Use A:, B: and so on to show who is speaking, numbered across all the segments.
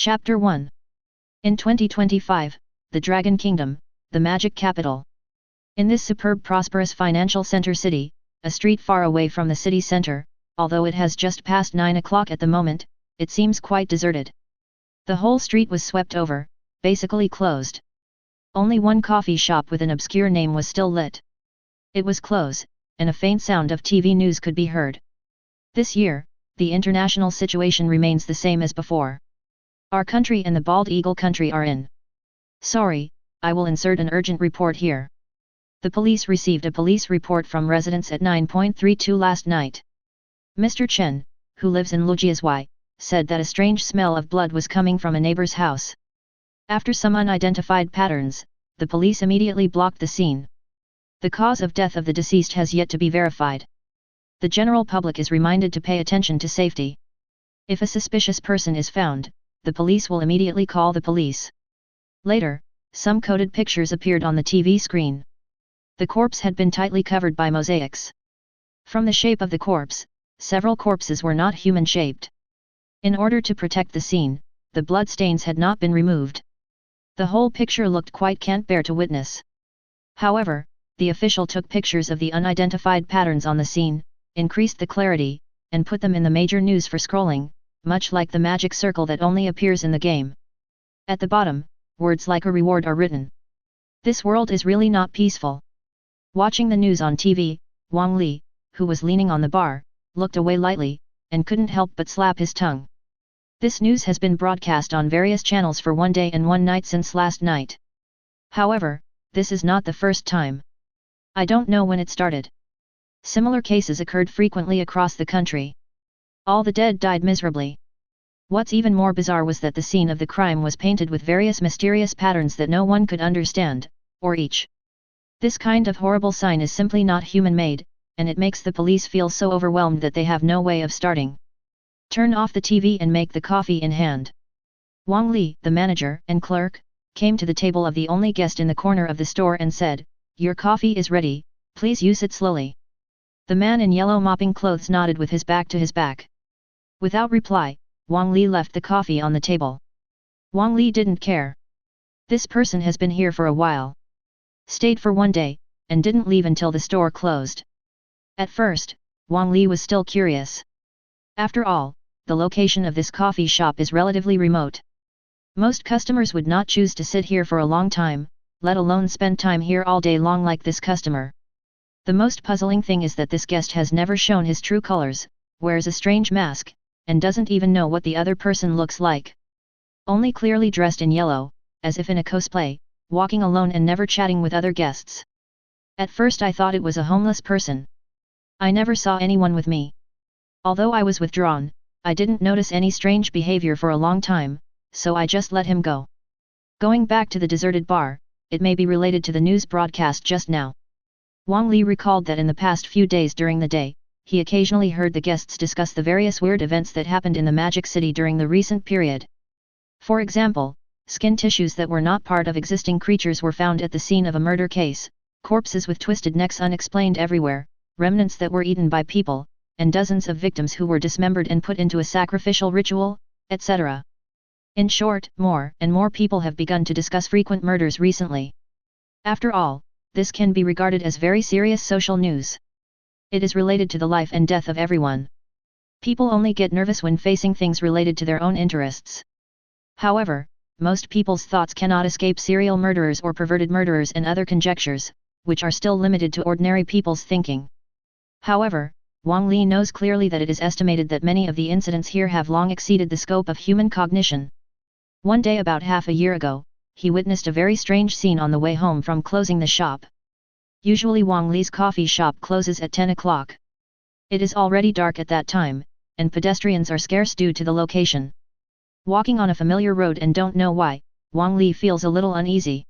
A: Chapter 1. In 2025, the Dragon Kingdom, the magic capital. In this superb prosperous financial center city, a street far away from the city center, although it has just past 9 o'clock at the moment, it seems quite deserted. The whole street was swept over, basically closed. Only one coffee shop with an obscure name was still lit. It was closed, and a faint sound of TV news could be heard. This year, the international situation remains the same as before. Our country and the Bald Eagle country are in. Sorry, I will insert an urgent report here. The police received a police report from residents at 9.32 last night. Mr. Chen, who lives in Lujiazhuai, said that a strange smell of blood was coming from a neighbor's house. After some unidentified patterns, the police immediately blocked the scene. The cause of death of the deceased has yet to be verified. The general public is reminded to pay attention to safety. If a suspicious person is found, the police will immediately call the police. Later, some coded pictures appeared on the TV screen. The corpse had been tightly covered by mosaics. From the shape of the corpse, several corpses were not human-shaped. In order to protect the scene, the blood stains had not been removed. The whole picture looked quite can't bear to witness. However, the official took pictures of the unidentified patterns on the scene, increased the clarity, and put them in the major news for scrolling, much like the magic circle that only appears in the game. At the bottom, words like a reward are written. This world is really not peaceful. Watching the news on TV, Wang Li, who was leaning on the bar, looked away lightly, and couldn't help but slap his tongue. This news has been broadcast on various channels for one day and one night since last night. However, this is not the first time. I don't know when it started. Similar cases occurred frequently across the country. All the dead died miserably. What's even more bizarre was that the scene of the crime was painted with various mysterious patterns that no one could understand, or each. This kind of horrible sign is simply not human-made, and it makes the police feel so overwhelmed that they have no way of starting. Turn off the TV and make the coffee in hand. Wang Li, the manager and clerk, came to the table of the only guest in the corner of the store and said, "Your coffee is ready, please use it slowly." The man in yellow mopping clothes nodded with his back to his back. Without reply, Wang Li left the coffee on the table. Wang Li didn't care. This person has been here for a while. Stayed for one day, and didn't leave until the store closed. At first, Wang Li was still curious. After all, the location of this coffee shop is relatively remote. Most customers would not choose to sit here for a long time, let alone spend time here all day long like this customer. The most puzzling thing is that this guest has never shown his true colors, wears a strange mask, and doesn't even know what the other person looks like. Only clearly dressed in yellow, as if in a cosplay, walking alone and never chatting with other guests. At first I thought it was a homeless person. I never saw anyone with me. Although I was withdrawn, I didn't notice any strange behavior for a long time, so I just let him go. Going back to the deserted bar, it may be related to the news broadcast just now. Wang Li recalled that in the past few days during the day, he occasionally heard the guests discuss the various weird events that happened in the Magic City during the recent period. For example, skin tissues that were not part of existing creatures were found at the scene of a murder case, corpses with twisted necks unexplained everywhere, remnants that were eaten by people, and dozens of victims who were dismembered and put into a sacrificial ritual, etc. In short, more and more people have begun to discuss frequent murders recently. After all, this can be regarded as very serious social news. It is related to the life and death of everyone. People only get nervous when facing things related to their own interests. However, most people's thoughts cannot escape serial murderers or perverted murderers and other conjectures, which are still limited to ordinary people's thinking. However, Wang Li knows clearly that it is estimated that many of the incidents here have long exceeded the scope of human cognition. One day about half a year ago, he witnessed a very strange scene on the way home from closing the shop. Usually Wang Li's coffee shop closes at 10 o'clock. It is already dark at that time, and pedestrians are scarce due to the location. Walking on a familiar road and don't know why, Wang Li feels a little uneasy.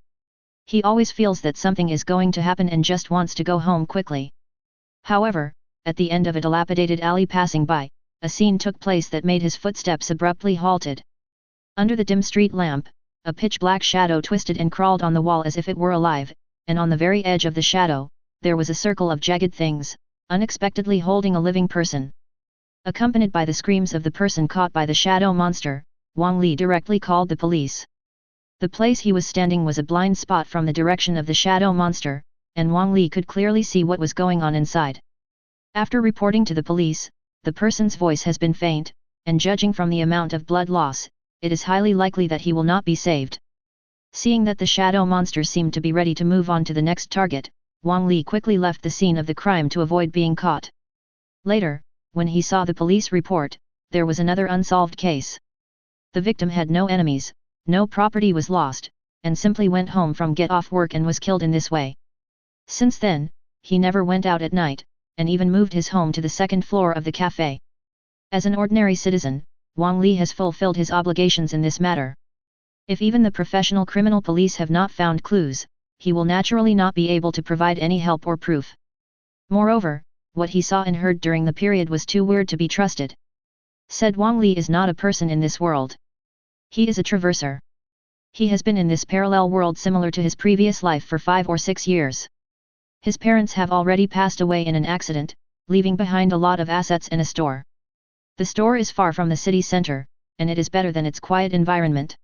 A: He always feels that something is going to happen and just wants to go home quickly. However, at the end of a dilapidated alley passing by, a scene took place that made his footsteps abruptly halted. Under the dim street lamp, a pitch-black shadow twisted and crawled on the wall as if it were alive, and on the very edge of the shadow, there was a circle of jagged things, unexpectedly holding a living person. Accompanied by the screams of the person caught by the shadow monster, Wang Li directly called the police. The place he was standing was a blind spot from the direction of the shadow monster, and Wang Li could clearly see what was going on inside. After reporting to the police, the person's voice has been faint, and judging from the amount of blood loss, it is highly likely that he will not be saved. Seeing that the shadow monster seemed to be ready to move on to the next target, Wang Li quickly left the scene of the crime to avoid being caught. Later, when he saw the police report, there was another unsolved case. The victim had no enemies, no property was lost, and simply went home from get off work and was killed in this way. Since then, he never went out at night, and even moved his home to the second floor of the cafe. As an ordinary citizen, Wang Li has fulfilled his obligations in this matter. If even the professional criminal police have not found clues, he will naturally not be able to provide any help or proof. Moreover, what he saw and heard during the period was too weird to be trusted. Said Wang Li is not a person in this world. He is a traverser. He has been in this parallel world similar to his previous life for 5 or 6 years. His parents have already passed away in an accident, leaving behind a lot of assets and a store. The store is far from the city center, and it is better than its quiet environment.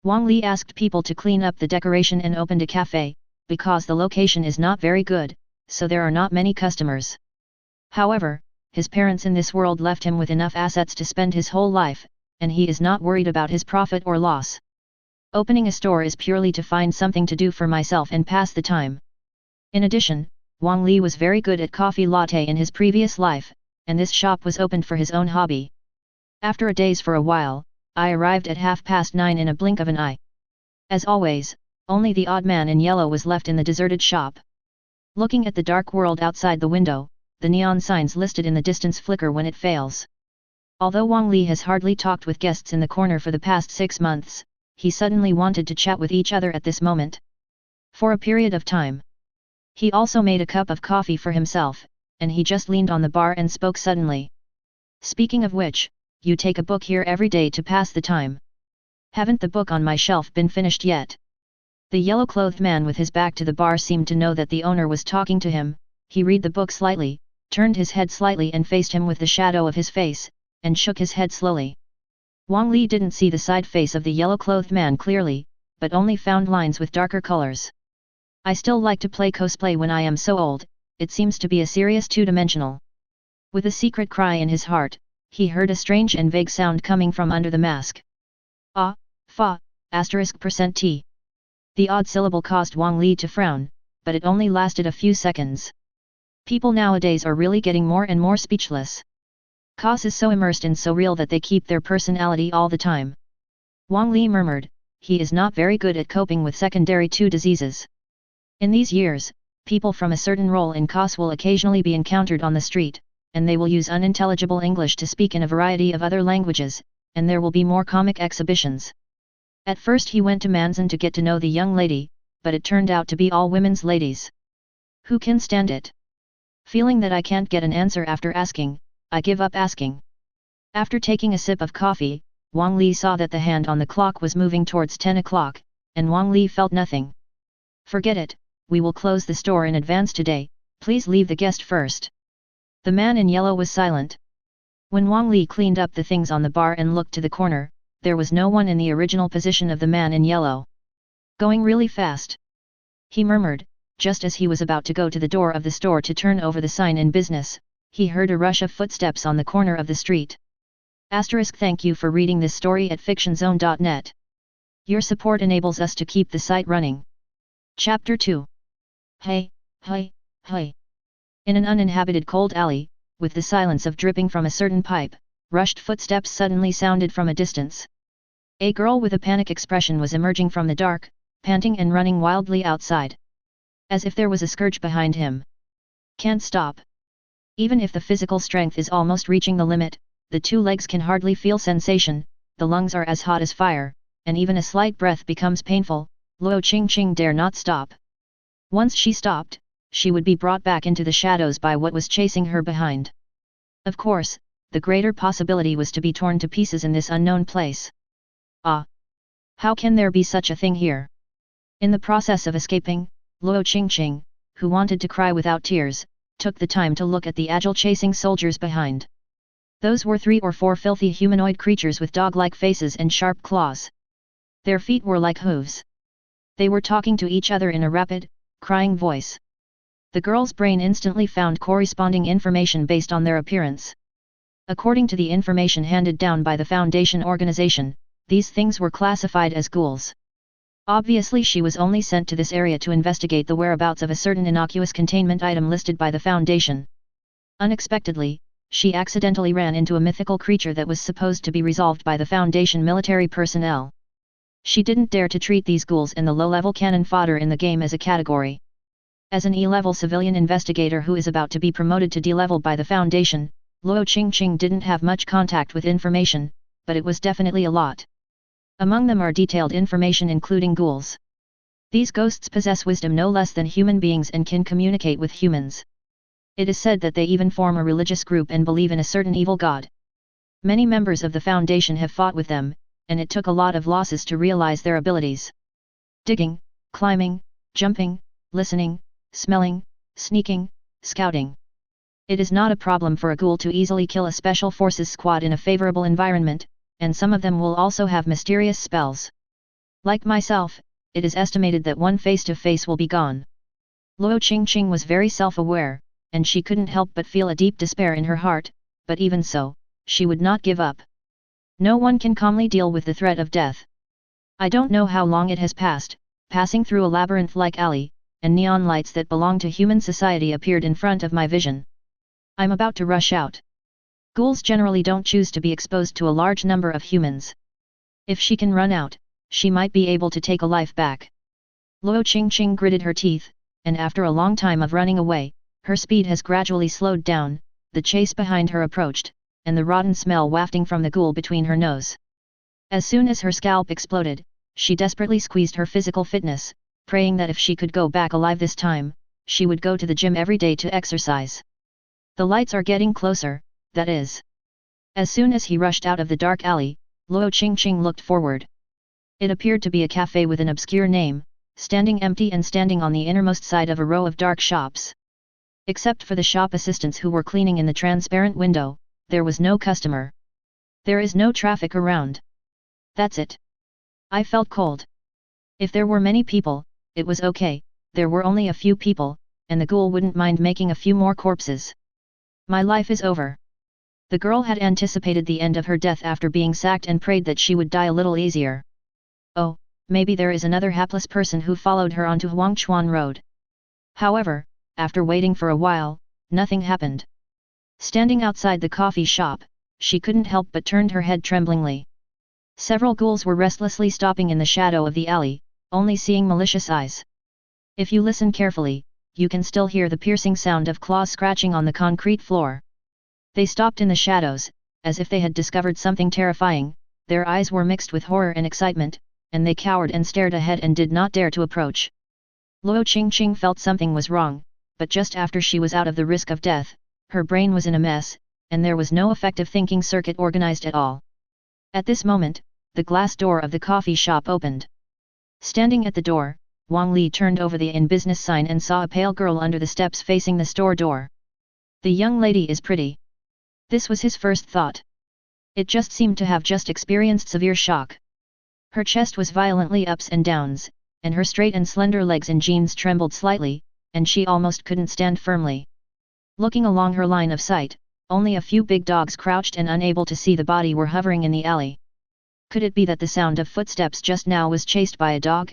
A: Wang Li asked people to clean up the decoration and opened a cafe, because the location is not very good, so there are not many customers. However, his parents in this world left him with enough assets to spend his whole life, and he is not worried about his profit or loss. Opening a store is purely to find something to do for myself and pass the time. In addition, Wang Li was very good at coffee latte in his previous life, and this shop was opened for his own hobby. After a daze for a while, I arrived at 9:30 in a blink of an eye. As always, only the odd man in yellow was left in the deserted shop. Looking at the dark world outside the window, the neon signs listed in the distance flicker when it fails. Although Wang Li has hardly talked with guests in the corner for the past 6 months, he suddenly wanted to chat with each other at this moment. For a period of time. He also made a cup of coffee for himself, and he just leaned on the bar and spoke suddenly. Speaking of which, you take a book here every day to pass the time. Haven't the book on my shelf been finished yet? The yellow-clothed man with his back to the bar seemed to know that the owner was talking to him. He read the book slightly, turned his head slightly and faced him with the shadow of his face, and shook his head slowly. Wang Li didn't see the side face of the yellow-clothed man clearly, but only found lines with darker colors. I still like to play cosplay when I am so old, it seems to be a serious two-dimensional. With a secret cry in his heart, he heard a strange and vague sound coming from under the mask. Ah, fa, %t. The odd syllable caused Wang Li to frown, but it only lasted a few seconds. People nowadays are really getting more and more speechless. Cos is so immersed and so real that they keep their personality all the time. Wang Li murmured, he is not very good at coping with secondary 2 diseases. In these years, people from a certain role in Cos will occasionally be encountered on the street, and they will use unintelligible English to speak in a variety of other languages, and there will be more comic exhibitions. At first he went to Manzan to get to know the young lady, but it turned out to be all women's ladies. Who can stand it? Feeling that I can't get an answer after asking, I give up asking. After taking a sip of coffee, Wang Li saw that the hand on the clock was moving towards 10 o'clock, and Wang Li felt nothing. Forget it, we will close the store in advance today, please leave the guest first. The man in yellow was silent. When Wang Li cleaned up the things on the bar and looked to the corner, there was no one in the original position of the man in yellow. Going really fast. He murmured, just as he was about to go to the door of the store to turn over the sign in business, he heard a rush of footsteps on the corner of the street. Thank you for reading this story at fictionzone.net. Your support enables us to keep the site running. Chapter 2. Hey, hey, hey. In an uninhabited cold alley, with the silence of dripping from a certain pipe, rushed footsteps suddenly sounded from a distance. A girl with a panic expression was emerging from the dark, panting and running wildly outside. As if there was a scourge behind him. Can't stop. Even if the physical strength is almost reaching the limit, the 2 legs can hardly feel sensation, the lungs are as hot as fire, and even a slight breath becomes painful. Luo Qingqing dare not stop. Once she stopped, she would be brought back into the shadows by what was chasing her behind. Of course, the greater possibility was to be torn to pieces in this unknown place. Ah! How can there be such a thing here? In the process of escaping, Luo Qingqing, who wanted to cry without tears, took the time to look at the agile chasing soldiers behind. Those were 3 or 4 filthy humanoid creatures with dog-like faces and sharp claws. Their feet were like hooves. They were talking to each other in a rapid, crying voice. The girl's brain instantly found corresponding information based on their appearance. According to the information handed down by the Foundation organization, these things were classified as ghouls. Obviously she was only sent to this area to investigate the whereabouts of a certain innocuous containment item listed by the Foundation. Unexpectedly, she accidentally ran into a mythical creature that was supposed to be resolved by the Foundation military personnel. She didn't dare to treat these ghouls and the low-level cannon fodder in the game as a category. As an E-level civilian investigator who is about to be promoted to D-level by the Foundation, Luo Qingqing didn't have much contact with information, but it was definitely a lot. Among them are detailed information including ghouls. These ghosts possess wisdom no less than human beings and can communicate with humans. It is said that they even form a religious group and believe in a certain evil god. Many members of the Foundation have fought with them, and it took a lot of losses to realize their abilities. Digging, climbing, jumping, listening, smelling, sneaking, scouting. It is not a problem for a ghoul to easily kill a special forces squad in a favorable environment, and some of them will also have mysterious spells. Like myself, it is estimated that one face-to-face will be gone. Luo Qingqing was very self-aware, and she couldn't help but feel a deep despair in her heart, but even so, she would not give up. No one can calmly deal with the threat of death. I don't know how long it has passed, passing through a labyrinth-like alley, and neon lights that belong to human society appeared in front of my vision. I'm about to rush out. Ghouls generally don't choose to be exposed to a large number of humans. If she can run out, she might be able to take a life back. Luo Qingqing gritted her teeth, and after a long time of running away, her speed has gradually slowed down, the chase behind her approached, and the rotten smell wafting from the ghoul between her nose. As soon as her scalp exploded, she desperately squeezed her physical fitness, praying that if she could go back alive this time, she would go to the gym every day to exercise. The lights are getting closer, that is. As soon as he rushed out of the dark alley, Luo Qingqing looked forward. It appeared to be a cafe with an obscure name, standing empty and standing on the innermost side of a row of dark shops. Except for the shop assistants who were cleaning in the transparent window, there was no customer. There is no traffic around. That's it. I felt cold. If there were many people, it was okay, there were only a few people, and the ghoul wouldn't mind making a few more corpses. My life is over. The girl had anticipated the end of her death after being sacked and prayed that she would die a little easier. Oh, maybe there is another hapless person who followed her onto Huangchuan Road. However, after waiting for a while, nothing happened. Standing outside the coffee shop, she couldn't help but turned her head tremblingly. Several ghouls were restlessly stopping in the shadow of the alley, only seeing malicious eyes. If you listen carefully, you can still hear the piercing sound of claws scratching on the concrete floor. They stopped in the shadows, as if they had discovered something terrifying, their eyes were mixed with horror and excitement, and they cowered and stared ahead and did not dare to approach. Luo Qingqing felt something was wrong, but just after she was out of the risk of death, her brain was in a mess, and there was no effective thinking circuit organized at all. At this moment, the glass door of the coffee shop opened. Standing at the door, Wang Li turned over the in business sign and saw a pale girl under the steps facing the store door. The young lady is pretty. This was his first thought. It just seemed to have just experienced severe shock. Her chest was violently ups and downs, and her straight and slender legs in jeans trembled slightly, and she almost couldn't stand firmly. Looking along her line of sight, only a few big dogs crouched and unable to see the body were hovering in the alley. Could it be that the sound of footsteps just now was chased by a dog?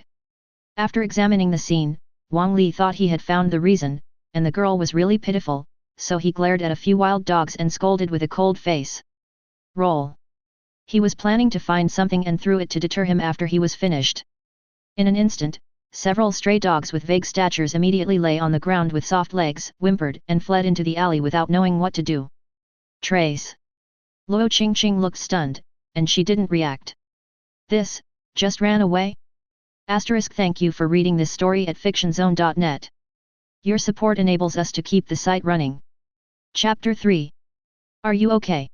A: After examining the scene, Wang Li thought he had found the reason, and the girl was really pitiful, so he glared at a few wild dogs and scolded with a cold face. Roll. He was planning to find something and threw it to deter him after he was finished. In an instant, several stray dogs with vague statures immediately lay on the ground with soft legs, whimpered and fled into the alley without knowing what to do. Trace. Luo Qingqing looked stunned, and she didn't react. This, just ran away? Thank you for reading this story at fictionzone.net. Your support enables us to keep the site running. Chapter 3. Are you okay?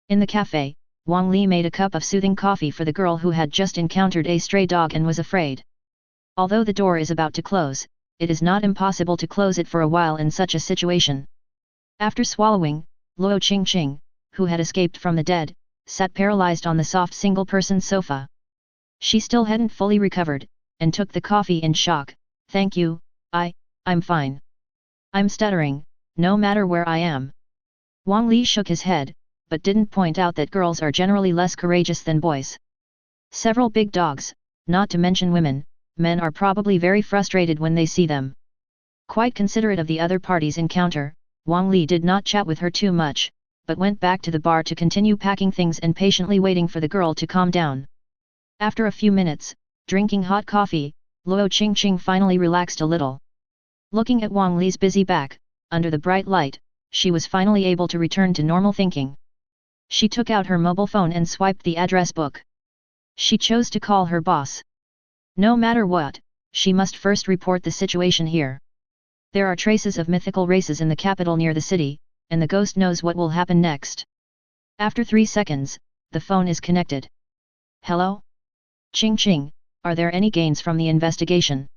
A: In the cafe, Wang Li made a cup of soothing coffee for the girl who had just encountered a stray dog and was afraid. Although the door is about to close, it is not impossible to close it for a while in such a situation. After swallowing, Luo Qingqing, who had escaped from the dead, sat paralyzed on the soft single-person sofa. She still hadn't fully recovered, and took the coffee in shock. "Thank you, I'm fine. I'm stuttering, no matter where I am." Wang Li shook his head, but didn't point out that girls are generally less courageous than boys. Several big dogs, not to mention women, men are probably very frustrated when they see them. Quite considerate of the other party's encounter, Wang Li did not chat with her too much, but went back to the bar to continue packing things and patiently waiting for the girl to calm down. After a few minutes, drinking hot coffee, Luo Qingqing finally relaxed a little. Looking at Wang Li's busy back, under the bright light, she was finally able to return to normal thinking. She took out her mobile phone and swiped the address book. She chose to call her boss. No matter what, she must first report the situation here. There are traces of mythical races in the capital near the city, and the ghost knows what will happen next. After 3 seconds, the phone is connected. "Hello? Qingqing, are there any gains from the investigation?"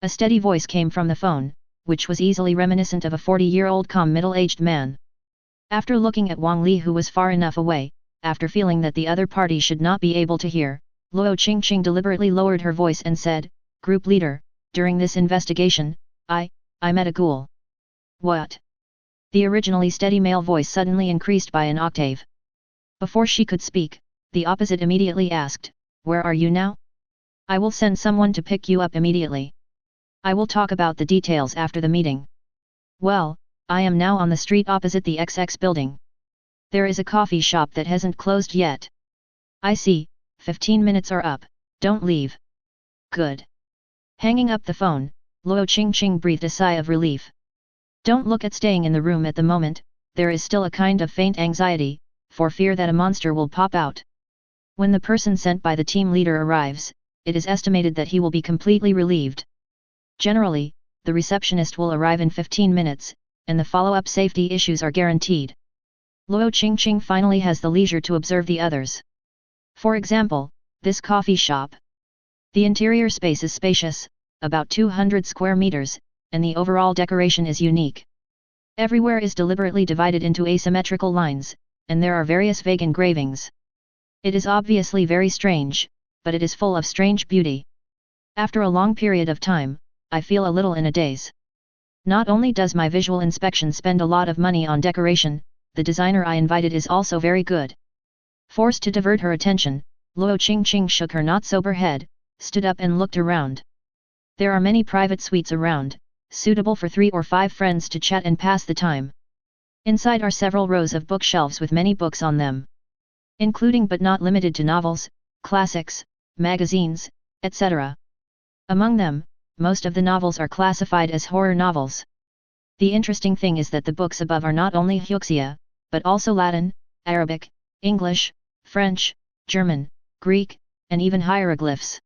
A: A steady voice came from the phone, which was easily reminiscent of a 40-year-old calm middle-aged man. After looking at Wang Li, who was far enough away, after feeling that the other party should not be able to hear, Luo Qingqing deliberately lowered her voice and said, "Group leader, during this investigation, I met a ghoul." "What?" The originally steady male voice suddenly increased by an octave. Before she could speak, the opposite immediately asked, "Where are you now?" "I will send someone to pick you up immediately. I will talk about the details after the meeting." "Well, I am now on the street opposite the XX building. There is a coffee shop that hasn't closed yet." "I see, 15 minutes are up, don't leave." "Good." Hanging up the phone, Luo Qingqing breathed a sigh of relief. Don't look at staying in the room at the moment, there is still a kind of faint anxiety, for fear that a monster will pop out. When the person sent by the team leader arrives, it is estimated that he will be completely relieved. Generally, the receptionist will arrive in 15 minutes, and the follow-up safety issues are guaranteed. Luo Qingqing finally has the leisure to observe the others. For example, this coffee shop. The interior space is spacious, about 200 square meters, and the overall decoration is unique. Everywhere is deliberately divided into asymmetrical lines, and there are various vague engravings. It is obviously very strange, but it is full of strange beauty. After a long period of time, I feel a little in a daze. Not only does my visual inspection spend a lot of money on decoration, the designer I invited is also very good. Forced to divert her attention, Luo Qingqing shook her not-sober head, stood up and looked around. There are many private suites around, suitable for 3 or 5 friends to chat and pass the time. Inside are several rows of bookshelves with many books on them, including but not limited to novels, classics, magazines, etc. Among them, most of the novels are classified as horror novels. The interesting thing is that the books above are not only Huxia, but also Latin, Arabic, English, French, German, Greek, and even hieroglyphs.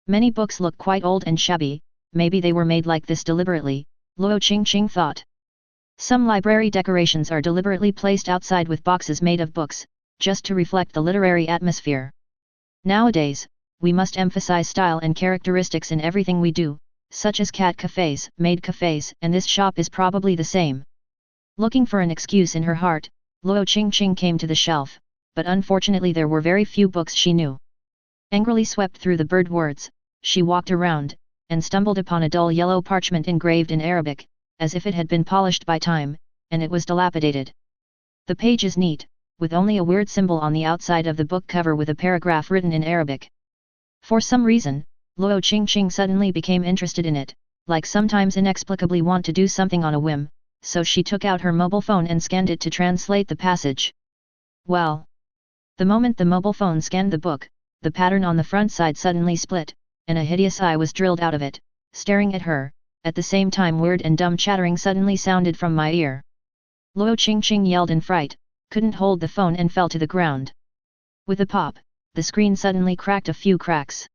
A: Many books look quite old and shabby, maybe they were made like this deliberately, Luo Qingqing thought. Some library decorations are deliberately placed outside with boxes made of books, just to reflect the literary atmosphere. Nowadays, we must emphasize style and characteristics in everything we do, such as cat cafes, maid cafes, and this shop is probably the same. Looking for an excuse in her heart, Luo Qingqing came to the shelf, but unfortunately there were very few books she knew. Angrily swept through the bird words, she walked around, and stumbled upon a dull yellow parchment engraved in Arabic, as if it had been polished by time, and it was dilapidated. The page is neat, with only a weird symbol on the outside of the book cover with a paragraph written in Arabic. For some reason, Luo Qingqing suddenly became interested in it, like sometimes inexplicably want to do something on a whim, so she took out her mobile phone and scanned it to translate the passage. Well! The moment the mobile phone scanned the book, the pattern on the front side suddenly split, and a hideous eye was drilled out of it, staring at her. At the same time weird and dumb chattering suddenly sounded from my ear. Luo Qingqing yelled in fright, couldn't hold the phone and fell to the ground. With a pop, the screen suddenly cracked a few cracks.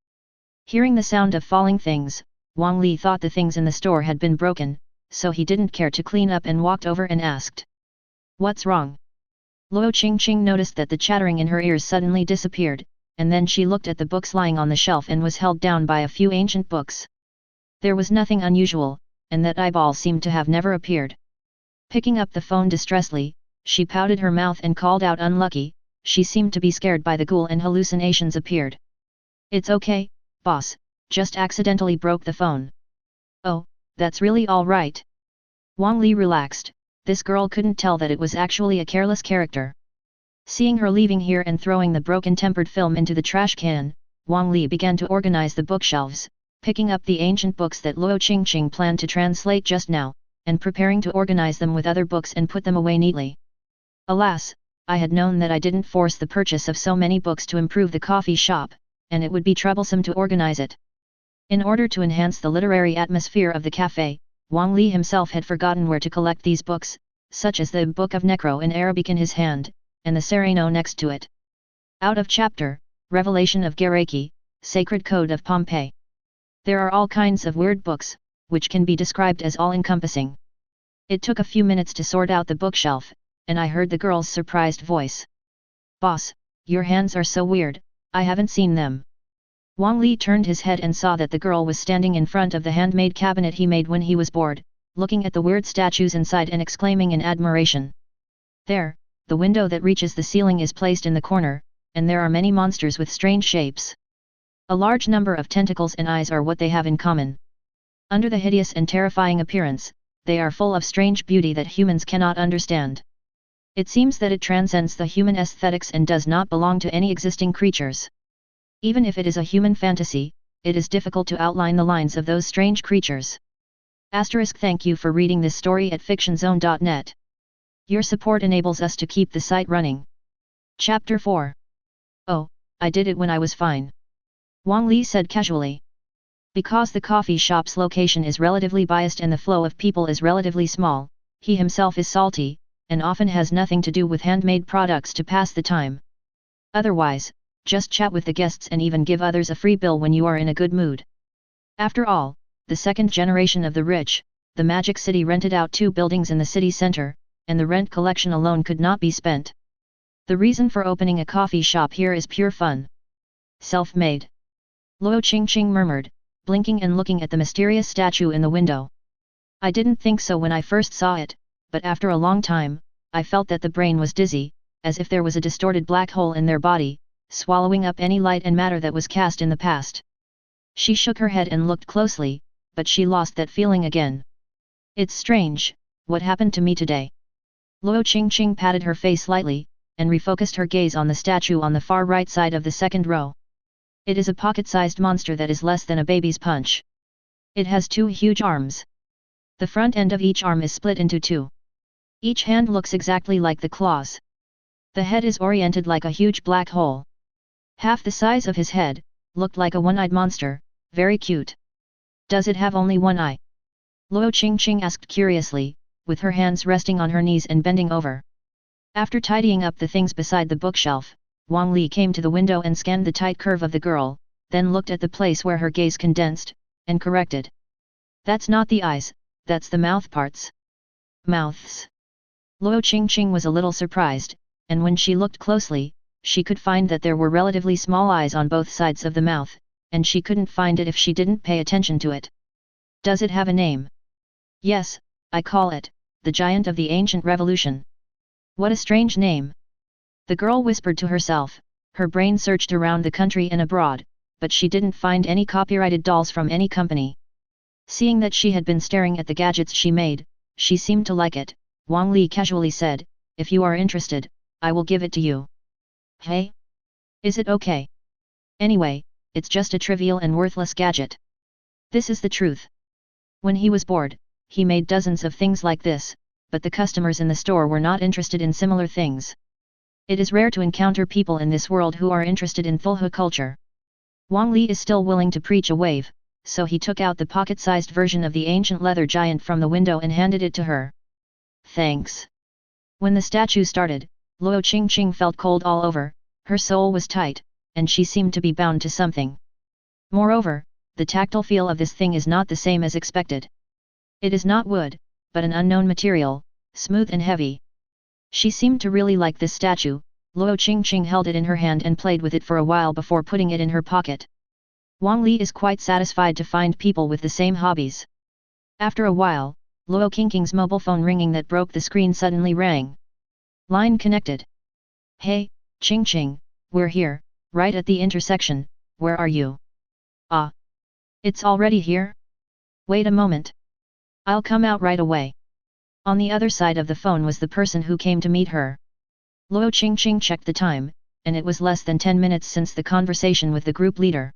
A: Hearing the sound of falling things, Wang Li thought the things in the store had been broken, so he didn't care to clean up and walked over and asked, "What's wrong?" Luo Qingqing noticed that the chattering in her ears suddenly disappeared, and then she looked at the books lying on the shelf and was held down by a few ancient books. There was nothing unusual, and that eyeball seemed to have never appeared. Picking up the phone distressedly, She pouted her mouth and called out unlucky. She seemed to be scared by the ghoul and hallucinations appeared. It's okay, boss, just accidentally broke the phone. Oh, that's really all right. Wang Li relaxed. This girl couldn't tell that it was actually a careless character. Seeing her leaving here and throwing the broken-tempered film into the trash can, Wang Li began to organize the bookshelves, picking up the ancient books that Luo Qingqing planned to translate just now, and preparing to organize them with other books and put them away neatly. Alas, I had known that I didn't force the purchase of so many books to improve the coffee shop, and it would be troublesome to organize it. In order to enhance the literary atmosphere of the cafe, Wang Li himself had forgotten where to collect these books, such as the Book of Necro in Arabic in his hand, and the Sereno next to it. Out of chapter, Revelation of Garaki, Sacred Code of Pompeii. There are all kinds of weird books, which can be described as all-encompassing. It took a few minutes to sort out the bookshelf, and I heard the girl's surprised voice. Boss, your hands are so weird, I haven't seen them. Wang Li turned his head and saw that the girl was standing in front of the handmade cabinet he made when he was bored, looking at the weird statues inside and exclaiming in admiration. There, the window that reaches the ceiling is placed in the corner, and there are many monsters with strange shapes. A large number of tentacles and eyes are what they have in common. Under the hideous and terrifying appearance, they are full of strange beauty that humans cannot understand. It seems that it transcends the human aesthetics and does not belong to any existing creatures. Even if it is a human fantasy, it is difficult to outline the lines of those strange creatures. Thank you for reading this story at fictionzone.net. Your support enables us to keep the site running. Chapter 4. Oh, I did it when I was fine. Wang Li said casually. Because the coffee shop's location is relatively biased and the flow of people is relatively small, he himself is salty, and often has nothing to do with handmade products to pass the time. Otherwise, just chat with the guests and even give others a free bill when you are in a good mood. After all, the second generation of the rich, the Magic City rented out 2 buildings in the city center, and the rent collection alone could not be spent. The reason for opening a coffee shop here is pure fun. Self-made. Luo Qingqing murmured, blinking and looking at the mysterious statue in the window. I didn't think so when I first saw it, but after a long time, I felt that the brain was dizzy, as if there was a distorted black hole in their body, swallowing up any light and matter that was cast in the past. She shook her head and looked closely, but she lost that feeling again. It's strange, what happened to me today? Luo Qingqing patted her face lightly, and refocused her gaze on the statue on the far right side of the second row. It is a pocket-sized monster that is less than a baby's punch. It has 2 huge arms. The front end of each arm is split into 2. Each hand looks exactly like the claws. The head is oriented like a huge black hole. Half the size of his head, looked like a one-eyed monster, very cute. Does it have only one eye? Luo Qingqing asked curiously, with her hands resting on her knees and bending over. After tidying up the things beside the bookshelf, Wang Li came to the window and scanned the tight curve of the girl, then looked at the place where her gaze condensed, and corrected. That's not the eyes, that's the mouth parts. Mouths. Luo Qingqing was a little surprised, and when she looked closely, she could find that there were relatively small eyes on both sides of the mouth, and she couldn't find it if she didn't pay attention to it. Does it have a name? Yes, I call it, the Giant of the Ancient Revolution. What a strange name. The girl whispered to herself, her brain searched around the country and abroad, but she didn't find any copyrighted dolls from any company. Seeing that she had been staring at the gadgets she made, she seemed to like it. Wang Li casually said, if you are interested, I will give it to you. Hey? Is it okay? Anyway, it's just a trivial and worthless gadget. This is the truth. When he was bored, he made dozens of things like this, but the customers in the store were not interested in similar things. It is rare to encounter people in this world who are interested in Thulhu culture. Wang Li is still willing to preach a wave, so he took out the pocket-sized version of the ancient leather giant from the window and handed it to her. Thanks. When the statue started, Luo Qingqing felt cold all over, her soul was tight, and she seemed to be bound to something. Moreover, the tactile feel of this thing is not the same as expected. It is not wood, but an unknown material, smooth and heavy. She seemed to really like this statue. Luo Qingqing held it in her hand and played with it for a while before putting it in her pocket. Wang Li is quite satisfied to find people with the same hobbies. After a while, Luo Qingqing's mobile phone ringing that broke the screen suddenly rang. Line connected. Hey, Ching Ching, we're here, right at the intersection, where are you? Ah. It's already here? Wait a moment. I'll come out right away. On the other side of the phone was the person who came to meet her. Luo Ching Ching checked the time, and it was less than 10 minutes since the conversation with the group leader.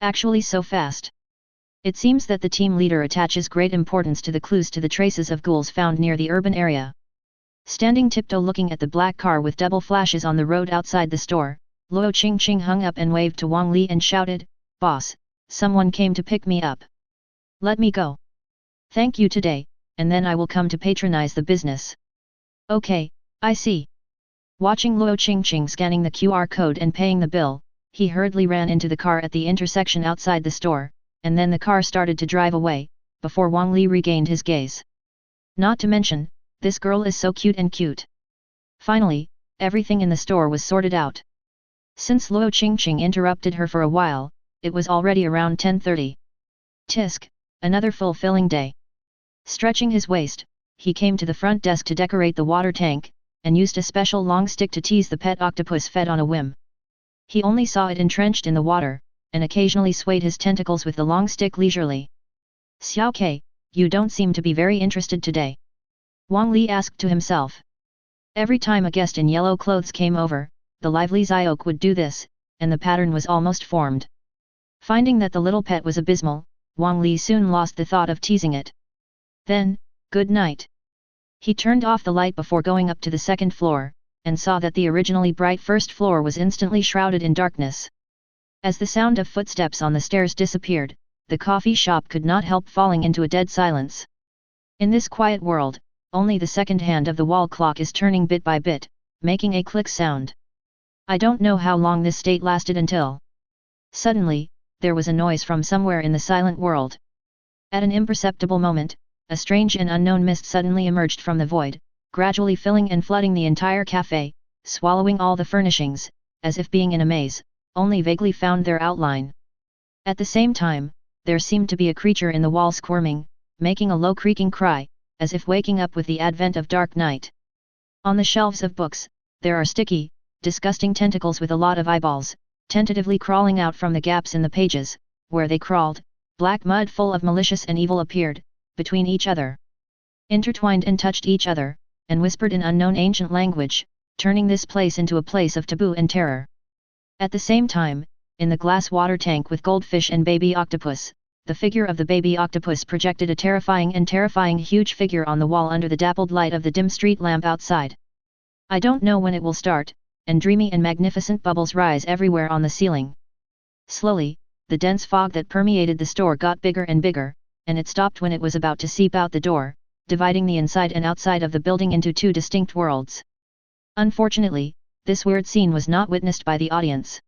A: Actually so fast. It seems that the team leader attaches great importance to the clues to the traces of ghouls found near the urban area. Standing tiptoe looking at the black car with double flashes on the road outside the store, Luo Ching Ching hung up and waved to Wang Li and shouted, "Boss, someone came to pick me up. Let me go. Thank you today, and then I will come to patronize the business." Okay, I see. Watching Luo Ching Ching scanning the QR code and paying the bill, he hurriedly ran into the car at the intersection outside the store, and then the car started to drive away, before Wang Li regained his gaze. Not to mention, this girl is so cute and cute. Finally, everything in the store was sorted out. Since Luo Ching Ching interrupted her for a while, it was already around 10:30. Tisk, another fulfilling day. Stretching his waist, he came to the front desk to decorate the water tank, and used a special long stick to tease the pet octopus fed on a whim. He only saw it entrenched in the water, and occasionally swayed his tentacles with the long stick leisurely. "Xiao Ke, you don't seem to be very interested today," Wang Li asked to himself. Every time a guest in yellow clothes came over, the lively Xiaoke would do this, and the pattern was almost formed. Finding that the little pet was abysmal, Wang Li soon lost the thought of teasing it. Then, good night. He turned off the light before going up to the second floor, and saw that the originally bright first floor was instantly shrouded in darkness. As the sound of footsteps on the stairs disappeared, the coffee shop could not help falling into a dead silence. In this quiet world, only the second hand of the wall clock is turning bit by bit, making a click sound. I don't know how long this state lasted until... Suddenly, there was a noise from somewhere in the silent world. At an imperceptible moment, a strange and unknown mist suddenly emerged from the void, gradually filling and flooding the entire cafe, swallowing all the furnishings, as if being in a maze, only vaguely found their outline. At the same time, there seemed to be a creature in the wall squirming, making a low creaking cry, as if waking up with the advent of dark night. On the shelves of books, there are sticky, disgusting tentacles with a lot of eyeballs, tentatively crawling out from the gaps in the pages, where they crawled, black mud full of malicious and evil appeared, between each other. Intertwined and touched each other, and whispered in unknown ancient language, turning this place into a place of taboo and terror. At the same time, in the glass water tank with goldfish and baby octopus, the figure of the baby octopus projected a terrifying huge figure on the wall under the dappled light of the dim street lamp outside. I don't know when it will start, and dreamy and magnificent bubbles rise everywhere on the ceiling. Slowly, the dense fog that permeated the store got bigger and bigger, and it stopped when it was about to seep out the door, dividing the inside and outside of the building into two distinct worlds. Unfortunately, this weird scene was not witnessed by the audience.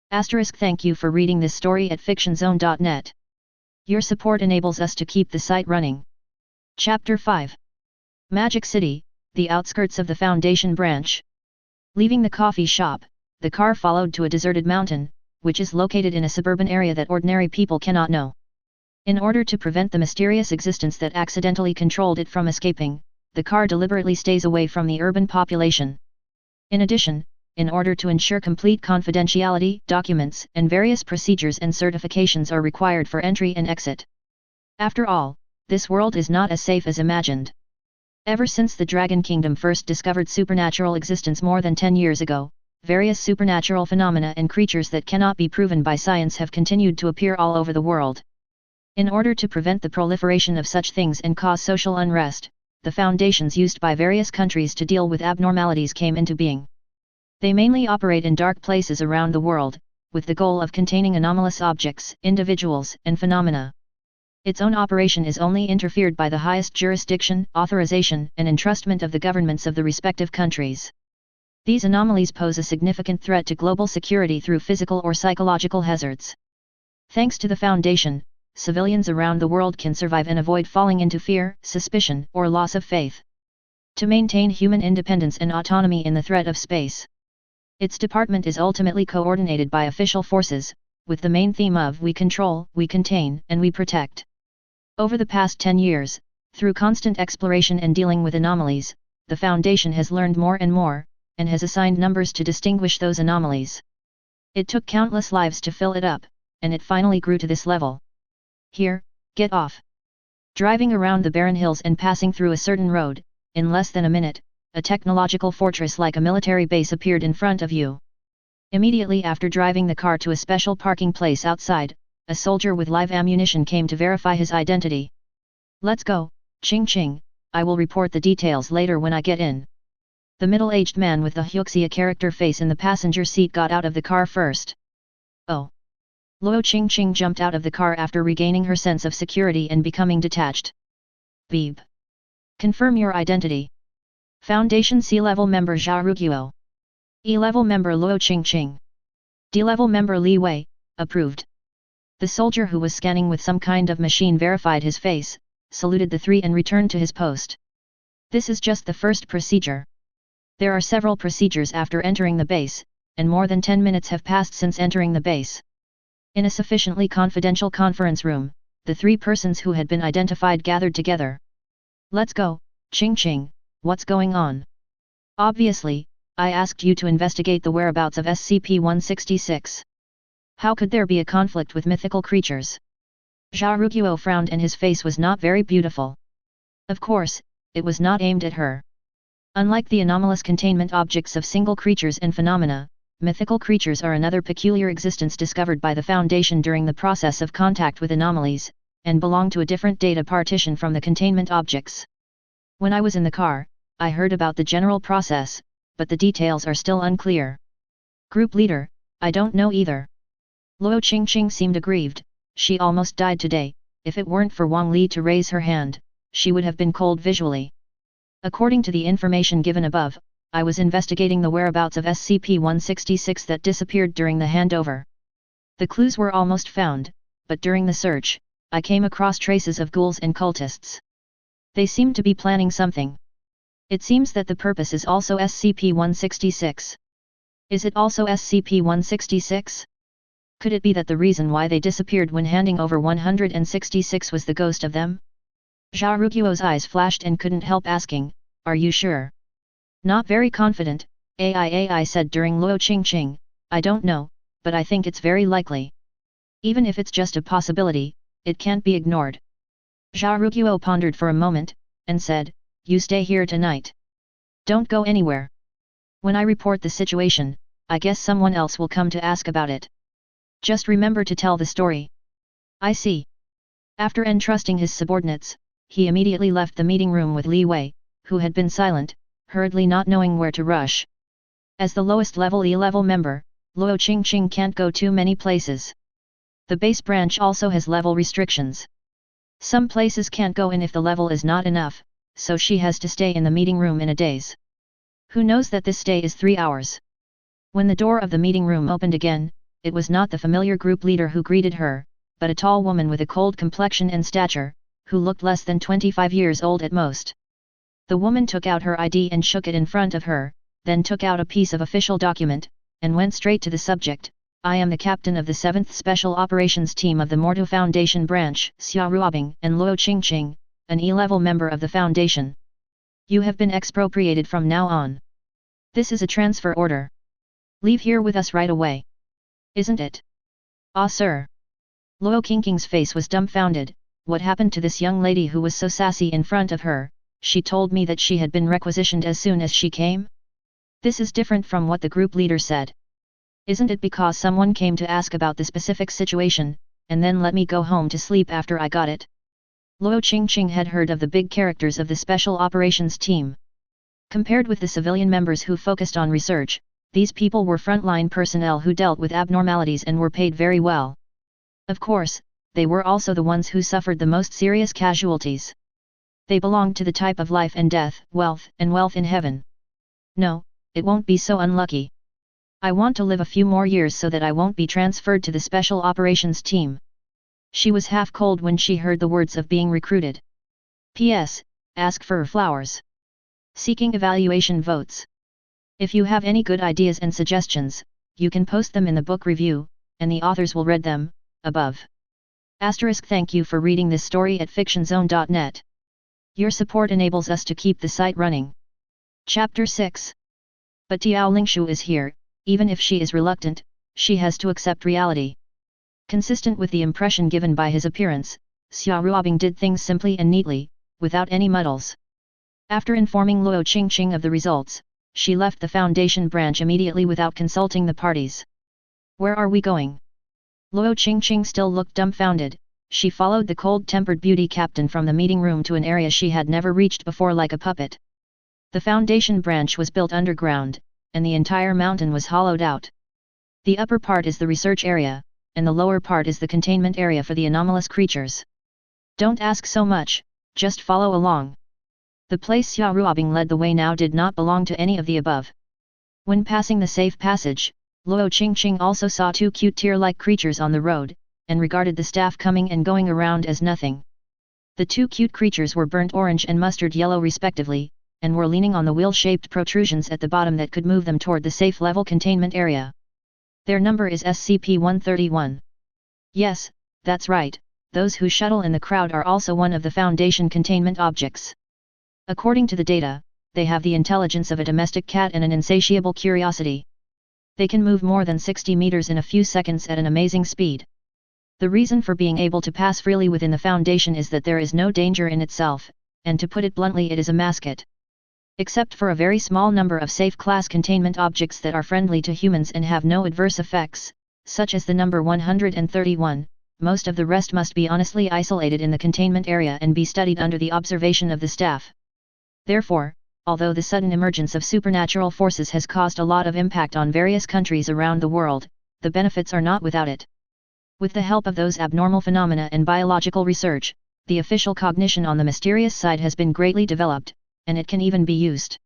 A: Thank you for reading this story at fictionzone.net. Your support enables us to keep the site running. Chapter 5. Magic City, the outskirts of the Foundation branch. Leaving the coffee shop, the car followed to a deserted mountain, which is located in a suburban area that ordinary people cannot know. In order to prevent the mysterious existence that accidentally controlled it from escaping, the car deliberately stays away from the urban population. In addition, in order to ensure complete confidentiality, documents and various procedures and certifications are required for entry and exit. After all, this world is not as safe as imagined. Ever since the Dragon Kingdom first discovered supernatural existence more than 10 years ago, various supernatural phenomena and creatures that cannot be proven by science have continued to appear all over the world. In order to prevent the proliferation of such things and cause social unrest, the foundations used by various countries to deal with abnormalities came into being. They mainly operate in dark places around the world, with the goal of containing anomalous objects, individuals, and phenomena. Its own operation is only interfered by the highest jurisdiction, authorization, and entrustment of the governments of the respective countries. These anomalies pose a significant threat to global security through physical or psychological hazards. Thanks to the Foundation, civilians around the world can survive and avoid falling into fear, suspicion, or loss of faith. To maintain human independence and autonomy in the threat of space. Its department is ultimately coordinated by official forces, with the main theme of we control, we contain, and we protect. Over the past 10 years, through constant exploration and dealing with anomalies, the Foundation has learned more and more, and has assigned numbers to distinguish those anomalies. It took countless lives to fill it up, and it finally grew to this level. Here, get off. Driving around the barren hills and passing through a certain road, in less than a minute, a technological fortress like a military base appeared in front of you. Immediately after driving the car to a special parking place outside, a soldier with live ammunition came to verify his identity. Let's go, Ching Ching, I will report the details later when I get in. The middle-aged man with the Huxia character face in the passenger seat got out of the car first. Oh. Luo Ching Ching jumped out of the car after regaining her sense of security and becoming detached. Beep. Confirm your identity. Foundation C-level member Zhao Ruguo. E-level member Luo Ching Ching. D-level member Li Wei, approved. The soldier who was scanning with some kind of machine verified his face, saluted the three and returned to his post. This is just the first procedure. There are several procedures after entering the base, and more than 10 minutes have passed since entering the base. In a sufficiently confidential conference room, the three persons who had been identified gathered together. Let's go, Ching Ching, what's going on? Obviously, I asked you to investigate the whereabouts of SCP-166. How could there be a conflict with mythical creatures? Zhao Ruguo frowned and his face was not very beautiful. Of course, it was not aimed at her. Unlike the anomalous containment objects of single creatures and phenomena, mythical creatures are another peculiar existence discovered by the Foundation during the process of contact with anomalies, and belong to a different data partition from the containment objects. When I was in the car, I heard about the general process, but the details are still unclear. Group leader, I don't know either. Luo Ching Ching seemed aggrieved. She almost died today. If it weren't for Wang Li to raise her hand, she would have been cold visually. According to the information given above, I was investigating the whereabouts of SCP-166 that disappeared during the handover. The clues were almost found, but during the search, I came across traces of ghouls and cultists. They seemed to be planning something. It seems that the purpose is also SCP-166. Is it also SCP-166? Could it be that the reason why they disappeared when handing over 166 was the ghost of them? Zhao Ruguo's eyes flashed and couldn't help asking, are you sure? Not very confident, AI said during Luo Ching Ching, I don't know, but I think it's very likely. Even if it's just a possibility, it can't be ignored. Zhao Ruguo pondered for a moment, and said, you stay here tonight. Don't go anywhere. When I report the situation, I guess someone else will come to ask about it. Just remember to tell the story. I see. After entrusting his subordinates, he immediately left the meeting room with Li Wei, who had been silent, hurriedly not knowing where to rush. As the lowest level E-level member, Luo Ching Ching can't go too many places. The base branch also has level restrictions. Some places can't go in if the level is not enough, so she has to stay in the meeting room in a daze. Who knows that this stay is 3 hours? When the door of the meeting room opened again, it was not the familiar group leader who greeted her, but a tall woman with a cold complexion and stature, who looked less than 25 years old at most. The woman took out her ID and shook it in front of her, then took out a piece of official document, and went straight to the subject. I am the captain of the 7th Special Operations Team of the Morto Foundation branch, Xia Ruobing and Luo Ching Ching, an E-level member of the Foundation. You have been expropriated from now on. This is a transfer order. Leave here with us right away. Isn't it? Ah, sir. Luo Qingqing's face was dumbfounded. What happened to this young lady who was so sassy in front of her? She told me that she had been requisitioned as soon as she came. This is different from what the group leader said. Isn't it because someone came to ask about the specific situation, and then let me go home to sleep after I got it? Luo Qingqing had heard of the big characters of the Special Operations Team. Compared with the civilian members who focused on research, these people were frontline personnel who dealt with abnormalities and were paid very well. Of course, they were also the ones who suffered the most serious casualties. They belonged to the type of life and death, wealth in heaven. No, it won't be so unlucky. I want to live a few more years so that I won't be transferred to the Special Operations Team. She was half cold when she heard the words of being recruited. P.S. Ask for flowers. Seeking evaluation votes. If you have any good ideas and suggestions, you can post them in the book review, and the authors will read them, above. Thank you for reading this story at fictionzone.net. Your support enables us to keep the site running. Chapter 6. But Tiao Lingshu is here, even if she is reluctant, she has to accept reality. Consistent with the impression given by his appearance, Xia Ruobing did things simply and neatly, without any muddles. After informing Luo Qingqing of the results, she left the Foundation branch immediately without consulting the parties. Where are we going? Luo Qingqing still looked dumbfounded. She followed the cold-tempered beauty captain from the meeting room to an area she had never reached before like a puppet. The Foundation branch was built underground, and the entire mountain was hollowed out. The upper part is the research area, and the lower part is the containment area for the anomalous creatures. Don't ask so much, just follow along. The place Xia Ruobing led the way now did not belong to any of the above. When passing the safe passage, Luo Qingqing also saw two cute tear-like creatures on the road, and regarded the staff coming and going around as nothing. The two cute creatures were burnt orange and mustard yellow respectively, and were leaning on the wheel-shaped protrusions at the bottom that could move them toward the safe-level containment area. Their number is SCP-131. Yes, that's right, those who shuttle in the crowd are also one of the Foundation containment objects. According to the data, they have the intelligence of a domestic cat and an insatiable curiosity. They can move more than 60 meters in a few seconds at an amazing speed. The reason for being able to pass freely within the Foundation is that there is no danger in itself, and to put it bluntly, it is a mascot. Except for a very small number of safe-class containment objects that are friendly to humans and have no adverse effects, such as the number 131, most of the rest must be honestly isolated in the containment area and be studied under the observation of the staff. Therefore, although the sudden emergence of supernatural forces has caused a lot of impact on various countries around the world, the benefits are not without it. With the help of those abnormal phenomena and biological research, the official cognition on the mysterious side has been greatly developed, and it can even be used.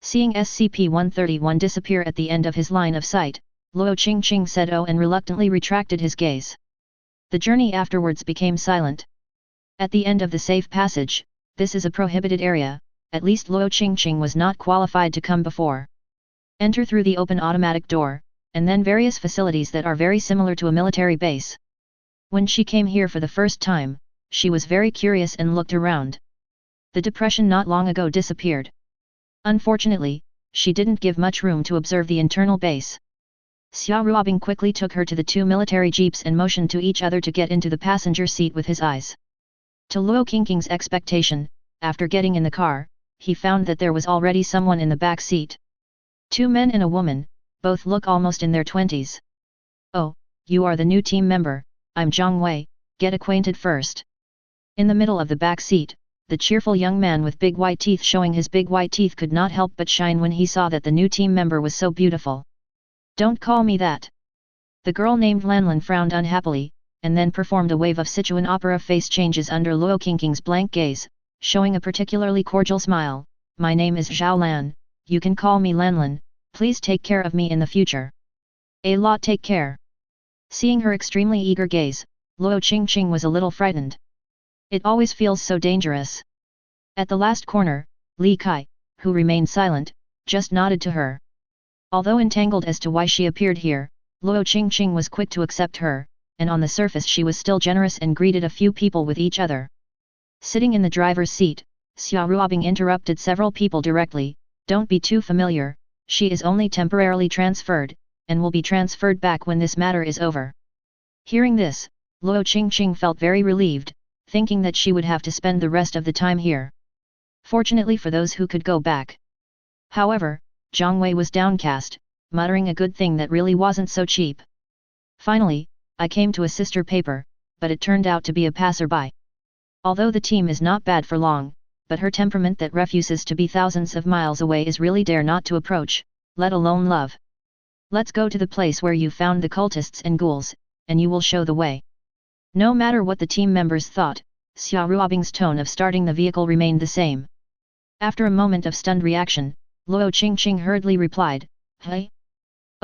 A: Seeing SCP-131 disappear at the end of his line of sight, Luo Qingqing said oh and reluctantly retracted his gaze. The journey afterwards became silent. At the end of the safe passage, this is a prohibited area, at least Luo Qingqing was not qualified to come before. Enter through the open automatic door, and then various facilities that are very similar to a military base. When she came here for the first time, she was very curious and looked around. The depression not long ago disappeared. Unfortunately, she didn't give much room to observe the internal base. Xia Ruobing quickly took her to the two military jeeps and motioned to each other to get into the passenger seat with his eyes. To Luo Qingqing's expectation, after getting in the car, he found that there was already someone in the back seat. Two men and a woman, both look almost in their 20s. Oh, you are the new team member, I'm Zhang Wei, get acquainted first. In the middle of the back seat, the cheerful young man with big white teeth showing his big white teeth could not help but shine when he saw that the new team member was so beautiful. Don't call me that. The girl named Lanlin frowned unhappily, and then performed a wave of Sichuan opera face changes under Luo Qingqing's blank gaze, showing a particularly cordial smile. My name is Zhao Lan, you can call me Lanlin, please take care of me in the future. A lot take care. Seeing her extremely eager gaze, Luo Qingqing was a little frightened. It always feels so dangerous. At the last corner, Li Kai, who remained silent, just nodded to her. Although entangled as to why she appeared here, Luo Qingqing was quick to accept her, and on the surface she was still generous and greeted a few people with each other. Sitting in the driver's seat, Xia Ruobing interrupted several people directly, don't be too familiar, she is only temporarily transferred, and will be transferred back when this matter is over. Hearing this, Luo Qingqing felt very relieved, thinking that she would have to spend the rest of the time here. Fortunately for those who could go back. However, Zhang Wei was downcast, muttering a good thing that really wasn't so cheap. Finally, I came to a sister paper, but it turned out to be a passerby. Although the team is not bad for long, but her temperament that refuses to be thousands of miles away is really dare not to approach, let alone love. Let's go to the place where you found the cultists and ghouls, and you will show the way. No matter what the team members thought, Xia Ruobing's tone of starting the vehicle remained the same. After a moment of stunned reaction, Luo Qingqing hurriedly replied, Hey?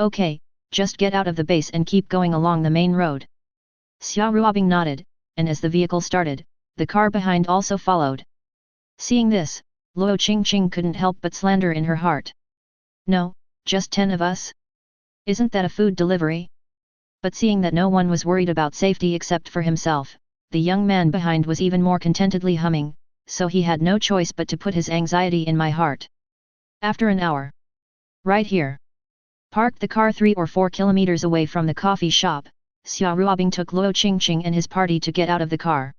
A: Okay, just get out of the base and keep going along the main road. Xia Ruobing nodded, and as the vehicle started, the car behind also followed. Seeing this, Luo Qingqing couldn't help but slander in her heart. No, just 10 of us? Isn't that a food delivery? But seeing that no one was worried about safety except for himself, the young man behind was even more contentedly humming, so he had no choice but to put his anxiety in my heart. After an hour. Right here. Parked the car 3 or 4 kilometers away from the coffee shop, Xia Ruobing took Luo Qingqing and his party to get out of the car.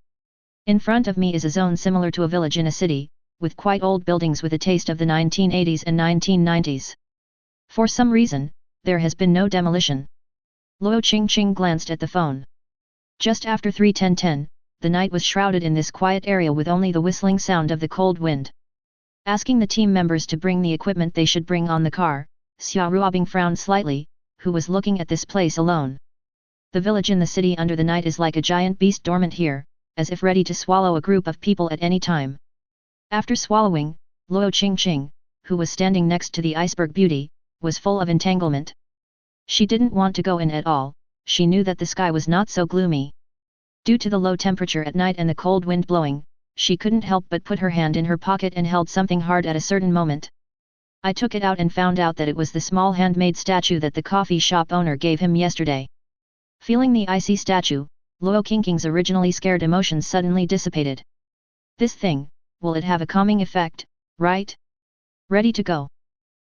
A: In front of me is a zone similar to a village in a city, with quite old buildings with a taste of the 1980s and 1990s. For some reason, there has been no demolition. Luo Qingqing glanced at the phone. Just after 3:10, the night was shrouded in this quiet area with only the whistling sound of the cold wind. Asking the team members to bring the equipment they should bring on the car, Xia Ruobing frowned slightly, who was looking at this place alone. The village in the city under the night is like a giant beast dormant here, as if ready to swallow a group of people at any time. After swallowing, Luo Qingqing, who was standing next to the iceberg beauty, was full of entanglement. She didn't want to go in at all. She knew that the sky was not so gloomy. Due to the low temperature at night and the cold wind blowing, she couldn't help but put her hand in her pocket and held something hard at a certain moment. I took it out and found out that it was the small handmade statue that the coffee shop owner gave him yesterday. Feeling the icy statue, Luo Qingqing's originally scared emotions suddenly dissipated. This thing, will it have a calming effect, right? Ready to go.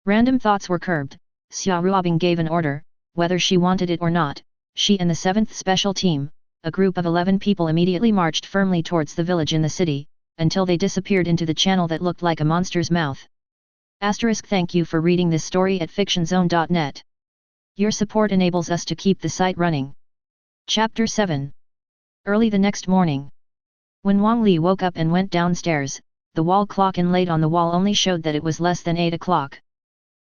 A: Random thoughts were curbed. Xia Ruobing gave an order, whether she wanted it or not. She and the 7th Special Team, a group of 11 people, immediately marched firmly towards the village in the city, until they disappeared into the channel that looked like a monster's mouth. Thank you for reading this story at fictionzone.net. Your support enables us to keep the site running. Chapter 7. Early the next morning. When Wang Li woke up and went downstairs, the wall clock inlaid on the wall only showed that it was less than 8 o'clock.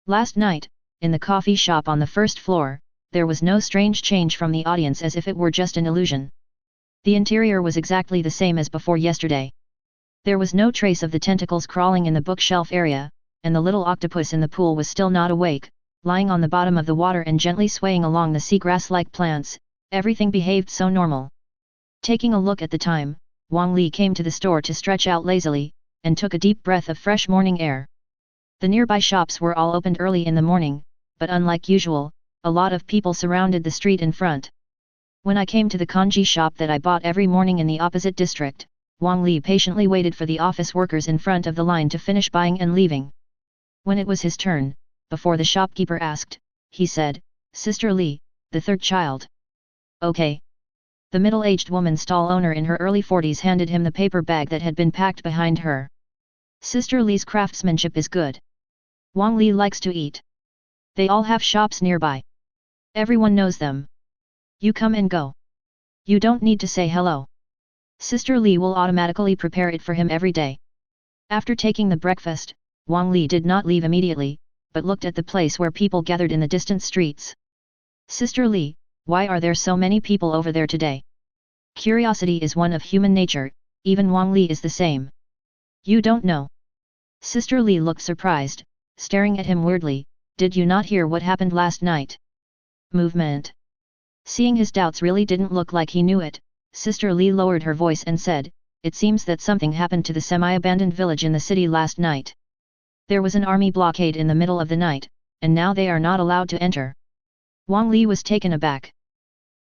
A: Last night, in the coffee shop on the first floor, there was no strange change from the audience, as if it were just an illusion. The interior was exactly the same as before yesterday. There was no trace of the tentacles crawling in the bookshelf area, and the little octopus in the pool was still not awake, lying on the bottom of the water and gently swaying along the seagrass-like plants. Everything behaved so normal. Taking a look at the time, Wang Li came to the store to stretch out lazily, and took a deep breath of fresh morning air. The nearby shops were all opened early in the morning, but unlike usual, a lot of people surrounded the street in front. When I came to the kanji shop that I bought every morning in the opposite district, Wang Li patiently waited for the office workers in front of the line to finish buying and leaving. When it was his turn, before the shopkeeper asked, he said, "Sister Li, the third child." "Okay." The middle-aged woman stall owner in her early 40s handed him the paper bag that had been packed behind her. "Sister Li's craftsmanship is good. Wang Li likes to eat. They all have shops nearby. Everyone knows them. You come and go. You don't need to say hello. Sister Li will automatically prepare it for him every day." After taking the breakfast, Wang Li did not leave immediately, but looked at the place where people gathered in the distant streets. "Sister Li, why are there so many people over there today?" Curiosity is one of human nature, even Wang Li is the same. "You don't know?" Sister Li looked surprised, staring at him weirdly. "Did you not hear what happened last night?" Movement. Seeing his doubts really didn't look like he knew it, Sister Li lowered her voice and said, "It seems that something happened to the semi-abandoned village in the city last night. There was an army blockade in the middle of the night, and now they are not allowed to enter." Wang Li was taken aback.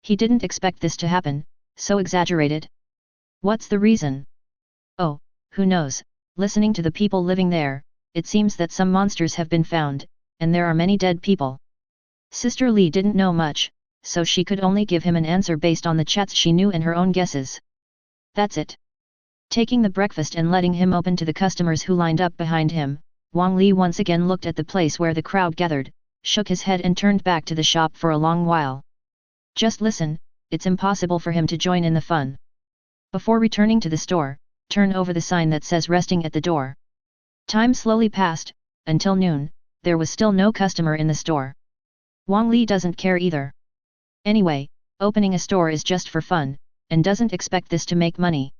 A: He didn't expect this to happen, so exaggerated. "What's the reason?" "Oh, who knows, listening to the people living there, it seems that some monsters have been found, and there are many dead people." Sister Li didn't know much, so she could only give him an answer based on the chats she knew and her own guesses. That's it. Taking the breakfast and letting him open to the customers who lined up behind him, Wang Li once again looked at the place where the crowd gathered, shook his head and turned back to the shop for a long while. Just listen, it's impossible for him to join in the fun. Before returning to the store, turn over the sign that says resting at the door. Time slowly passed, until noon, there was still no customer in the store. Wang Li doesn't care either. Anyway, opening a store is just for fun, and doesn't expect this to make money.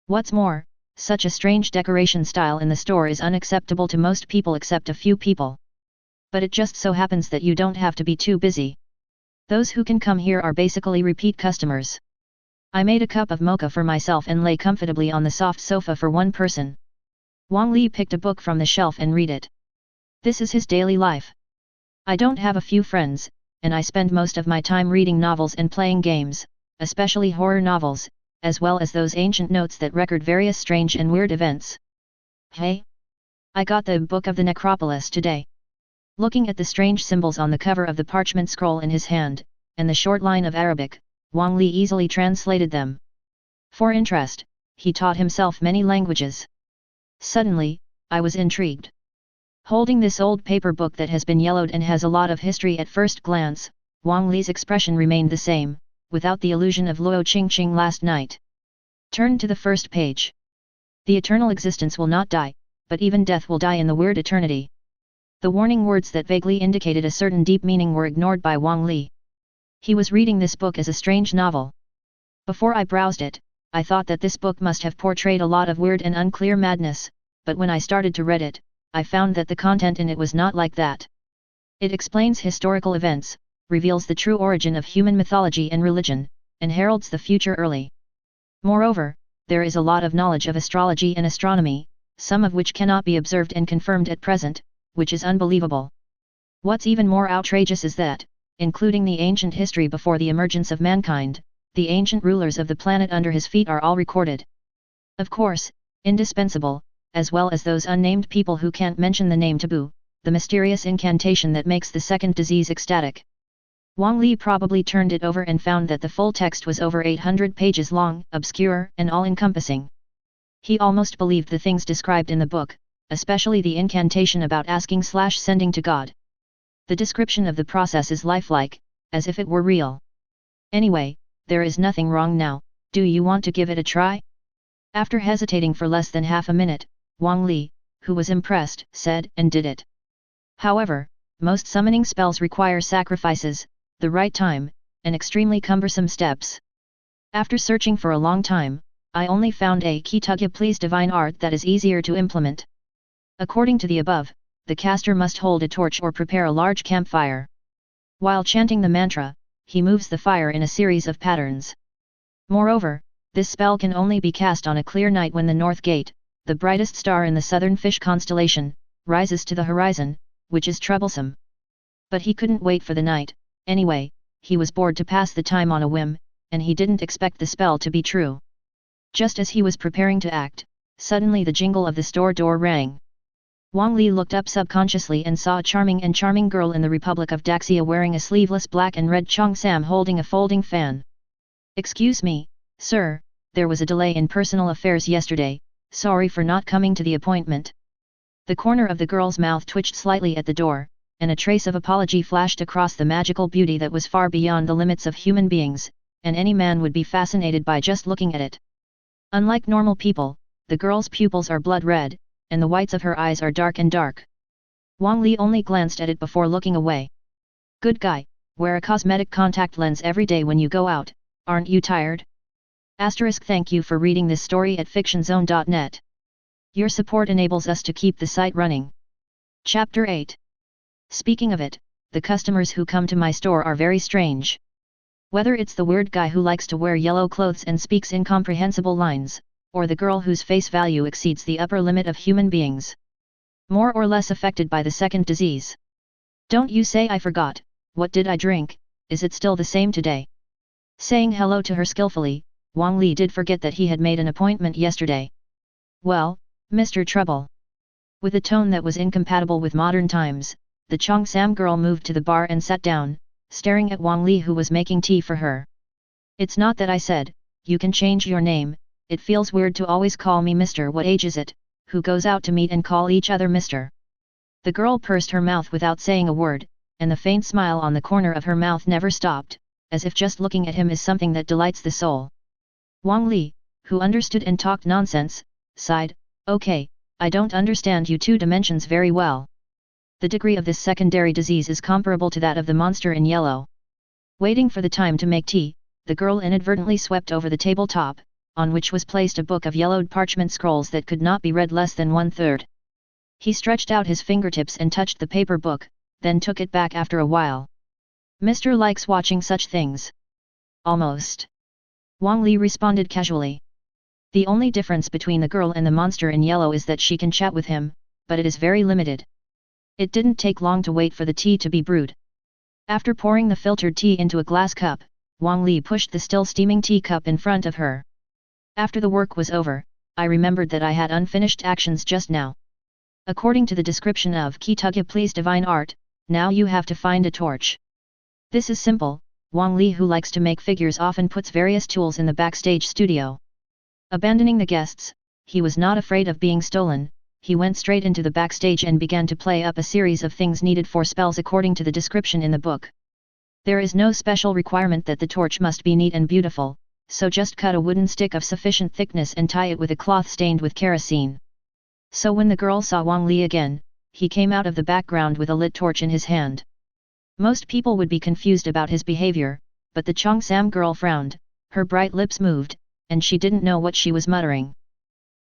A: What's more, such a strange decoration style in the store is unacceptable to most people except a few people. But it just so happens that you don't have to be too busy. Those who can come here are basically repeat customers. I made a cup of mocha for myself and lay comfortably on the soft sofa for one person. Wang Li picked a book from the shelf and read it. This is his daily life. I don't have a few friends, and I spend most of my time reading novels and playing games, especially horror novels, as well as those ancient notes that record various strange and weird events. Hey? I got the Book of the Necropolis today. Looking at the strange symbols on the cover of the parchment scroll in his hand, and the short line of Arabic, Wang Li easily translated them. For interest, he taught himself many languages. Suddenly, I was intrigued. Holding this old paper book that has been yellowed and has a lot of history at first glance, Wang Li's expression remained the same, without the illusion of Luo Qingqing last night. Turn to the first page. The eternal existence will not die, but even death will die in the word eternity. The warning words that vaguely indicated a certain deep meaning were ignored by Wang Li. He was reading this book as a strange novel. Before I browsed it, I thought that this book must have portrayed a lot of weird and unclear madness, but when I started to read it, I found that the content in it was not like that. It explains historical events, reveals the true origin of human mythology and religion, and heralds the future early. Moreover, there is a lot of knowledge of astrology and astronomy, some of which cannot be observed and confirmed at present, which is unbelievable. What's even more outrageous is that, including the ancient history before the emergence of mankind, the ancient rulers of the planet under his feet are all recorded. Of course, indispensable, as well as those unnamed people who can't mention the name taboo, the mysterious incantation that makes the second disease ecstatic. Wang Li probably turned it over and found that the full text was over 800 pages long, obscure, and all-encompassing. He almost believed the things described in the book, especially the incantation about asking/sending to God. The description of the process is lifelike, as if it were real. Anyway, there is nothing wrong now, do you want to give it a try? After hesitating for less than half a minute, Wang Li, who was impressed, said and did it. However, most summoning spells require sacrifices, the right time, and extremely cumbersome steps. After searching for a long time, I only found a Kitugya Please divine art that is easier to implement. According to the above, the caster must hold a torch or prepare a large campfire. While chanting the mantra, he moves the fire in a series of patterns. Moreover, this spell can only be cast on a clear night when the North Gate, the brightest star in the southern fish constellation, rises to the horizon, which is troublesome. But he couldn't wait for the night, anyway, he was bored to pass the time on a whim, and he didn't expect the spell to be true. Just as he was preparing to act, suddenly the jingle of the store door rang. Wang Li looked up subconsciously and saw a charming girl in the Republic of Daxia wearing a sleeveless black and red cheongsam holding a folding fan. "Excuse me, sir, there was a delay in personal affairs yesterday, sorry for not coming to the appointment." The corner of the girl's mouth twitched slightly at the door, and a trace of apology flashed across the magical beauty that was far beyond the limits of human beings, and any man would be fascinated by just looking at it. Unlike normal people, the girl's pupils are blood red, and the whites of her eyes are dark and dark. Wang Li only glanced at it before looking away. "Good guy, wear a cosmetic contact lens every day when you go out, aren't you tired?" Thank you for reading this story at fictionzone.net. Your support enables us to keep the site running. Chapter 8. Speaking of it, the customers who come to my store are very strange. Whether it's the weird guy who likes to wear yellow clothes and speaks incomprehensible lines, or the girl whose face value exceeds the upper limit of human beings. More or less affected by the second disease. "Don't you say I forgot, what did I drink, is it still the same today?" Saying hello to her skillfully, Wang Li did forget that he had made an appointment yesterday. "Well, Mr. Trouble." With a tone that was incompatible with modern times, the cheongsam girl moved to the bar and sat down, staring at Wang Li who was making tea for her. "It's not that I said, you can change your name, it feels weird to always call me Mr. What age is it, who goes out to meet and call each other Mr. The girl pursed her mouth without saying a word, and the faint smile on the corner of her mouth never stopped, as if just looking at him is something that delights the soul. Wang Li, who understood and talked nonsense, sighed, "Okay, I don't understand you two dimensions very well. The degree of this secondary disease is comparable to that of the monster in yellow." Waiting for the time to make tea, the girl inadvertently swept over the tabletop, on which was placed a book of yellowed parchment scrolls that could not be read less than 1/3. He stretched out his fingertips and touched the paper book, then took it back after a while. "Mr. likes watching such things." "Almost." Wang Li responded casually. The only difference between the girl and the monster in yellow is that she can chat with him, but it is very limited. It didn't take long to wait for the tea to be brewed. After pouring the filtered tea into a glass cup, Wang Li pushed the still steaming teacup in front of her. "After the work was over, I remembered that I had unfinished actions just now. According to the description of Kitugya Please Divine Art, now you have to find a torch. This is simple. Wang Li, who likes to make figures, often puts various tools in the backstage studio. Abandoning the guests, he was not afraid of being stolen. He went straight into the backstage and began to play up a series of things needed for spells according to the description in the book. There is no special requirement that the torch must be neat and beautiful, so just cut a wooden stick of sufficient thickness and tie it with a cloth stained with kerosene. So when the girl saw Wang Li again, he came out of the background with a lit torch in his hand. Most people would be confused about his behavior, but the Cheongsam girl frowned, her bright lips moved, and she didn't know what she was muttering.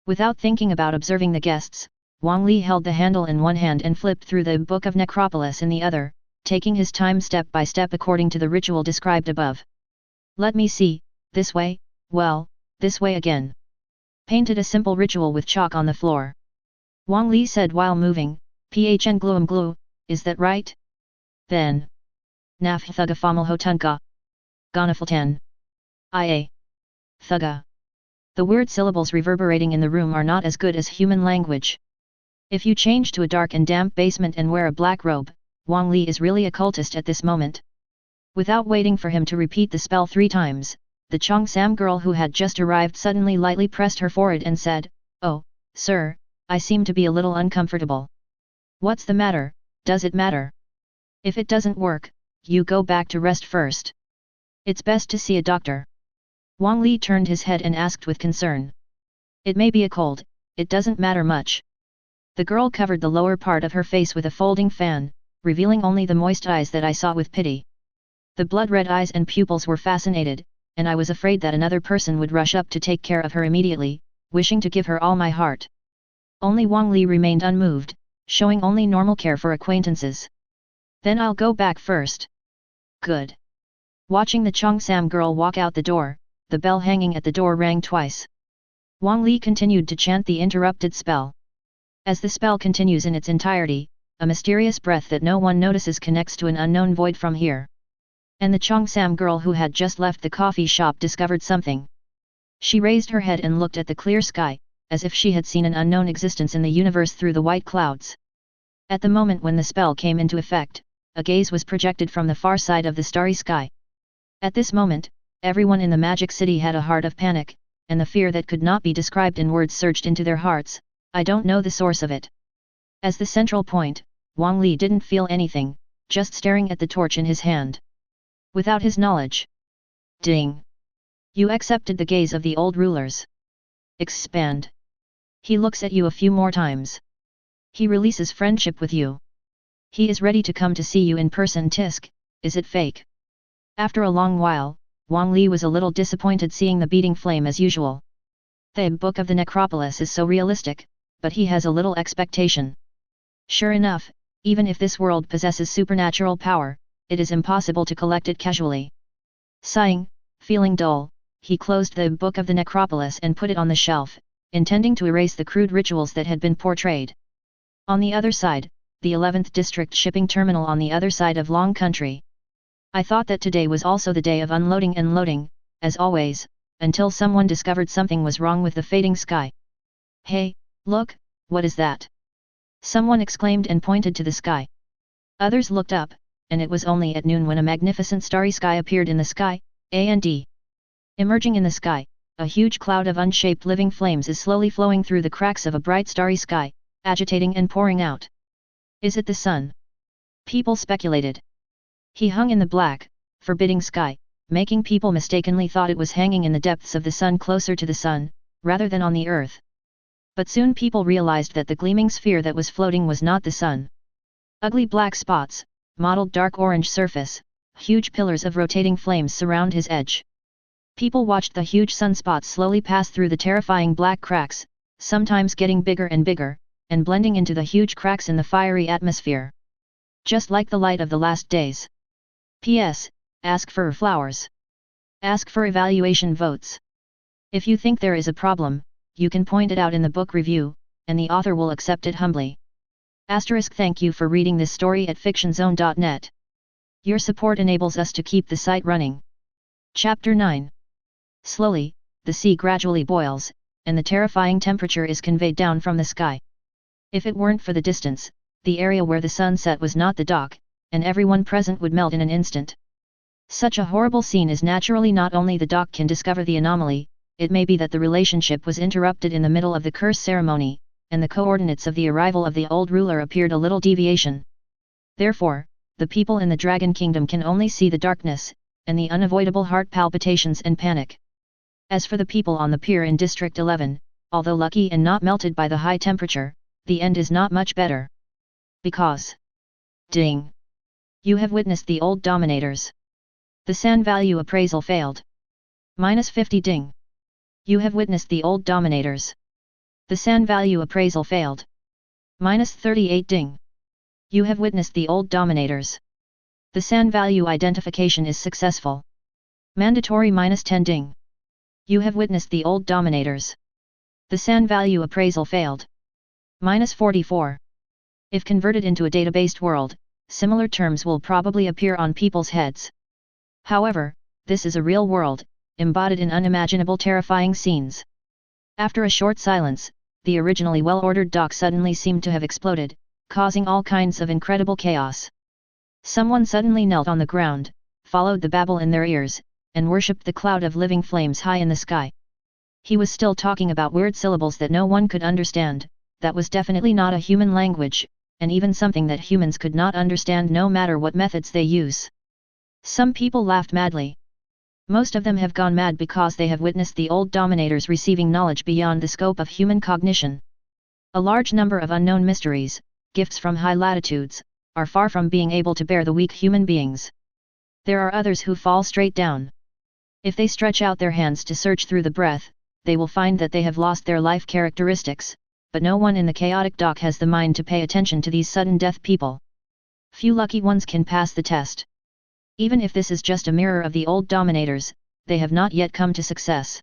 A: Without thinking about observing the guests, Wang Li held the handle in one hand and flipped through the Book of Necropolis in the other, taking his time step by step according to the ritual described above. Let me see, this way, well, this way again. Painted a simple ritual with chalk on the floor. Wang Li said while moving, Phn gluum glue, is that right? Then. Naf thuga famal hotunka. Ganafalten. Ia. Thuga. The word syllables reverberating in the room are not as good as human language. If you change to a dark and damp basement and wear a black robe, Wang Li is really a cultist at this moment. Without waiting for him to repeat the spell 3 times, the Cheongsam girl who had just arrived suddenly lightly pressed her forehead and said, "Oh, sir, I seem to be a little uncomfortable." "What's the matter, does it matter? If it doesn't work, you go back to rest first. It's best to see a doctor." Wang Li turned his head and asked with concern. "It may be a cold, it doesn't matter much." The girl covered the lower part of her face with a folding fan, revealing only the moist eyes that I saw with pity. The blood-red eyes and pupils were fascinated, and I was afraid that another person would rush up to take care of her immediately, wishing to give her all my heart. Only Wang Li remained unmoved, showing only normal care for acquaintances. "Then I'll go back first." "Good." Watching the Cheongsam girl walk out the door, the bell hanging at the door rang twice. Wang Li continued to chant the interrupted spell. As the spell continues in its entirety, a mysterious breath that no one notices connects to an unknown void from here. And the Cheongsam girl who had just left the coffee shop discovered something. She raised her head and looked at the clear sky, as if she had seen an unknown existence in the universe through the white clouds. At the moment when the spell came into effect, a gaze was projected from the far side of the starry sky. At this moment, everyone in the Magic City had a heart of panic, and the fear that could not be described in words surged into their hearts. I don't know the source of it. As the central point, Wang Li didn't feel anything, just staring at the torch in his hand. Without his knowledge. Ding! You accepted the gaze of the old rulers. Expand. He looks at you a few more times. He releases friendship with you. He is ready to come to see you in person. Tisk, is it fake? After a long while, Wang Li was a little disappointed seeing the beating flame as usual. The Book of the Necropolis is so realistic, but he has a little expectation. Sure enough, even if this world possesses supernatural power, it is impossible to collect it casually. Sighing, feeling dull, he closed the Book of the Necropolis and put it on the shelf, intending to erase the crude rituals that had been portrayed. On the other side, the 11th District shipping terminal on the other side of Long Country. I thought that today was also the day of unloading and loading, as always, until someone discovered something was wrong with the fading sky. "Hey, look, what is that?" Someone exclaimed and pointed to the sky. Others looked up, and it was only at noon when a magnificent starry sky appeared in the sky, and emerging in the sky, a huge cloud of unshaped living flames is slowly flowing through the cracks of a bright starry sky, agitating and pouring out. Is it the sun? People speculated. He hung in the black, forbidding sky, making people mistakenly thought it was hanging in the depths of the sun closer to the sun, rather than on the earth. But soon people realized that the gleaming sphere that was floating was not the sun. Ugly black spots, mottled dark orange surface, huge pillars of rotating flames surround his edge. People watched the huge sunspots slowly pass through the terrifying black cracks, sometimes getting bigger and bigger, and blending into the huge cracks in the fiery atmosphere. Just like the light of the last days. P.S. Ask for flowers. Ask for evaluation votes. If you think there is a problem, you can point it out in the book review, and the author will accept it humbly. *. Thank you for reading this story at fictionzone.net. Your support enables us to keep the site running. Chapter 9. Slowly, the sea gradually boils, and the terrifying temperature is conveyed down from the sky. If it weren't for the distance, the area where the sun set was not the dock, and everyone present would melt in an instant. Such a horrible scene is naturally not only the dock can discover the anomaly, it may be that the relationship was interrupted in the middle of the curse ceremony, and the coordinates of the arrival of the old ruler appeared a little deviation. Therefore, the people in the Dragon Kingdom can only see the darkness, and the unavoidable heart palpitations and panic. As for the people on the pier in District 11, although lucky and not melted by the high temperature, the end is not much better. Because ding! You have witnessed the old dominators. The SAN value appraisal failed. -50 ding! You have witnessed the old dominators. The SAN value appraisal failed. -38 ding! You have witnessed the old dominators. The SAN value identification is successful. Mandatory -10 ding! You have witnessed the old dominators. The SAN value appraisal failed. -44. If converted into a data-based world, similar terms will probably appear on people's heads. However, this is a real world, embodied in unimaginable terrifying scenes. After a short silence, the originally well-ordered dock suddenly seemed to have exploded, causing all kinds of incredible chaos. Someone suddenly knelt on the ground, followed the babble in their ears, and worshipped the cloud of living flames high in the sky. He was still talking about weird syllables that no one could understand. That was definitely not a human language, and even something that humans could not understand no matter what methods they use. Some people laughed madly. Most of them have gone mad because they have witnessed the old dominators receiving knowledge beyond the scope of human cognition. A large number of unknown mysteries, gifts from high latitudes, are far from being able to bear the weak human beings. There are others who fall straight down. If they stretch out their hands to search through the breath, they will find that they have lost their life characteristics, but no one in the chaotic dock has the mind to pay attention to these sudden death people. Few lucky ones can pass the test. Even if this is just a mirror of the old dominators, they have not yet come to success.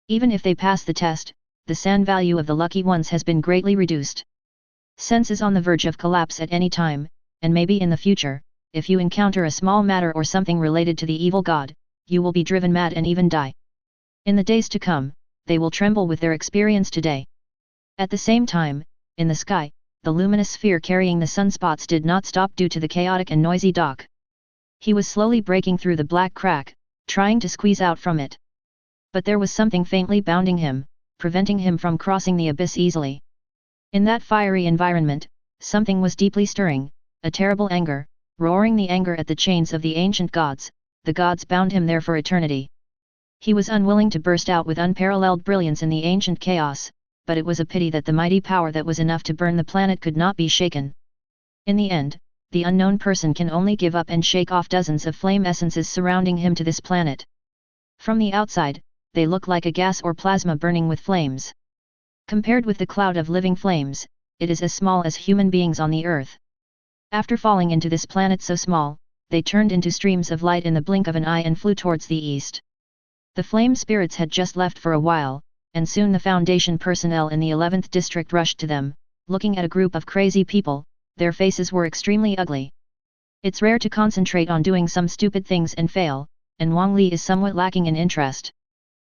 A: Even if they pass the test, the SAN value of the lucky ones has been greatly reduced. Sense is on the verge of collapse at any time, and maybe in the future, if you encounter a small matter or something related to the evil god, you will be driven mad and even die. In the days to come, they will tremble with their experience today. At the same time, in the sky, the luminous sphere carrying the sunspots did not stop due to the chaotic and noisy dock. He was slowly breaking through the black crack, trying to squeeze out from it. But there was something faintly bounding him, preventing him from crossing the abyss easily. In that fiery environment, something was deeply stirring, a terrible anger, roaring the anger at the chains of the ancient gods. The gods bound him there for eternity. He was unwilling to burst out with unparalleled brilliance in the ancient chaos, but it was a pity that the mighty power that was enough to burn the planet could not be shaken. In the end, the unknown person can only give up and shake off dozens of flame essences surrounding him to this planet. From the outside, they look like a gas or plasma burning with flames. Compared with the cloud of living flames, it is as small as human beings on the earth. After falling into this planet so small, they turned into streams of light in the blink of an eye and flew towards the east. The flame spirits had just left for a while, and soon the Foundation personnel in the 11th district rushed to them, looking at a group of crazy people. Their faces were extremely ugly. It's rare to concentrate on doing some stupid things and fail, and Wang Li is somewhat lacking in interest.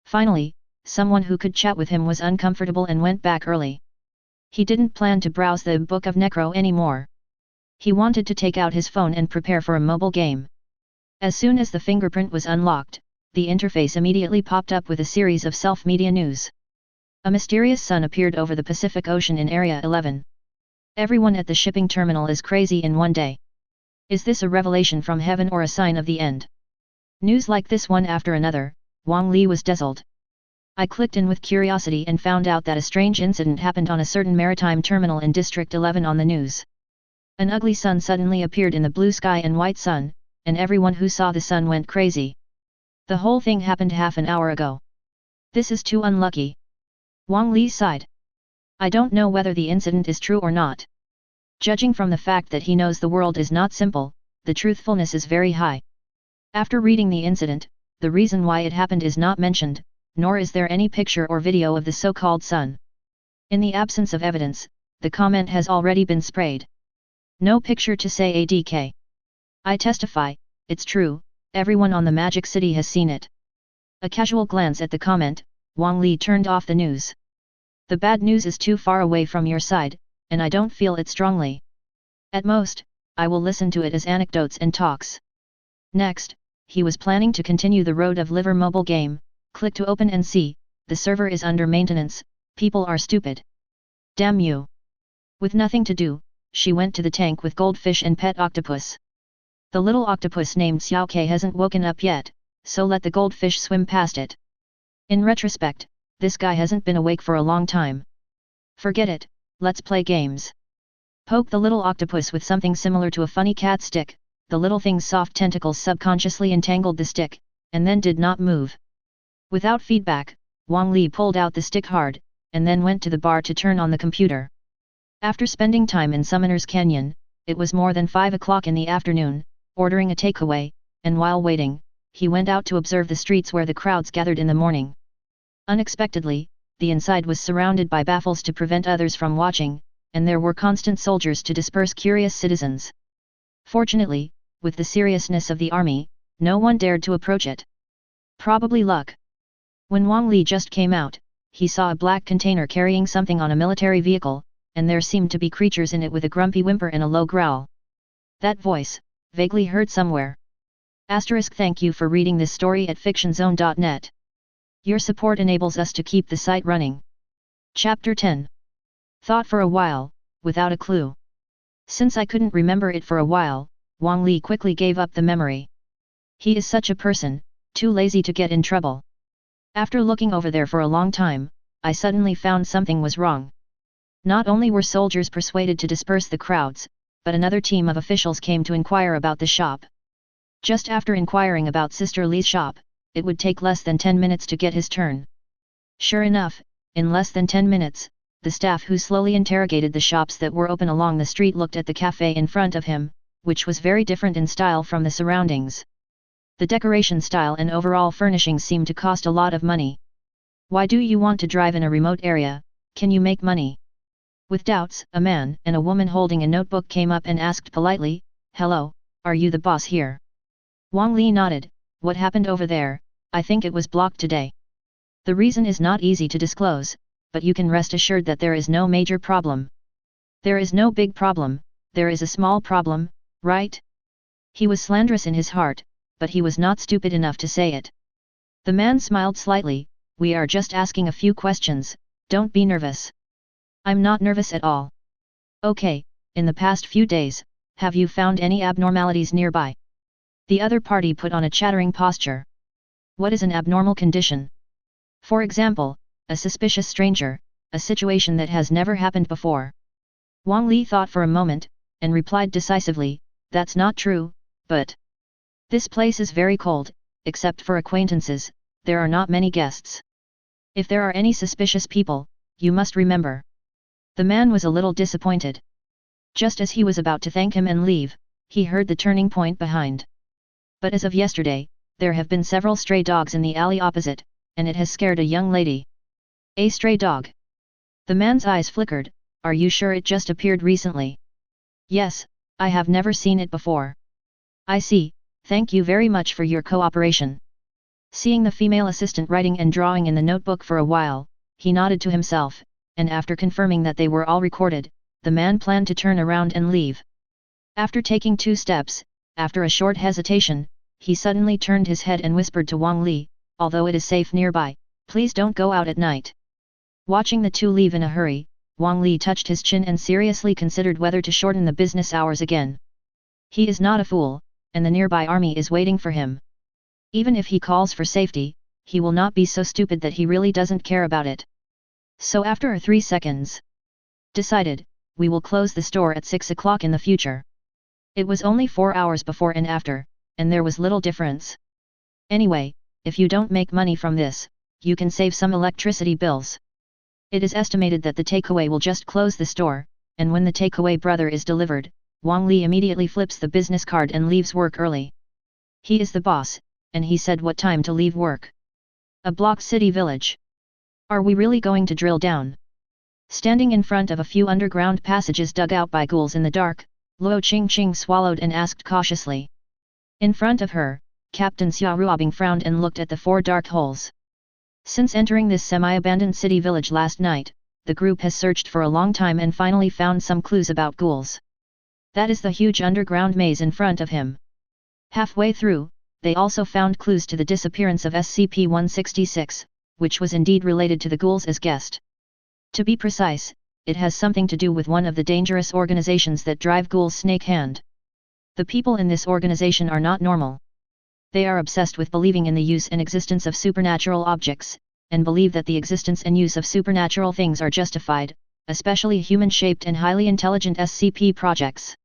A: Finally, someone who could chat with him was uncomfortable and went back early. He didn't plan to browse the Book of Necro anymore. He wanted to take out his phone and prepare for a mobile game. As soon as the fingerprint was unlocked, the interface immediately popped up with a series of self-media news. A mysterious sun appeared over the Pacific Ocean in Area 11. Everyone at the shipping terminal is crazy in one day. Is this a revelation from heaven or a sign of the end? News like this one after another, Wang Li was dazzled. I clicked in with curiosity and found out that a strange incident happened on a certain maritime terminal in District 11 on the news. An ugly sun suddenly appeared in the blue sky and white sun, and everyone who saw the sun went crazy. The whole thing happened half an hour ago. This is too unlucky. Wang Li sighed. I don't know whether the incident is true or not. Judging from the fact that he knows the world is not simple, the truthfulness is very high. After reading the incident, the reason why it happened is not mentioned, nor is there any picture or video of the so-called sun. In the absence of evidence, the comment has already been sprayed. No picture to say ADK. I testify, it's true, everyone on the Magic City has seen it. A casual glance at the comment, Wang Li turned off the news. The bad news is too far away from your side, and I don't feel it strongly. At most, I will listen to it as anecdotes and talks. Next, he was planning to continue the road of liver mobile game. Click to open and see, the server is under maintenance, people are stupid. Damn you. With nothing to do, she went to the tank with goldfish and pet octopus. The little octopus named Xiaoke hasn't woken up yet, so let the goldfish swim past it. In retrospect, this guy hasn't been awake for a long time. Forget it, let's play games. Poke the little octopus with something similar to a funny cat stick. The little thing's soft tentacles subconsciously entangled the stick, and then did not move. Without feedback, Wang Li pulled out the stick hard, and then went to the bar to turn on the computer. After spending time in Summoner's Canyon, it was more than 5 o'clock in the afternoon, ordering a takeaway, and while waiting, he went out to observe the streets where the crowds gathered in the morning. Unexpectedly, the inside was surrounded by baffles to prevent others from watching, and there were constant soldiers to disperse curious citizens. Fortunately, with the seriousness of the army, no one dared to approach it. Probably luck. When Wang Li just came out, he saw a black container carrying something on a military vehicle, and there seemed to be creatures in it with a grumpy whimper and a low growl. That voice, vaguely heard somewhere. Thank you for reading this story at fictionzone.net. Your support enables us to keep the site running. Chapter 10. Thought for a while, without a clue. Since I couldn't remember it for a while, Wang Li quickly gave up the memory. He is such a person, too lazy to get in trouble. After looking over there for a long time, I suddenly found something was wrong. Not only were soldiers persuaded to disperse the crowds, but another team of officials came to inquire about the shop. Just after inquiring about Sister Li's shop, it would take less than 10 minutes to get his turn. Sure enough, in less than 10 minutes, the staff who slowly interrogated the shops that were open along the street looked at the cafe in front of him, which was very different in style from the surroundings. The decoration style and overall furnishings seemed to cost a lot of money. Why do you want to drive in a remote area? Can you make money? With doubts, a man and a woman holding a notebook came up and asked politely, "Hello, are you the boss here?" Wang Li nodded. "What happened over there? I think it was blocked today." The reason is not easy to disclose, but you can rest assured that there is no major problem. There is no big problem, there is a small problem, right? He was slanderous in his heart, but he was not stupid enough to say it. The man smiled slightly. "We are just asking a few questions, don't be nervous." "I'm not nervous at all." "Okay, in the past few days, have you found any abnormalities nearby?" The other party put on a chattering posture. What is an abnormal condition? For example, a suspicious stranger, a situation that has never happened before. Wang Li thought for a moment, and replied decisively, "That's not true, but this place is very cold, except for acquaintances, there are not many guests. If there are any suspicious people, you must remember." The man was a little disappointed. Just as he was about to thank him and leave, he heard the turning point behind. "But as of yesterday, there have been several stray dogs in the alley opposite, and it has scared a young lady." "A stray dog?" The man's eyes flickered. "Are you sure it just appeared recently?" "Yes, I have never seen it before." "I see, thank you very much for your cooperation." Seeing the female assistant writing and drawing in the notebook for a while, he nodded to himself, and after confirming that they were all recorded, the man planned to turn around and leave. After taking 2 steps, after a short hesitation, he suddenly turned his head and whispered to Wang Li, "Although it is safe nearby, please don't go out at night." Watching the two leave in a hurry, Wang Li touched his chin and seriously considered whether to shorten the business hours again. He is not a fool, and the nearby army is waiting for him. Even if he calls for safety, he will not be so stupid that he really doesn't care about it. So after 3 seconds, decided, we will close the store at 6 o'clock in the future. It was only 4 hours before and after, and there was little difference. Anyway, if you don't make money from this, you can save some electricity bills. It is estimated that the takeaway will just close the store, and when the takeaway brother is delivered, Wang Li immediately flips the business card and leaves work early. He is the boss, and he said what time to leave work. A block city village. Are we really going to drill down? Standing in front of a few underground passages dug out by ghouls in the dark, Luo Qingqing swallowed and asked cautiously. In front of her, Captain Xia Ruobing frowned and looked at the 4 dark holes. Since entering this semi-abandoned city village last night, the group has searched for a long time and finally found some clues about ghouls. That is the huge underground maze in front of him. Halfway through, they also found clues to the disappearance of SCP-166, which was indeed related to the ghouls as guessed. To be precise, it has something to do with one of the dangerous organizations that drive ghouls snake hand. The people in this organization are not normal. They are obsessed with believing in the use and existence of supernatural objects, and believe that the existence and use of supernatural things are justified, especially human-shaped and highly intelligent SCP projects.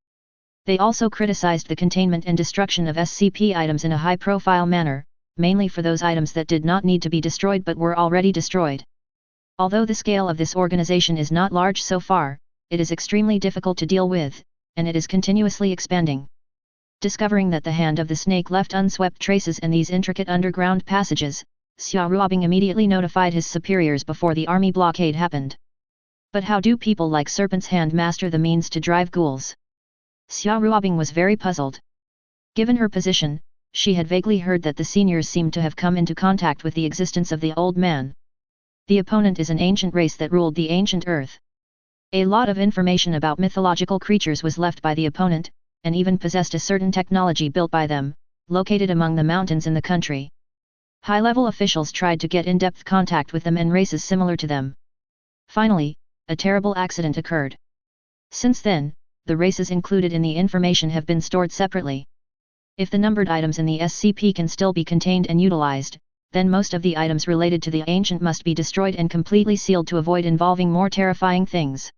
A: They also criticized the containment and destruction of SCP items in a high-profile manner, mainly for those items that did not need to be destroyed but were already destroyed. Although the scale of this organization is not large so far, it is extremely difficult to deal with, and it is continuously expanding. Discovering that the hand of the snake left unswept traces in these intricate underground passages, Xia Ruobing immediately notified his superiors before the army blockade happened. But how do people like Serpent's Hand master the means to drive ghouls? Xia Ruobing was very puzzled. Given her position, she had vaguely heard that the seniors seemed to have come into contact with the existence of the old man. The opponent is an ancient race that ruled the ancient Earth. A lot of information about mythological creatures was left by the opponent, and even possessed a certain technology built by them, located among the mountains in the country. High-level officials tried to get in-depth contact with them and races similar to them. Finally, a terrible accident occurred. Since then, the races included in the information have been stored separately. If the numbered items in the SCP can still be contained and utilized, then most of the items related to the ancient must be destroyed and completely sealed to avoid involving more terrifying things.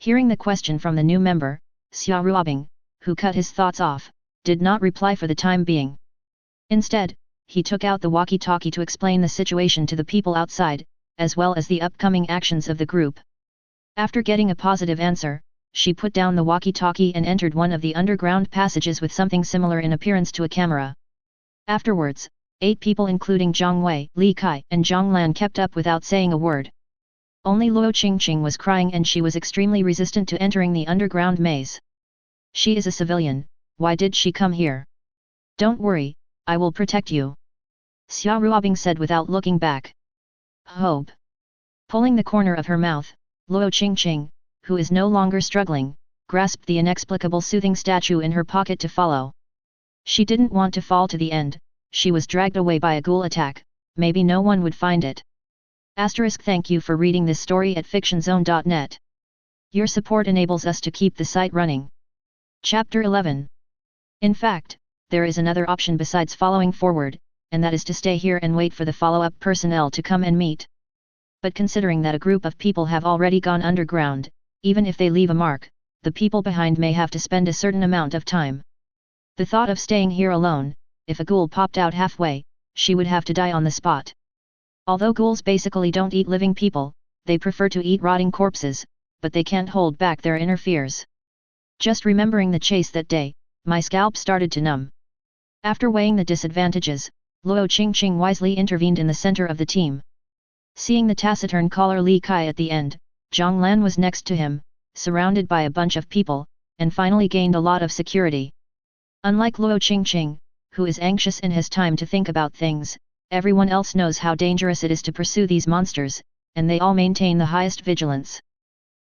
A: Hearing the question from the new member, Xia Ruobing, who cut his thoughts off, did not reply for the time being. Instead, he took out the walkie-talkie to explain the situation to the people outside, as well as the upcoming actions of the group. After getting a positive answer, she put down the walkie-talkie and entered one of the underground passages with something similar in appearance to a camera. Afterwards, 8 people including Zhang Wei, Li Kai and Zhang Lan kept up without saying a word. Only Luo Qingqing was crying and she was extremely resistant to entering the underground maze. She is a civilian, why did she come here? Don't worry, I will protect you. Xia Ruobing said without looking back. Hope. Pulling the corner of her mouth, Luo Qingqing, who is no longer struggling, grasped the inexplicable soothing statue in her pocket to follow. She didn't want to fall to the end, she was dragged away by a ghoul attack, maybe no one would find it. Thank you for reading this story at fictionzone.net. Your support enables us to keep the site running. Chapter 11. In fact, there is another option besides following forward, and that is to stay here and wait for the follow-up personnel to come and meet. But considering that a group of people have already gone underground, even if they leave a mark, the people behind may have to spend a certain amount of time. The thought of staying here alone, if a ghoul popped out halfway, she would have to die on the spot. Although ghouls basically don't eat living people, they prefer to eat rotting corpses, but they can't hold back their inner fears. Just remembering the chase that day, my scalp started to numb. After weighing the disadvantages, Luo Qingqing wisely intervened in the center of the team. Seeing the taciturn caller Li Kai at the end, Zhang Lan was next to him, surrounded by a bunch of people, and finally gained a lot of security. Unlike Luo Qingqing, who is anxious and has time to think about things, everyone else knows how dangerous it is to pursue these monsters, and they all maintain the highest vigilance.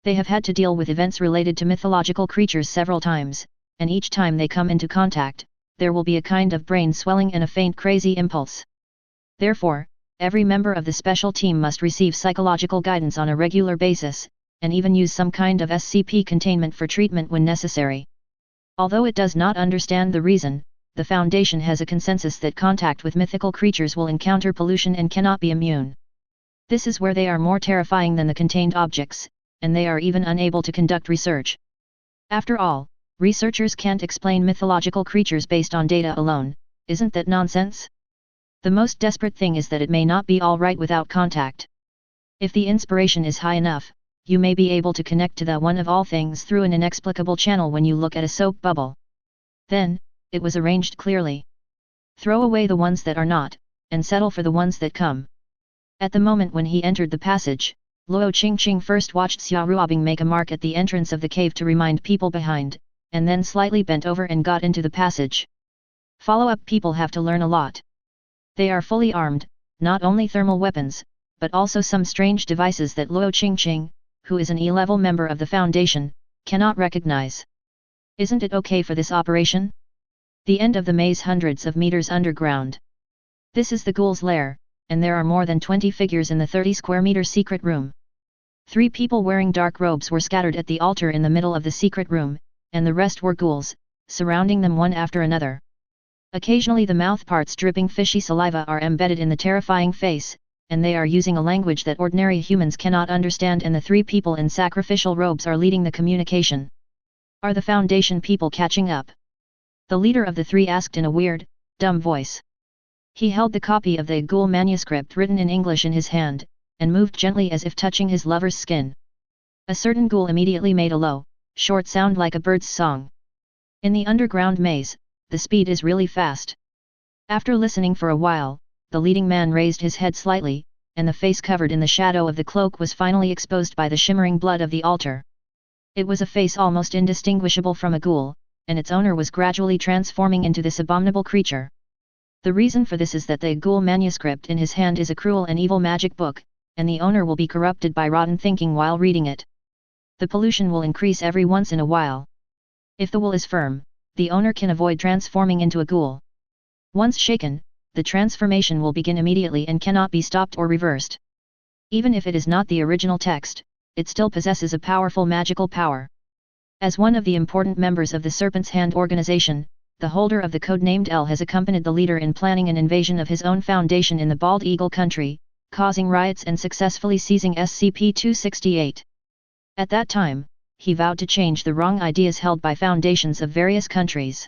A: They have had to deal with events related to mythological creatures several times, and each time they come into contact, there will be a kind of brain swelling and a faint crazy impulse. Therefore, every member of the special team must receive psychological guidance on a regular basis, and even use some kind of SCP containment for treatment when necessary. Although it does not understand the reason, the Foundation has a consensus that contact with mythical creatures will encounter pollution and cannot be immune. This is where they are more terrifying than the contained objects, and they are even unable to conduct research. After all, researchers can't explain mythological creatures based on data alone, isn't that nonsense? The most desperate thing is that it may not be all right without contact. If the inspiration is high enough, you may be able to connect to the one of all things through an inexplicable channel when you look at a soap bubble. Then, it was arranged clearly. Throw away the ones that are not, and settle for the ones that come. At the moment when he entered the passage, Luo Qingqing first watched Xia Ruobing make a mark at the entrance of the cave to remind people behind, and then slightly bent over and got into the passage. Follow-up people have to learn a lot. They are fully armed, not only thermal weapons, but also some strange devices that Luo Qingqing, who is an E-level member of the Foundation, cannot recognize. Isn't it okay for this operation? The end of the maze hundreds of meters underground. This is the ghoul's lair, and there are more than 20 figures in the 30 square meter secret room. 3 people wearing dark robes were scattered at the altar in the middle of the secret room, and the rest were ghouls, surrounding them one after another. Occasionally the mouth parts dripping fishy saliva are embedded in the terrifying face, and they are using a language that ordinary humans cannot understand, and the 3 people in sacrificial robes are leading the communication. Are the Foundation people catching up? The leader of the 3 asked in a weird, dumb voice. He held the copy of the ghoul manuscript written in English in his hand, and moved gently as if touching his lover's skin. A certain ghoul immediately made a low, short sound like a bird's song. In the underground maze, the speed is really fast. After listening for a while, the leading man raised his head slightly, and the face covered in the shadow of the cloak was finally exposed by the shimmering blood of the altar. It was a face almost indistinguishable from a ghoul, and its owner was gradually transforming into this abominable creature. The reason for this is that the ghoul manuscript in his hand is a cruel and evil magic book, and the owner will be corrupted by rotten thinking while reading it. The pollution will increase every once in a while. If the will is firm, the owner can avoid transforming into a ghoul. Once shaken, the transformation will begin immediately and cannot be stopped or reversed. Even if it is not the original text, it still possesses a powerful magical power. As one of the important members of the Serpent's Hand organization, the holder of the code-named L has accompanied the leader in planning an invasion of his own foundation in the Bald Eagle country, causing riots and successfully seizing SCP-268. At that time, he vowed to change the wrong ideas held by foundations of various countries.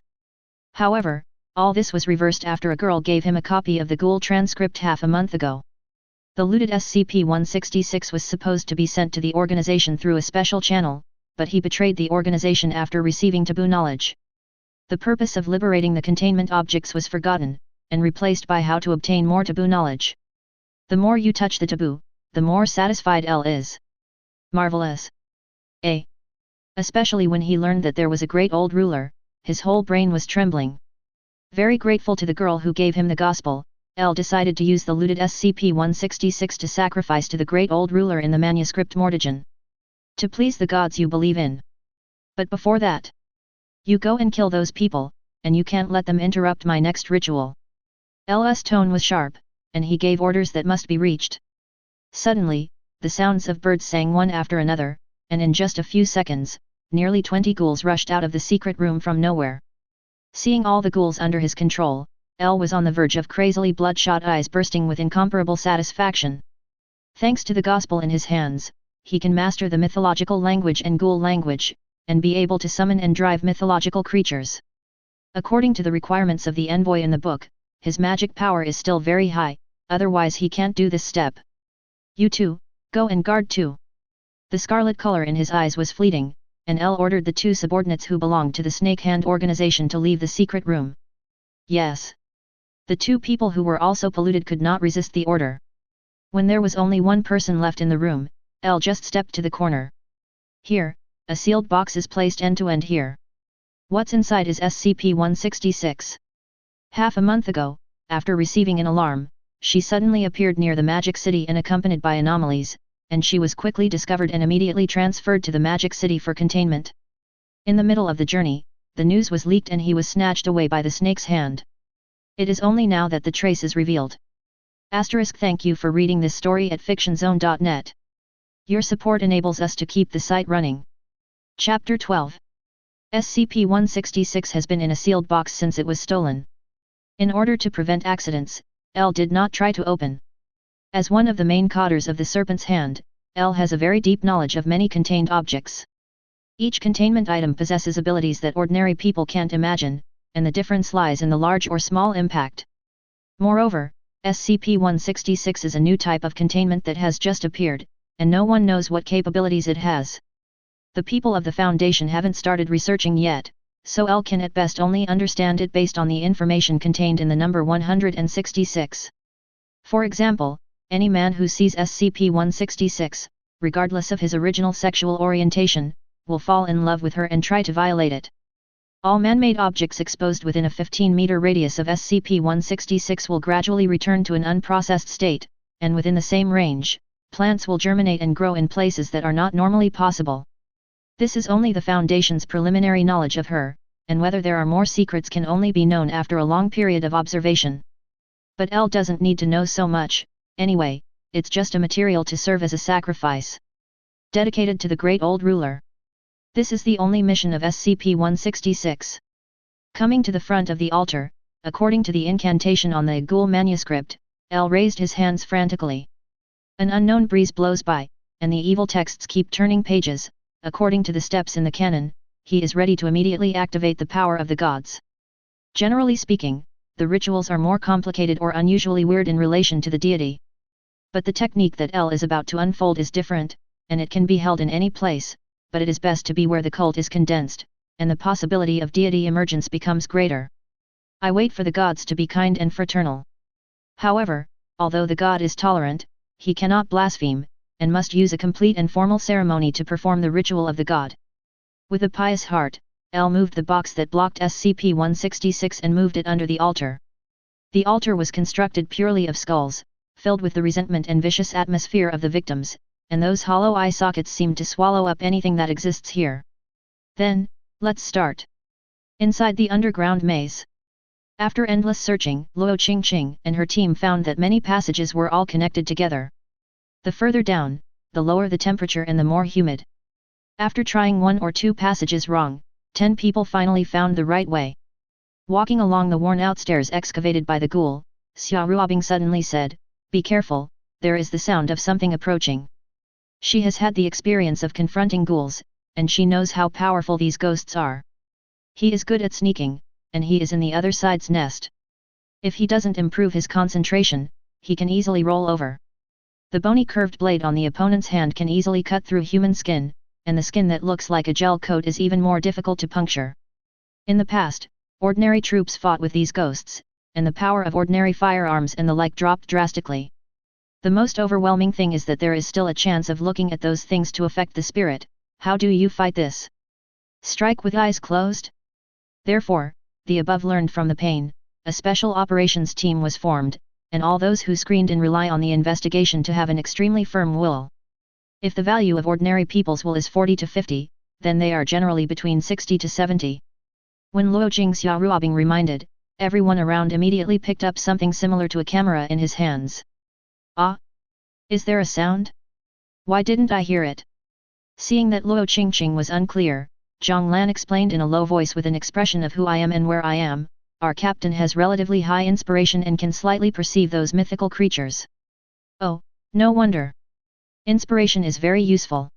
A: However, all this was reversed after a girl gave him a copy of the ghoul transcript half a month ago. The looted SCP-166 was supposed to be sent to the organization through a special channel, but he betrayed the organization after receiving taboo knowledge. The purpose of liberating the containment objects was forgotten, and replaced by how to obtain more taboo knowledge. The more you touch the taboo, the more satisfied L is. Marvelous. Especially when he learned that there was a great old ruler, his whole brain was trembling. Very grateful to the girl who gave him the gospel, L decided to use the looted SCP-166 to sacrifice to the great old ruler in the manuscript Mortigan. To please the gods you believe in. But before that, you go and kill those people, and you can't let them interrupt my next ritual. L's tone was sharp, and he gave orders that must be reached. Suddenly, the sounds of birds sang one after another, and in just a few seconds, nearly 20 ghouls rushed out of the secret room from nowhere. Seeing all the ghouls under his control, L was on the verge of crazily bloodshot eyes bursting with incomparable satisfaction. Thanks to the gospel in his hands, he can master the mythological language and ghoul language, and be able to summon and drive mythological creatures. According to the requirements of the envoy in the book, his magic power is still very high, otherwise he can't do this step. You two, go and guard too. The scarlet color in his eyes was fleeting, and L ordered the 2 subordinates who belonged to the Snake Hand organization to leave the secret room. Yes. The 2 people who were also polluted could not resist the order. When there was only one person left in the room, L just stepped to the corner. Here, a sealed box is placed end to end here. What's inside is SCP-166. Half a month ago, after receiving an alarm, she suddenly appeared near the Magic City and accompanied by anomalies, and she was quickly discovered and immediately transferred to the Magic City for containment. In the middle of the journey, the news was leaked and he was snatched away by the Snake's Hand. It is only now that the trace is revealed. Thank you for reading this story at fictionzone.net. Your support enables us to keep the site running. Chapter 12. SCP-166 has been in a sealed box since it was stolen. In order to prevent accidents, L did not try to open. As one of the main coders of the Serpent's Hand, L has a very deep knowledge of many contained objects. Each containment item possesses abilities that ordinary people can't imagine, and the difference lies in the large or small impact. Moreover, SCP-166 is a new type of containment that has just appeared, and no one knows what capabilities it has. The people of the Foundation haven't started researching yet, so L can at best only understand it based on the information contained in the number 166. For example, any man who sees SCP-166, regardless of his original sexual orientation, will fall in love with her and try to violate it. All man-made objects exposed within a 15-meter radius of SCP-166 will gradually return to an unprocessed state, and within the same range, plants will germinate and grow in places that are not normally possible. This is only the Foundation's preliminary knowledge of her, and whether there are more secrets can only be known after a long period of observation. But Elle doesn't need to know so much, anyway, it's just a material to serve as a sacrifice. Dedicated to the great old ruler. This is the only mission of SCP-166. Coming to the front of the altar, according to the incantation on the Ghoul manuscript, Elle raised his hands frantically. An unknown breeze blows by, and the evil texts keep turning pages. According to the steps in the canon, he is ready to immediately activate the power of the gods. Generally speaking, the rituals are more complicated or unusually weird in relation to the deity. But the technique that Elle is about to unfold is different, and it can be held in any place, but it is best to be where the cult is condensed, and the possibility of deity emergence becomes greater. I wait for the gods to be kind and fraternal. However, although the god is tolerant, he cannot blaspheme, and must use a complete and formal ceremony to perform the ritual of the god. With a pious heart, Elle moved the box that blocked SCP-166 and moved it under the altar. The altar was constructed purely of skulls, filled with the resentment and vicious atmosphere of the victims, and those hollow eye sockets seemed to swallow up anything that exists here. Then, let's start. Inside the underground maze. After endless searching, Luo Qingqing and her team found that many passages were all connected together. The further down, the lower the temperature and the more humid. After trying 1 or 2 passages wrong, 10 people finally found the right way. Walking along the worn-out stairs excavated by the ghoul, Xia Ruobing suddenly said, "Be careful, there is the sound of something approaching." She has had the experience of confronting ghouls, and she knows how powerful these ghosts are. He is good at sneaking, and he is in the other side's nest. If he doesn't improve his concentration, he can easily roll over. The bony curved blade on the opponent's hand can easily cut through human skin, and the skin that looks like a gel coat is even more difficult to puncture. In the past, ordinary troops fought with these ghosts, and the power of ordinary firearms and the like dropped drastically. The most overwhelming thing is that there is still a chance of looking at those things to affect the spirit. How do you fight this? Strike with eyes closed? Therefore, the above learned from the pain, a special operations team was formed, and all those who screened in rely on the investigation to have an extremely firm will. If the value of ordinary people's will is 40 to 50, then they are generally between 60 to 70. When Luo Jingxia Ruobing reminded, everyone around immediately picked up something similar to a camera in his hands. Ah? Is there a sound? Why didn't I hear it? Seeing that Luo Qingqing was unclear, Zhang Lan explained in a low voice with an expression of who I am and where I am. Our captain has relatively high inspiration and can slightly perceive those mythical creatures. Oh, no wonder. Inspiration is very useful.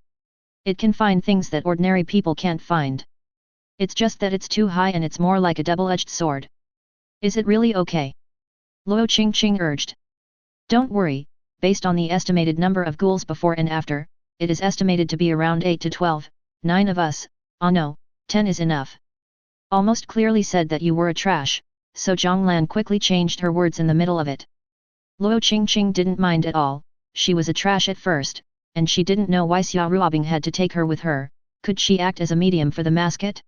A: It can find things that ordinary people can't find. It's just that it's too high and it's more like a double-edged sword. Is it really okay? Luo Qingqing urged. Don't worry, based on the estimated number of ghouls before and after, it is estimated to be around 8 to 12, 9 of us, oh no, 10 is enough. Almost clearly said that you were a trash, so Zhang Lan quickly changed her words in the middle of it. Luo Qingqing didn't mind at all. She was a trash at first, and she didn't know why Xia Ruobing had to take her with her. Could she act as a medium for the mascot?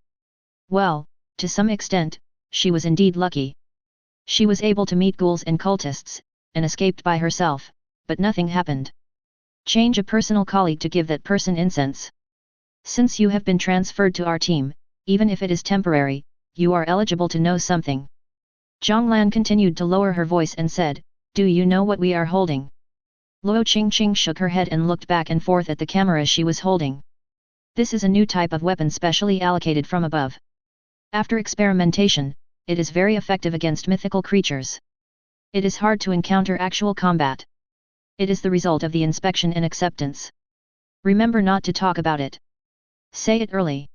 A: Well, to some extent, she was indeed lucky. She was able to meet ghouls and cultists, and escaped by herself, but nothing happened. Change a personal colleague to give that person incense. Since you have been transferred to our team, even if it is temporary, you are eligible to know something. Zhang Lan continued to lower her voice and said, "Do you know what we are holding?" Luo Qingqing shook her head and looked back and forth at the camera she was holding. This is a new type of weapon specially allocated from above. After experimentation, it is very effective against mythical creatures. It is hard to encounter actual combat. It is the result of the inspection and acceptance. Remember not to talk about it. Say it early.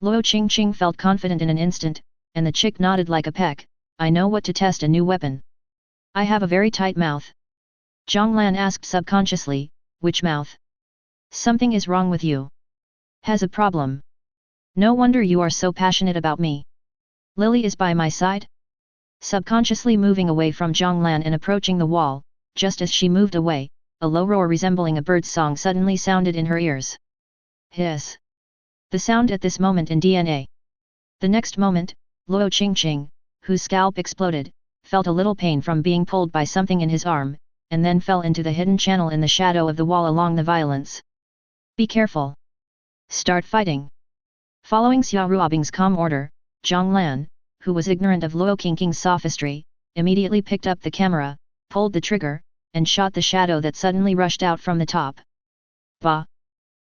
A: Luo Qingqing felt confident in an instant, and the chick nodded like a peck. I know what to test a new weapon. I have a very tight mouth. Zhang Lan asked subconsciously, which mouth? Something is wrong with you. Has a problem. No wonder you are so passionate about me. Lily is by my side? Subconsciously moving away from Zhang Lan and approaching the wall, just as she moved away, a low roar resembling a bird's song suddenly sounded in her ears. Hiss. The sound at this moment in DNA. The next moment, Luo Qingqing, whose scalp exploded, felt a little pain from being pulled by something in his arm, and then fell into the hidden channel in the shadow of the wall along the violence. Be careful. Start fighting. Following Xia Ruobing's calm order, Zhang Lan, who was ignorant of Luo Qingqing's sophistry, immediately picked up the camera, pulled the trigger, and shot the shadow that suddenly rushed out from the top. Bah!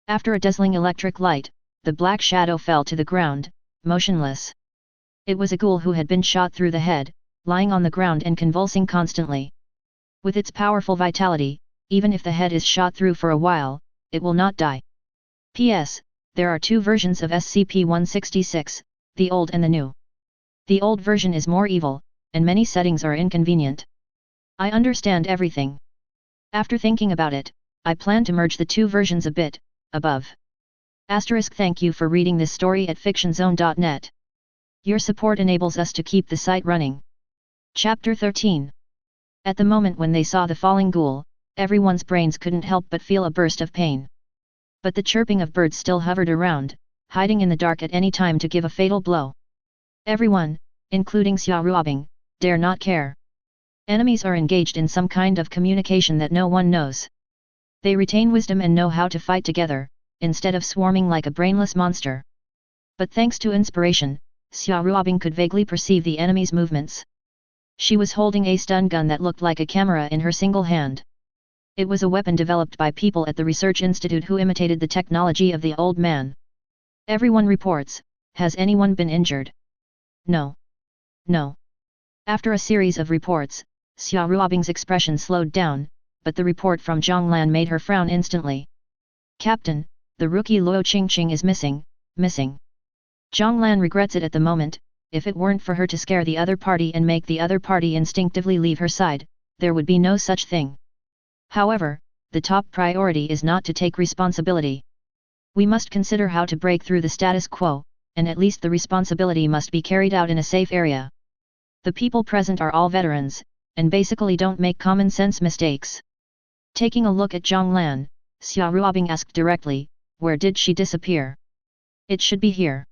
A: After a dazzling electric light, the black shadow fell to the ground, motionless. It was a ghoul who had been shot through the head, lying on the ground and convulsing constantly. With its powerful vitality, even if the head is shot through for a while, it will not die. P.S. There are two versions of SCP-166, the old and the new. The old version is more evil, and many settings are inconvenient. I understand everything. After thinking about it, I plan to merge the two versions a bit, above. Thank you for reading this story at fictionzone.net. Your support enables us to keep the site running. Chapter 13. At the moment when they saw the falling ghoul, everyone's brains couldn't help but feel a burst of pain. But the chirping of birds still hovered around, hiding in the dark at any time to give a fatal blow. Everyone, including Xia Ruobing, dare not care. Enemies are engaged in some kind of communication that no one knows. They retain wisdom and know how to fight together, instead of swarming like a brainless monster. But thanks to inspiration, Xia Ruobing could vaguely perceive the enemy's movements. She was holding a stun gun that looked like a camera in her single hand. It was a weapon developed by people at the research institute who imitated the technology of the old man. Everyone reports, has anyone been injured? No. No. After a series of reports, Xia Ruobing's expression slowed down, but the report from Zhang Lan made her frown instantly. Captain, the rookie Luo Qingqing is missing. Zhang Lan regrets it at the moment. If it weren't for her to scare the other party and make the other party instinctively leave her side, there would be no such thing. However, the top priority is not to take responsibility. We must consider how to break through the status quo, and at least the responsibility must be carried out in a safe area. The people present are all veterans, and basically don't make common sense mistakes. Taking a look at Zhang Lan, Xia Ruobing asked directly, where did she disappear? It should be here.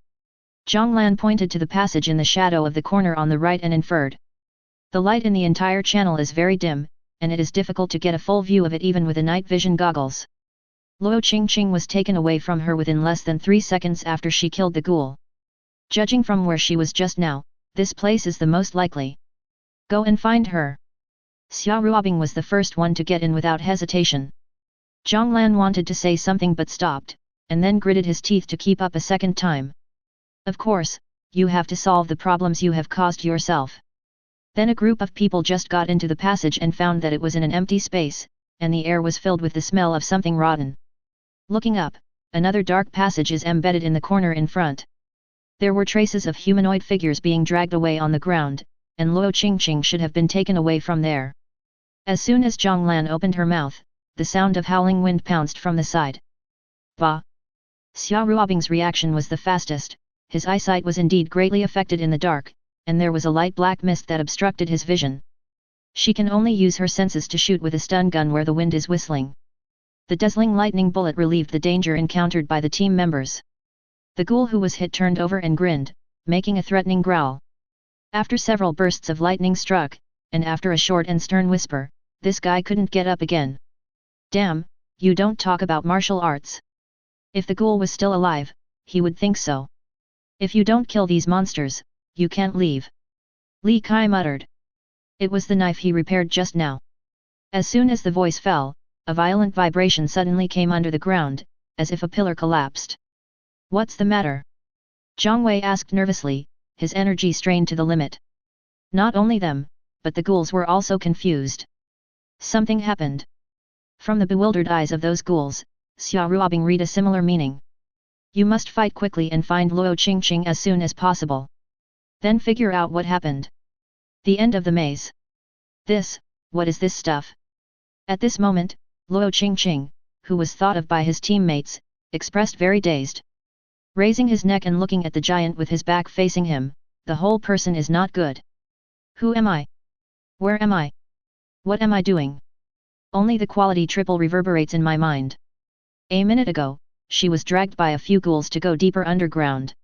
A: Zhang Lan pointed to the passage in the shadow of the corner on the right and inferred. The light in the entire channel is very dim, and it is difficult to get a full view of it even with a night vision goggles. Luo Qingqing was taken away from her within less than 3 seconds after she killed the ghoul. Judging from where she was just now, this place is the most likely. Go and find her. Xia Ruobing was the first one to get in without hesitation. Zhang Lan wanted to say something but stopped, and then gritted his teeth to keep up a second time. Of course, you have to solve the problems you have caused yourself. Then a group of people just got into the passage and found that it was in an empty space, and the air was filled with the smell of something rotten. Looking up, another dark passage is embedded in the corner in front. There were traces of humanoid figures being dragged away on the ground, and Luo Qingqing should have been taken away from there. As soon as Zhang Lan opened her mouth, the sound of howling wind pounced from the side. Bah! Xia Ruobing's reaction was the fastest. His eyesight was indeed greatly affected in the dark, and there was a light black mist that obstructed his vision. She can only use her senses to shoot with a stun gun where the wind is whistling. The dazzling lightning bullet relieved the danger encountered by the team members. The ghoul who was hit turned over and grinned, making a threatening growl. After several bursts of lightning struck, and after a short and stern whisper, this guy couldn't get up again. Damn, you don't talk about martial arts. If the ghoul was still alive, he would think so. If you don't kill these monsters, you can't leave. Li Kai muttered. It was the knife he repaired just now. As soon as the voice fell, a violent vibration suddenly came under the ground, as if a pillar collapsed. What's the matter? Zhang Wei asked nervously, his energy strained to the limit. Not only them, but the ghouls were also confused. Something happened. From the bewildered eyes of those ghouls, Xia Ruobing read a similar meaning. You must fight quickly and find Luo Qingqing as soon as possible. Then figure out what happened. The end of the maze. What is this stuff? At this moment, Luo Qingqing, who was thought of by his teammates, expressed very dazed. Raising his neck and looking at the giant with his back facing him, the whole person is not good. Who am I? Where am I? What am I doing? Only the quality triple reverberates in my mind. A minute ago, she was dragged by a few ghouls to go deeper underground.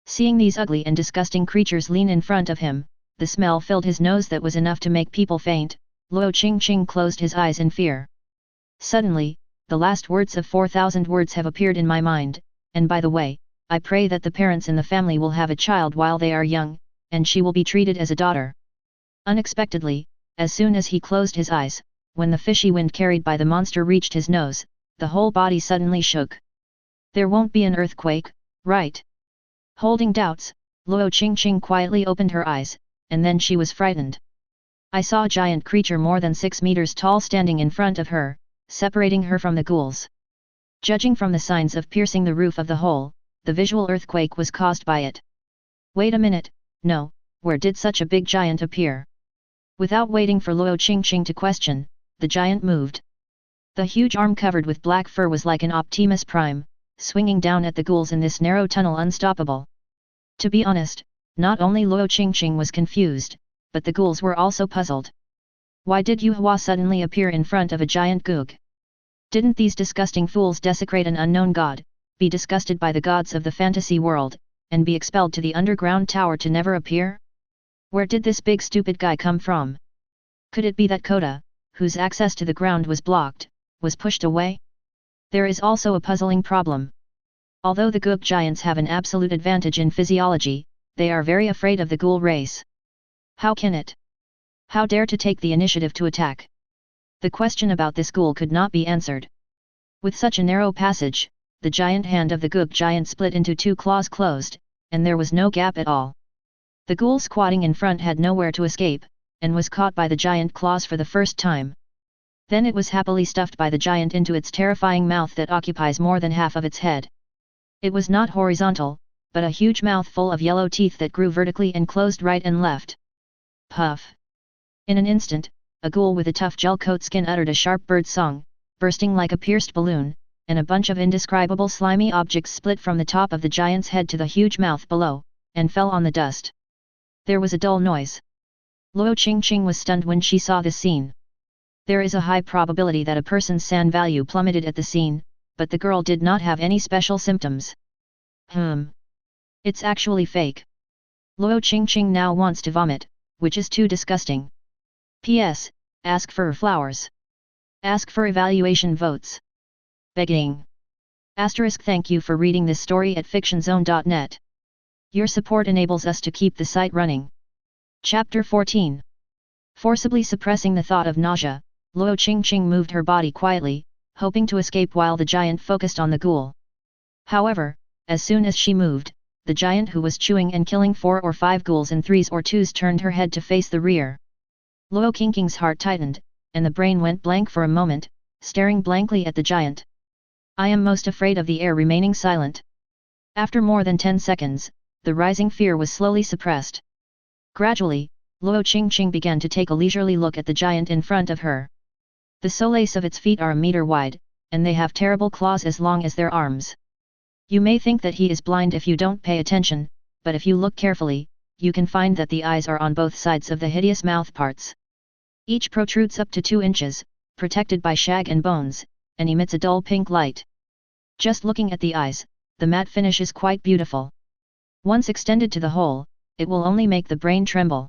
A: Seeing these ugly and disgusting creatures lean in front of him, the smell filled his nose that was enough to make people faint, Luo Qingqing closed his eyes in fear. Suddenly, the last words of 4,000 words have appeared in my mind, and by the way, I pray that the parents in the family will have a child while they are young, and she will be treated as a daughter. Unexpectedly, as soon as he closed his eyes, when the fishy wind carried by the monster reached his nose, the whole body suddenly shook. There won't be an earthquake, right? Holding doubts, Luo Qingqing quietly opened her eyes, and then she was frightened. I saw a giant creature more than 6 meters tall standing in front of her, separating her from the ghouls. Judging from the signs of piercing the roof of the hole, the visual earthquake was caused by it. Wait a minute, no, where did such a big giant appear? Without waiting for Luo Qingqing to question, the giant moved. The huge arm covered with black fur was like an Optimus Prime, swinging down at the ghouls in this narrow tunnel unstoppable. To be honest, not only Luo Qingqing was confused, but the ghouls were also puzzled. Why did Yu Hua suddenly appear in front of a giant goog? Didn't these disgusting fools desecrate an unknown god, be disgusted by the gods of the fantasy world, and be expelled to the underground tower to never appear? Where did this big stupid guy come from? Could it be that Koda, whose access to the ground was blocked, was pushed away? There is also a puzzling problem. Although the goog giants have an absolute advantage in physiology, they are very afraid of the ghoul race. How can it? How dare to take the initiative to attack? The question about this ghoul could not be answered. With such a narrow passage, the giant hand of the goog giant split into 2 claws closed, and there was no gap at all. The ghoul squatting in front had nowhere to escape, and was caught by the giant claws for the first time. Then it was happily stuffed by the giant into its terrifying mouth that occupies more than half of its head. It was not horizontal, but a huge mouth full of yellow teeth that grew vertically and closed right and left. Puff! In an instant, a ghoul with a tough gel coat skin uttered a sharp bird song, bursting like a pierced balloon, and a bunch of indescribable slimy objects split from the top of the giant's head to the huge mouth below, and fell on the dust. There was a dull noise. Luo Qingqing was stunned when she saw this scene. There is a high probability that a person's SAN value plummeted at the scene, but the girl did not have any special symptoms. It's actually fake. Luo Qingqing now wants to vomit, which is too disgusting. P.S. Ask for flowers. Ask for evaluation votes. Begging. *. Thank you for reading this story at fictionzone.net. Your support enables us to keep the site running. Chapter 14. Forcibly suppressing the thought of nausea, Luo Qingqing moved her body quietly, hoping to escape while the giant focused on the ghoul. However, as soon as she moved, the giant who was chewing and killing 4 or 5 ghouls in 3s or 2s turned her head to face the rear. Luo Qingqing's heart tightened, and the brain went blank for a moment, staring blankly at the giant. I am most afraid of the air remaining silent. After more than 10 seconds, the rising fear was slowly suppressed. Gradually, Luo Qingqing began to take a leisurely look at the giant in front of her. The soles of its feet are a meter wide, and they have terrible claws as long as their arms. You may think that he is blind if you don't pay attention, but if you look carefully, you can find that the eyes are on both sides of the hideous mouth parts. Each protrudes up to 2 inches, protected by shag and bones, and emits a dull pink light. Just looking at the eyes, the matte finish is quite beautiful. Once extended to the whole, it will only make the brain tremble.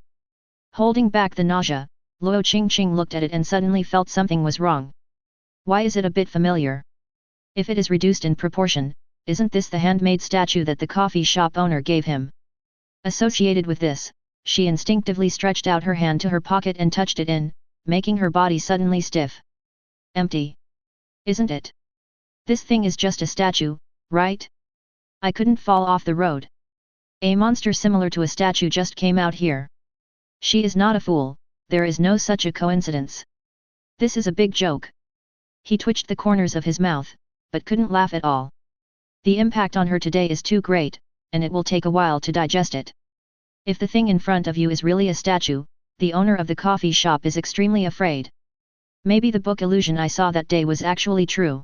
A: Holding back the nausea, Luo Qingqing looked at it and suddenly felt something was wrong. Why is it a bit familiar? If it is reduced in proportion, isn't this the handmade statue that the coffee shop owner gave him? Associated with this, she instinctively stretched out her hand to her pocket and touched it in, making her body suddenly stiff. Empty. Isn't it? This thing is just a statue, right? I couldn't fall off the road. A monster similar to a statue just came out here. She is not a fool, there is no such a coincidence. This is a big joke. He twitched the corners of his mouth, but couldn't laugh at all. The impact on her today is too great, and it will take a while to digest it. If the thing in front of you is really a statue, the owner of the coffee shop is extremely afraid. Maybe the book illusion I saw that day was actually true.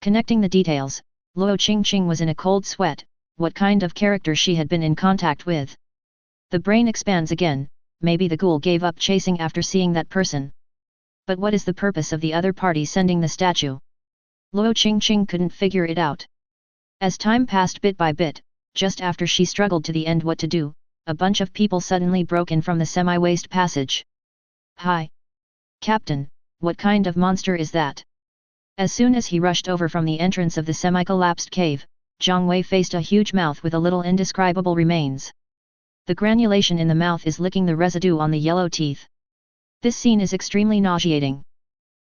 A: Connecting the details, Luo Qingqing was in a cold sweat. What kind of character she had been in contact with? The brain expands again, maybe the ghoul gave up chasing after seeing that person. But what is the purpose of the other party sending the statue? Luo Qingqing couldn't figure it out. As time passed bit by bit, just after she struggled to the end what to do, a bunch of people suddenly broke in from the semi-waste passage. Hi! Captain, what kind of monster is that? As soon as he rushed over from the entrance of the semi-collapsed cave, Zhang Wei faced a huge mouth with a little indescribable remains. The granulation in the mouth is licking the residue on the yellow teeth. This scene is extremely nauseating.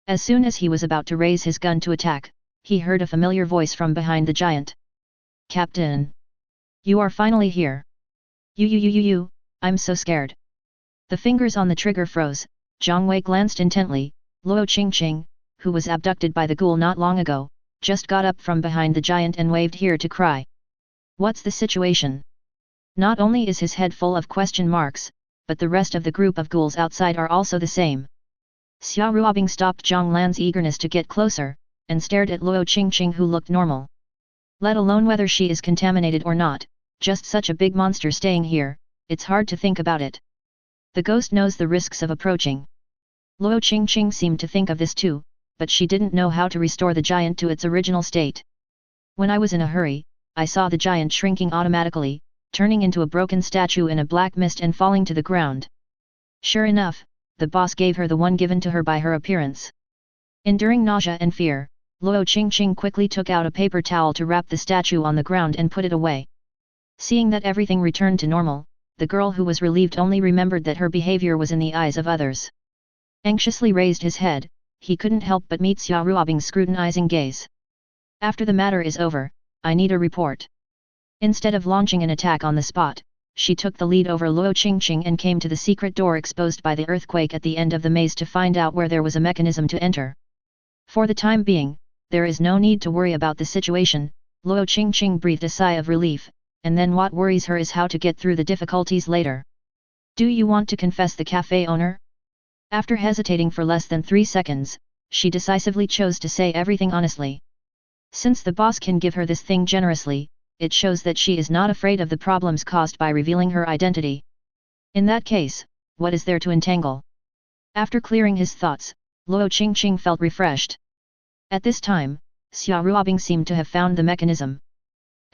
A: As soon as he was about to raise his gun to attack, he heard a familiar voice from behind the giant. Captain! You are finally here. You, I'm so scared. The fingers on the trigger froze. Zhang Wei glanced intently. Luo Qingqing, who was abducted by the ghoul not long ago, just got up from behind the giant and waved here to cry. What's the situation? Not only is his head full of question marks, but the rest of the group of ghouls outside are also the same. Xia Ruobing stopped Zhang Lan's eagerness to get closer, and stared at Luo Qingqing, who looked normal. Let alone whether she is contaminated or not, just such a big monster staying here, it's hard to think about it. The ghost knows the risks of approaching. Luo Qingqing seemed to think of this too, but she didn't know how to restore the giant to its original state. When I was in a hurry, I saw the giant shrinking automatically, turning into a broken statue in a black mist and falling to the ground. Sure enough, the boss gave her the one given to her by her appearance. Enduring nausea and fear, Luo Qingqing quickly took out a paper towel to wrap the statue on the ground and put it away. Seeing that everything returned to normal, the girl who was relieved only remembered that her behavior was in the eyes of others. Anxiously raised his head, he couldn't help but meet Xia Ruobing's scrutinizing gaze. After the matter is over, I need a report. Instead of launching an attack on the spot, she took the lead over Luo Qingqing and came to the secret door exposed by the earthquake at the end of the maze to find out where there was a mechanism to enter. For the time being, there is no need to worry about the situation. Luo Qingqing breathed a sigh of relief, and then what worries her is how to get through the difficulties later. Do you want to confess the cafe owner? After hesitating for less than 3 seconds, she decisively chose to say everything honestly. Since the boss can give her this thing generously, it shows that she is not afraid of the problems caused by revealing her identity. In that case, what is there to entangle? After clearing his thoughts, Luo Qingqing felt refreshed. At this time, Xia Ruobing seemed to have found the mechanism.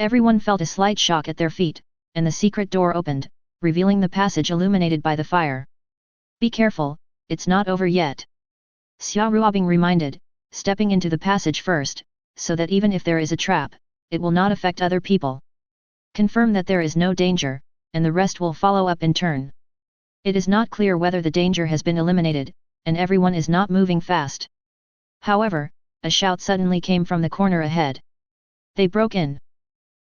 A: Everyone felt a slight shock at their feet, and the secret door opened, revealing the passage illuminated by the fire. Be careful, it's not over yet. Xia Ruobing reminded, stepping into the passage first, so that even if there is a trap, it will not affect other people. Confirm that there is no danger, and the rest will follow up in turn. It is not clear whether the danger has been eliminated, and everyone is not moving fast. However, a shout suddenly came from the corner ahead. They broke in.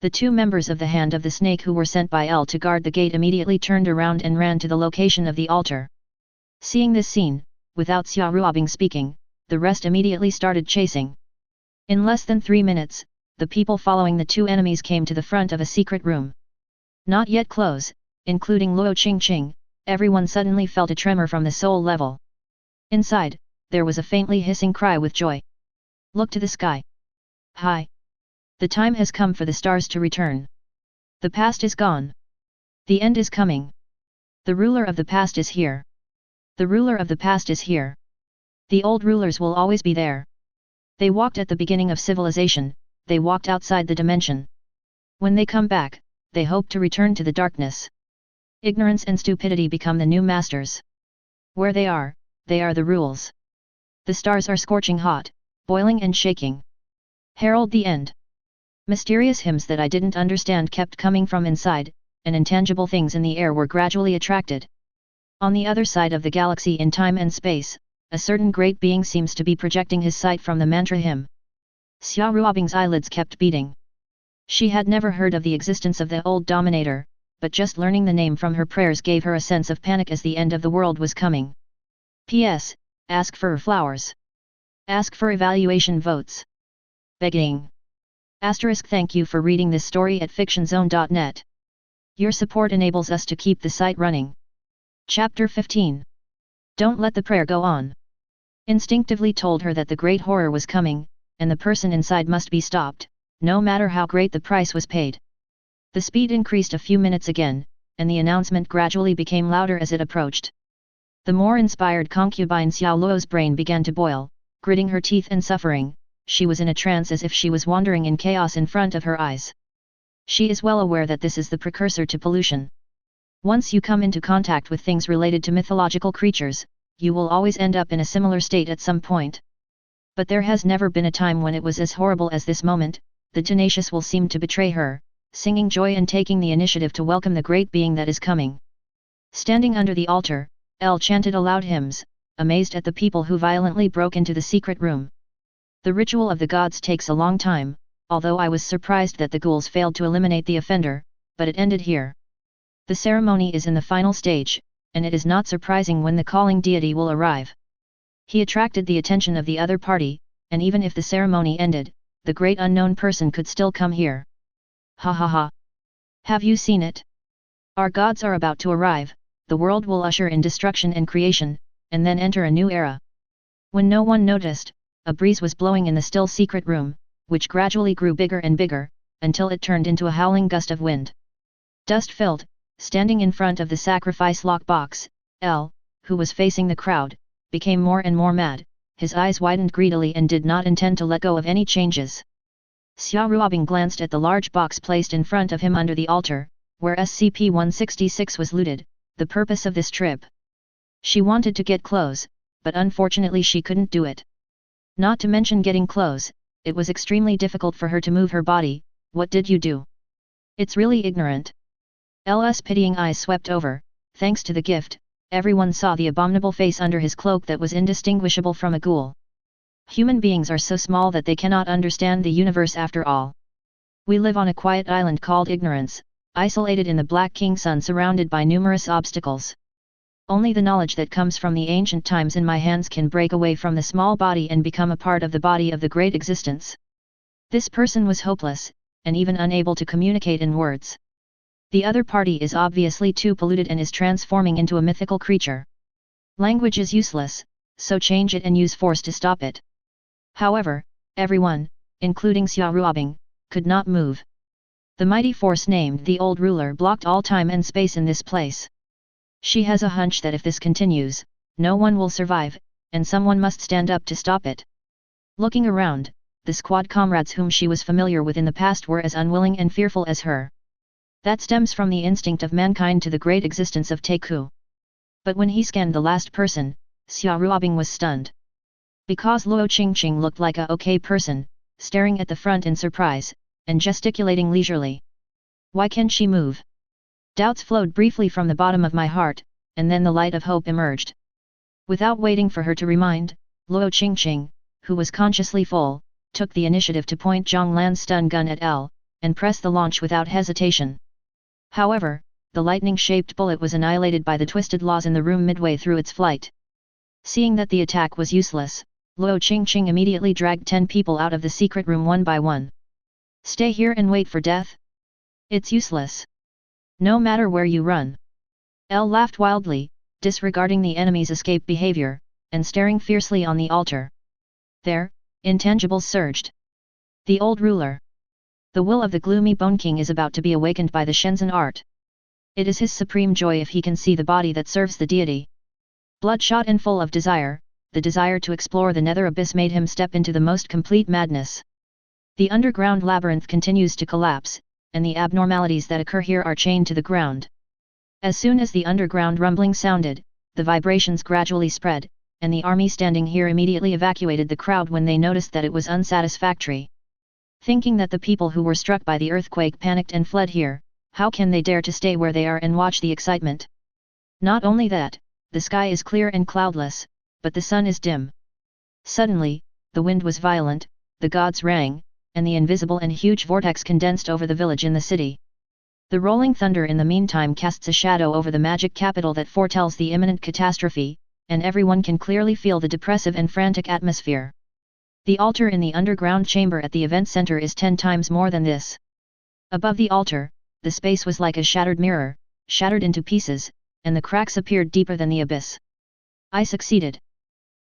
A: The 2 members of the Hand of the Snake who were sent by L to guard the gate immediately turned around and ran to the location of the altar. Seeing this scene, without Xia Ruobing speaking, the rest immediately started chasing. In less than 3 minutes, the people following the 2 enemies came to the front of a secret room. Not yet close, including Luo Qingqing, everyone suddenly felt a tremor from the soul level. Inside, there was a faintly hissing cry with joy. Look to the sky. Hi! The time has come for the stars to return. The past is gone. The end is coming. The ruler of the past is here. The ruler of the past is here. The old rulers will always be there. They walked at the beginning of civilization, they walked outside the dimension. When they come back, they hope to return to the darkness. Ignorance and stupidity become the new masters. Where they are the rules. The stars are scorching hot, boiling and shaking. Herald the end. Mysterious hymns that I didn't understand kept coming from inside, and intangible things in the air were gradually attracted. On the other side of the galaxy in time and space, a certain great being seems to be projecting his sight from the mantra hymn. Xia Ruobing's eyelids kept beating. She had never heard of the existence of the old dominator, but just learning the name from her prayers gave her a sense of panic as the end of the world was coming. P.S. Ask for flowers. Ask for evaluation votes. Begging. Asterisk thank you for reading this story at fictionzone.net. Your support enables us to keep the site running. Chapter 15. Don't let the prayer go on. Instinctively told her that the great horror was coming, and the person inside must be stopped, no matter how great the price was paid. The speed increased a few minutes again, and the announcement gradually became louder as it approached. The more inspired concubine Xiao Luo's brain began to boil, gritting her teeth and suffering. She was in a trance as if she was wandering in chaos in front of her eyes. She is well aware that this is the precursor to pollution. Once you come into contact with things related to mythological creatures, you will always end up in a similar state at some point. But there has never been a time when it was as horrible as this moment. The tenacious will seem to betray her, singing joy and taking the initiative to welcome the great being that is coming. Standing under the altar, El chanted aloud hymns, amazed at the people who violently broke into the secret room. The ritual of the gods takes a long time, although I was surprised that the ghouls failed to eliminate the offender, but it ended here. The ceremony is in the final stage, and it is not surprising when the calling deity will arrive. He attracted the attention of the other party, and even if the ceremony ended, the great unknown person could still come here. Ha ha ha! Have you seen it? Our gods are about to arrive, the world will usher in destruction and creation, and then enter a new era. When no one noticed, a breeze was blowing in the still secret room, which gradually grew bigger and bigger, until it turned into a howling gust of wind. Dust-filled, standing in front of the sacrifice lockbox, L, who was facing the crowd, became more and more mad. His eyes widened greedily and did not intend to let go of any changes. Xia Ruobing glanced at the large box placed in front of him under the altar, where SCP-166 was looted, the purpose of this trip. She wanted to get clothes, but unfortunately she couldn't do it. Not to mention getting clothes, it was extremely difficult for her to move her body. What did you do? It's really ignorant. L's pitying eyes swept over. Thanks to the gift, everyone saw the abominable face under his cloak that was indistinguishable from a ghoul. Human beings are so small that they cannot understand the universe after all. We live on a quiet island called Ignorance, isolated in the Black King Sun surrounded by numerous obstacles. Only the knowledge that comes from the ancient times in my hands can break away from the small body and become a part of the body of the great existence. This person was hopeless, and even unable to communicate in words. The other party is obviously too polluted and is transforming into a mythical creature. Language is useless, so change it and use force to stop it. However, everyone, including Xia Ruobing, could not move. The mighty force named the Old Ruler blocked all time and space in this place. She has a hunch that if this continues, no one will survive, and someone must stand up to stop it. Looking around, the squad comrades whom she was familiar with in the past were as unwilling and fearful as her. That stems from the instinct of mankind to the great existence of Taeku. But when he scanned the last person, Xia Ruobing was stunned. Because Luo Qingqing looked like a okay person, staring at the front in surprise, and gesticulating leisurely. Why can't she move? Doubts flowed briefly from the bottom of my heart, and then the light of hope emerged. Without waiting for her to remind, Luo Qingqing, who was consciously full, took the initiative to point Zhonglan's stun gun at L, and press the launch without hesitation. However, the lightning-shaped bullet was annihilated by the twisted laws in the room midway through its flight. Seeing that the attack was useless, Luo Qingqing immediately dragged 10 people out of the secret room one by one. Stay here and wait for death? It's useless. No matter where you run. L laughed wildly, disregarding the enemy's escape behavior, and staring fiercely on the altar. There, intangibles surged. The Old Ruler. The will of the gloomy Bone King is about to be awakened by the Shenzhen art. It is his supreme joy if he can see the body that serves the deity. Bloodshot and full of desire, the desire to explore the nether abyss made him step into the most complete madness. The underground labyrinth continues to collapse, and the abnormalities that occur here are chained to the ground. As soon as the underground rumbling sounded, the vibrations gradually spread, and the army standing here immediately evacuated the crowd when they noticed that it was unsatisfactory. Thinking that the people who were struck by the earthquake panicked and fled here, how can they dare to stay where they are and watch the excitement? Not only that, the sky is clear and cloudless, but the sun is dim. Suddenly, the wind was violent, the gods rang, and the invisible and huge vortex condensed over the village in the city. The rolling thunder in the meantime casts a shadow over the magic capital that foretells the imminent catastrophe, and everyone can clearly feel the depressive and frantic atmosphere. The altar in the underground chamber at the event center is 10 times more than this. Above the altar, the space was like a shattered mirror, shattered into pieces, and the cracks appeared deeper than the abyss. I succeeded.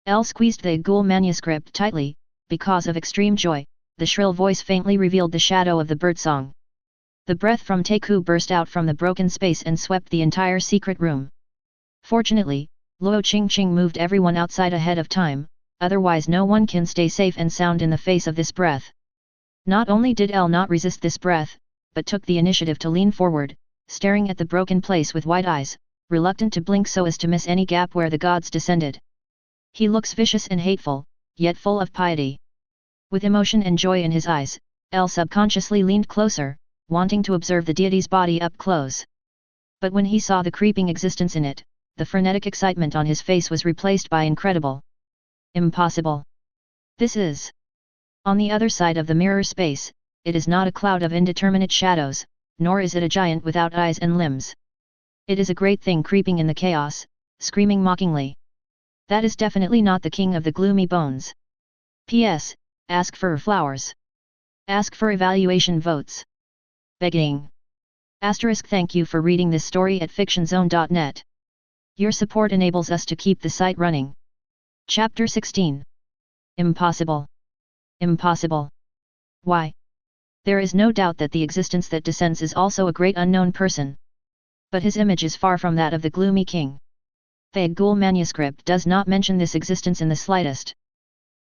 A: L squeezed the ghoul manuscript tightly. Because of extreme joy, the shrill voice faintly revealed the shadow of the birdsong. The breath from Taeku burst out from the broken space and swept the entire secret room. Fortunately, Luo Qingqing moved everyone outside ahead of time, otherwise no one can stay safe and sound in the face of this breath. Not only did L not resist this breath, but took the initiative to lean forward, staring at the broken place with wide eyes, reluctant to blink so as to miss any gap where the gods descended. He looks vicious and hateful, yet full of piety. With emotion and joy in his eyes, El subconsciously leaned closer, wanting to observe the deity's body up close. But when he saw the creeping existence in it, the frenetic excitement on his face was replaced by incredible. Impossible. This is. On the other side of the mirror space, it is not a cloud of indeterminate shadows, nor is it a giant without eyes and limbs. It is a great thing creeping in the chaos, screaming mockingly. That is definitely not the king of the gloomy bones. P.S. Ask for flowers. Ask for evaluation votes. Begging. Thank you for reading this story at fictionzone.net. Your support enables us to keep the site running. Chapter 16. Impossible. Impossible. Why? There is no doubt that the existence that descends is also a great unknown person. But his image is far from that of the gloomy king. The Ghoul manuscript does not mention this existence in the slightest.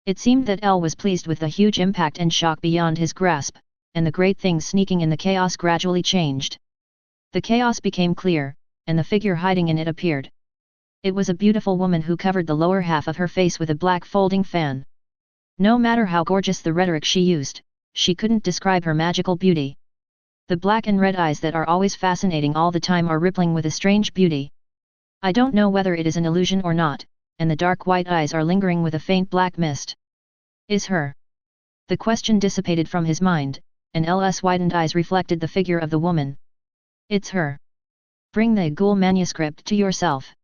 A: It seemed that El was pleased with the huge impact and shock beyond his grasp, and the great things sneaking in the chaos gradually changed. The chaos became clear, and the figure hiding in it appeared. It was a beautiful woman who covered the lower half of her face with a black folding fan. No matter how gorgeous the rhetoric she used, she couldn't describe her magical beauty. The black and red eyes that are always fascinating all the time are rippling with a strange beauty. I don't know whether it is an illusion or not, and the dark white eyes are lingering with a faint black mist. Is her? The question dissipated from his mind, and L's widened eyes reflected the figure of the woman. It's her. Bring the Ghoul manuscript to yourself.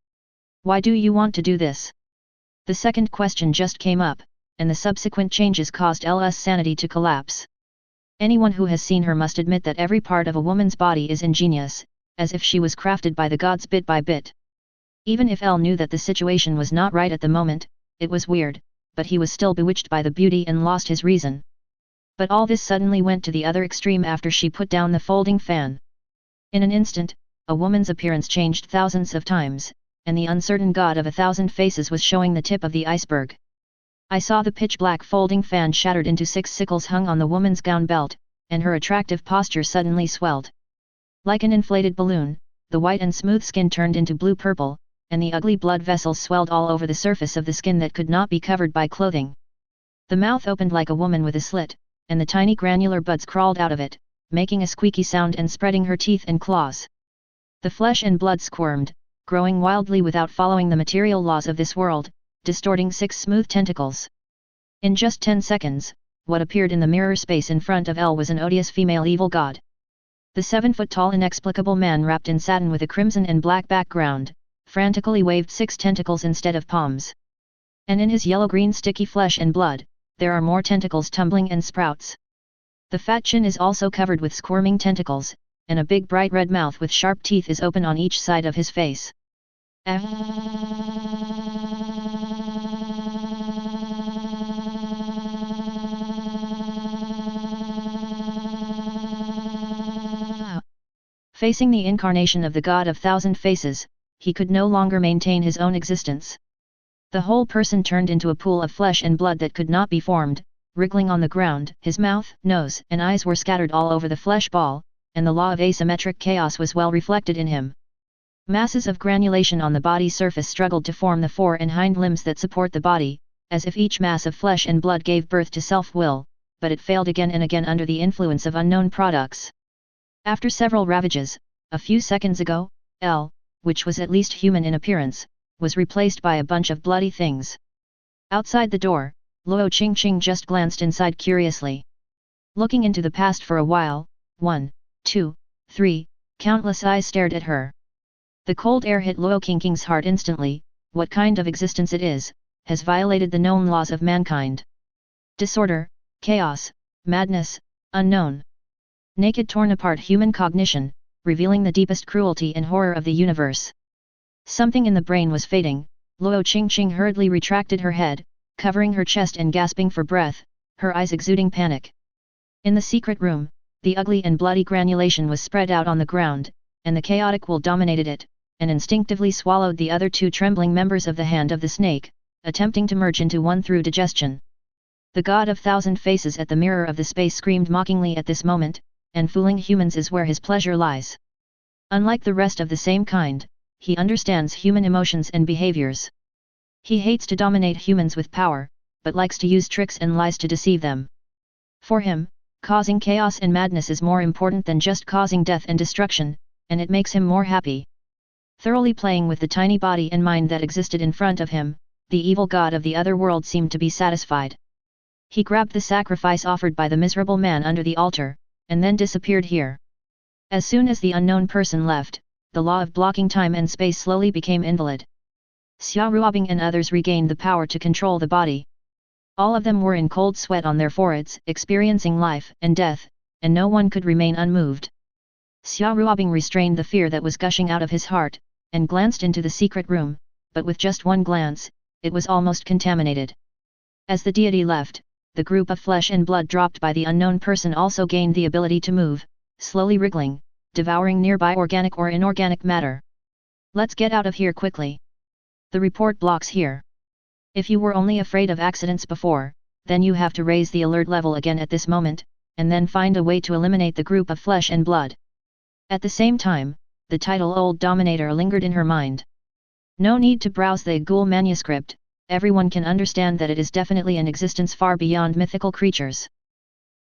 A: Why do you want to do this? The second question just came up, and the subsequent changes caused L's sanity to collapse. Anyone who has seen her must admit that every part of a woman's body is ingenious, as if she was crafted by the gods bit by bit. Even if L knew that the situation was not right at the moment, it was weird, but he was still bewitched by the beauty and lost his reason. But all this suddenly went to the other extreme after she put down the folding fan. In an instant, a woman's appearance changed thousands of times, and the uncertain god of 1,000 faces was showing the tip of the iceberg. I saw the pitch-black folding fan shattered into 6 sickles hung on the woman's gown belt, and her attractive posture suddenly swelled. Like an inflated balloon, the white and smooth skin turned into blue-purple, and the ugly blood vessels swelled all over the surface of the skin that could not be covered by clothing. The mouth opened like a woman with a slit, and the tiny granular buds crawled out of it, making a squeaky sound and spreading her teeth and claws. The flesh and blood squirmed, growing wildly without following the material laws of this world, distorting 6 smooth tentacles. In just 10 seconds, what appeared in the mirror space in front of El was an odious female evil god. The 7-foot-tall inexplicable man wrapped in satin with a crimson and black background, frantically waved 6 tentacles instead of palms. And in his yellow-green sticky flesh and blood, there are more tentacles tumbling and sprouts. The fat chin is also covered with squirming tentacles, and a big bright red mouth with sharp teeth is open on each side of his face. Facing the incarnation of the god of 1,000 faces, he could no longer maintain his own existence. The whole person turned into a pool of flesh and blood that could not be formed, wriggling on the ground. His mouth, nose, and eyes were scattered all over the flesh ball, and the law of asymmetric chaos was well reflected in him. Masses of granulation on the body's surface struggled to form the fore and hind limbs that support the body, as if each mass of flesh and blood gave birth to self-will, but it failed again and again under the influence of unknown products. After several ravages, a few seconds ago, L, which was at least human in appearance, was replaced by a bunch of bloody things. Outside the door, Luo Qingqing just glanced inside curiously. Looking into the past for a while, 1, 2, 3, countless eyes stared at her. The cold air hit Luo Qingqing's heart instantly. What kind of existence it is, has violated the known laws of mankind. Disorder, chaos, madness, unknown. Naked torn apart human cognition, revealing the deepest cruelty and horror of the universe. Something in the brain was fading. Luo Qingqing hurriedly retracted her head, covering her chest and gasping for breath, her eyes exuding panic. In the secret room, the ugly and bloody granulation was spread out on the ground, and the chaotic wool dominated it, and instinctively swallowed the other 2 trembling members of the hand of the snake, attempting to merge into one through digestion. The god of 1,000 faces at the mirror of the space screamed mockingly at this moment, and fooling humans is where his pleasure lies. Unlike the rest of the same kind, he understands human emotions and behaviors. He hates to dominate humans with power, but likes to use tricks and lies to deceive them. For him, causing chaos and madness is more important than just causing death and destruction, and it makes him more happy. Thoroughly playing with the tiny body and mind that existed in front of him, the evil god of the other world seemed to be satisfied. He grabbed the sacrifice offered by the miserable man under the altar, and then disappeared here. As soon as the unknown person left, the law of blocking time and space slowly became invalid. Xia Ruobing and others regained the power to control the body. All of them were in cold sweat on their foreheads, experiencing life and death, and no one could remain unmoved. Xia Ruobing restrained the fear that was gushing out of his heart, and glanced into the secret room, but with just one glance, it was almost contaminated. As the deity left, the group of flesh and blood dropped by the unknown person also gained the ability to move, slowly wriggling, devouring nearby organic or inorganic matter. Let's get out of here quickly. The report blocks here. If you were only afraid of accidents before, then you have to raise the alert level again at this moment, and then find a way to eliminate the group of flesh and blood. At the same time, the title Old Dominator lingered in her mind. No need to browse the Ghoul manuscript, everyone can understand that it is definitely an existence far beyond mythical creatures.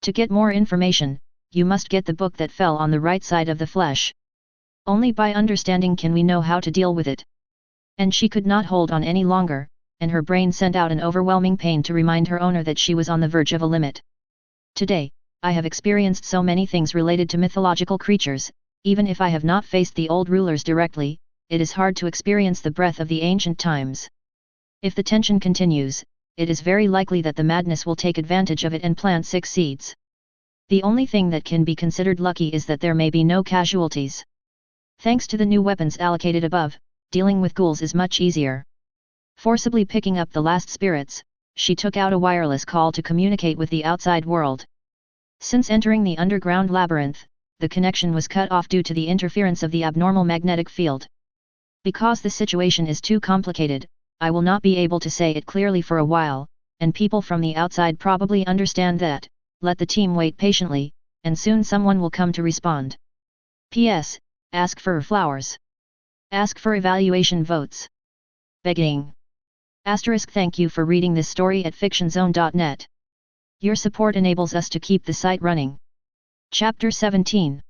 A: To get more information, you must get the book that fell on the right side of the flesh. Only by understanding can we know how to deal with it. And she could not hold on any longer, and her brain sent out an overwhelming pain to remind her owner that she was on the verge of a limit. Today, I have experienced so many things related to mythological creatures, even if I have not faced the old rulers directly, it is hard to experience the breath of the ancient times. If the tension continues, it is very likely that the madness will take advantage of it and plant 6 seeds. The only thing that can be considered lucky is that there may be no casualties. Thanks to the new weapons allocated above, dealing with ghouls is much easier. Forcibly picking up the last spirits, she took out a wireless call to communicate with the outside world. Since entering the underground labyrinth, the connection was cut off due to the interference of the abnormal magnetic field. Because the situation is too complicated, I will not be able to say it clearly for a while, and people from the outside probably understand that. Let the team wait patiently, and soon someone will come to respond. P.S. Ask for flowers. Ask for evaluation votes. Begging. Thank you for reading this story at fictionzone.net. Your support enables us to keep the site running. Chapter 17.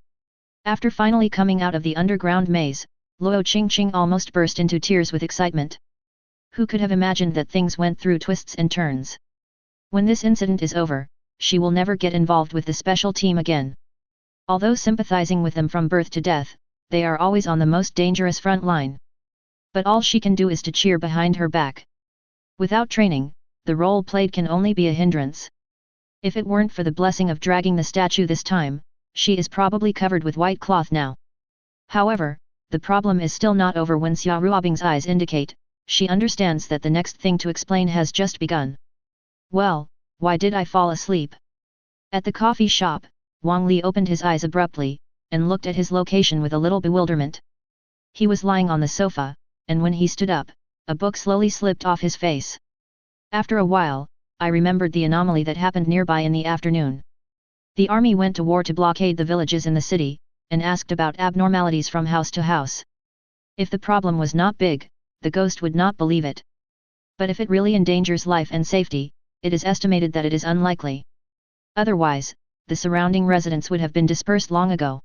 A: After finally coming out of the underground maze, Luo Qingqing almost burst into tears with excitement. Who could have imagined that things went through twists and turns? When this incident is over, she will never get involved with the special team again. Although sympathizing with them from birth to death, they are always on the most dangerous front line. But all she can do is to cheer behind her back. Without training, the role played can only be a hindrance. If it weren't for the blessing of dragging the statue this time, she is probably covered with white cloth now. However, the problem is still not over when Xia Ruobing's eyes indicate, she understands that the next thing to explain has just begun. Well, why did I fall asleep? At the coffee shop, Wang Li opened his eyes abruptly, and looked at his location with a little bewilderment. He was lying on the sofa, and when he stood up, a book slowly slipped off his face. After a while, I remembered the anomaly that happened nearby in the afternoon. The army went to war to blockade the villages in the city, and asked about abnormalities from house to house. If the problem was not big, the ghost would not believe it. But if it really endangers life and safety, it is estimated that it is unlikely. Otherwise, the surrounding residents would have been dispersed long ago.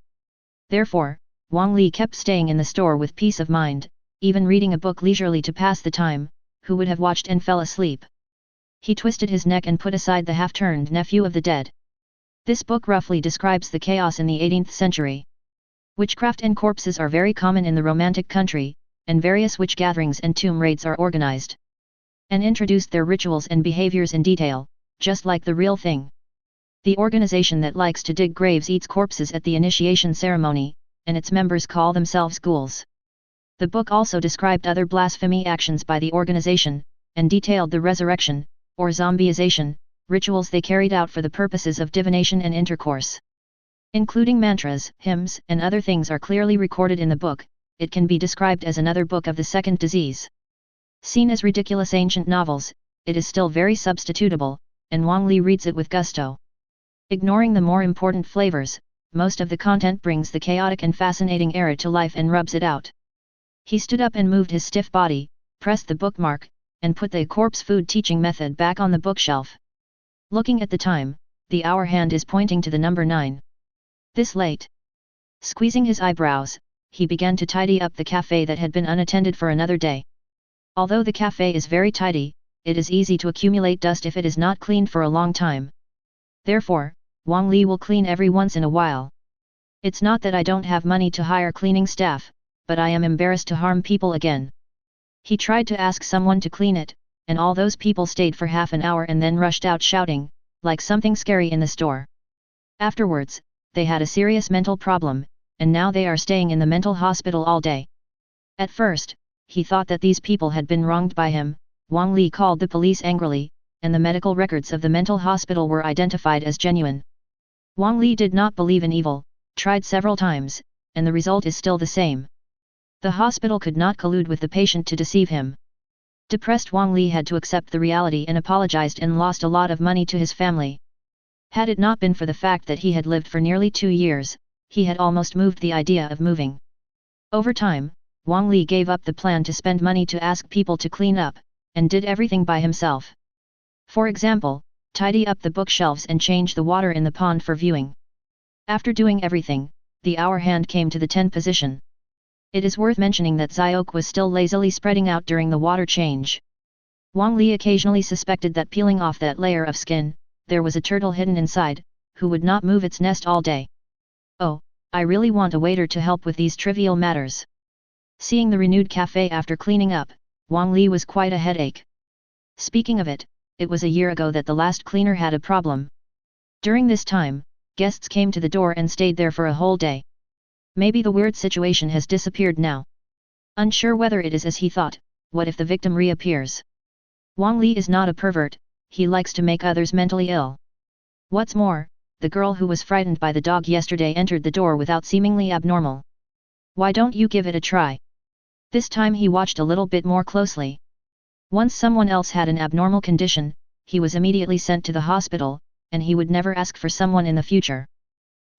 A: Therefore, Wang Li kept staying in the store with peace of mind, even reading a book leisurely to pass the time. Who would have watched and fell asleep? He twisted his neck and put aside the half-turned nephew of the dead. This book roughly describes the chaos in the 18th century. Witchcraft and corpses are very common in the Romantic country, and various witch gatherings and tomb raids are organized. And introduced their rituals and behaviors in detail, just like the real thing. The organization that likes to dig graves eats corpses at the initiation ceremony, and its members call themselves ghouls. The book also described other blasphemy actions by the organization, and detailed the resurrection, or zombieization, rituals they carried out for the purposes of divination and intercourse. Including mantras, hymns, and other things are clearly recorded in the book. It can be described as another book of the second disease. Seen as ridiculous ancient novels, it is still very substitutable, and Wang Li reads it with gusto. Ignoring the more important flavors, most of the content brings the chaotic and fascinating era to life and rubs it out. He stood up and moved his stiff body, pressed the bookmark, and put the corpse food teaching method back on the bookshelf. Looking at the time, the hour hand is pointing to the number 9. This late. Squeezing his eyebrows, he began to tidy up the cafe that had been unattended for another day. Although the cafe is very tidy, it is easy to accumulate dust if it is not cleaned for a long time. Therefore, Wang Li will clean every once in a while. It's not that I don't have money to hire cleaning staff, but I am embarrassed to harm people again. He tried to ask someone to clean it, and all those people stayed for half an hour and then rushed out shouting, like something scary in the store. Afterwards, they had a serious mental problem, and now they are staying in the mental hospital all day. At first, he thought that these people had been wronged by him. Wang Li called the police angrily, and the medical records of the mental hospital were identified as genuine. Wang Li did not believe in evil, tried several times, and the result is still the same. The hospital could not collude with the patient to deceive him. Depressed, Wang Li had to accept the reality and apologized and lost a lot of money to his family. Had it not been for the fact that he had lived for nearly 2 years, he had almost moved the idea of moving. Over time, Wang Li gave up the plan to spend money to ask people to clean up, and did everything by himself. For example, tidy up the bookshelves and change the water in the pond for viewing. After doing everything, the hour hand came to the 10 position. It is worth mentioning that Xiok was still lazily spreading out during the water change. Wang Li occasionally suspected that peeling off that layer of skin, there was a turtle hidden inside, who would not move its nest all day. Oh, I really want a waiter to help with these trivial matters. Seeing the renewed cafe after cleaning up, Wang Li was quite a headache. Speaking of it, it was a year ago that the last cleaner had a problem. During this time, guests came to the door and stayed there for a whole day. Maybe the weird situation has disappeared now. Unsure whether it is as he thought, what if the victim reappears? Wang Li is not a pervert, he likes to make others mentally ill. What's more, the girl who was frightened by the dog yesterday entered the door without seemingly abnormal. Why don't you give it a try? This time he watched a little bit more closely. Once someone else had an abnormal condition, he was immediately sent to the hospital, and he would never ask for someone in the future.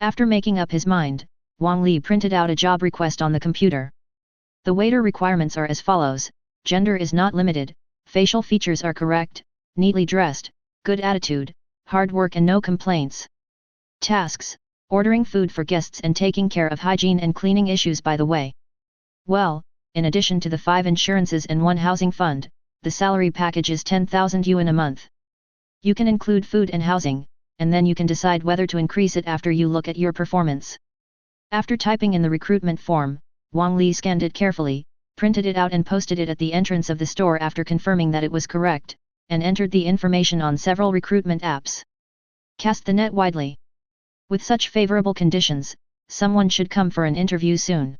A: After making up his mind, Wang Li printed out a job request on the computer. The waiter requirements are as follows: gender is not limited, facial features are correct, neatly dressed, good attitude, hard work and no complaints. Tasks: ordering food for guests and taking care of hygiene and cleaning issues by the way. Well, in addition to the 5 insurances and 1 housing fund, the salary package is 10,000 yuan a month. You can include food and housing, and then you can decide whether to increase it after you look at your performance. After typing in the recruitment form, Wang Li scanned it carefully, printed it out and posted it at the entrance of the store after confirming that it was correct, and entered the information on several recruitment apps. Cast the net widely. With such favorable conditions, someone should come for an interview soon.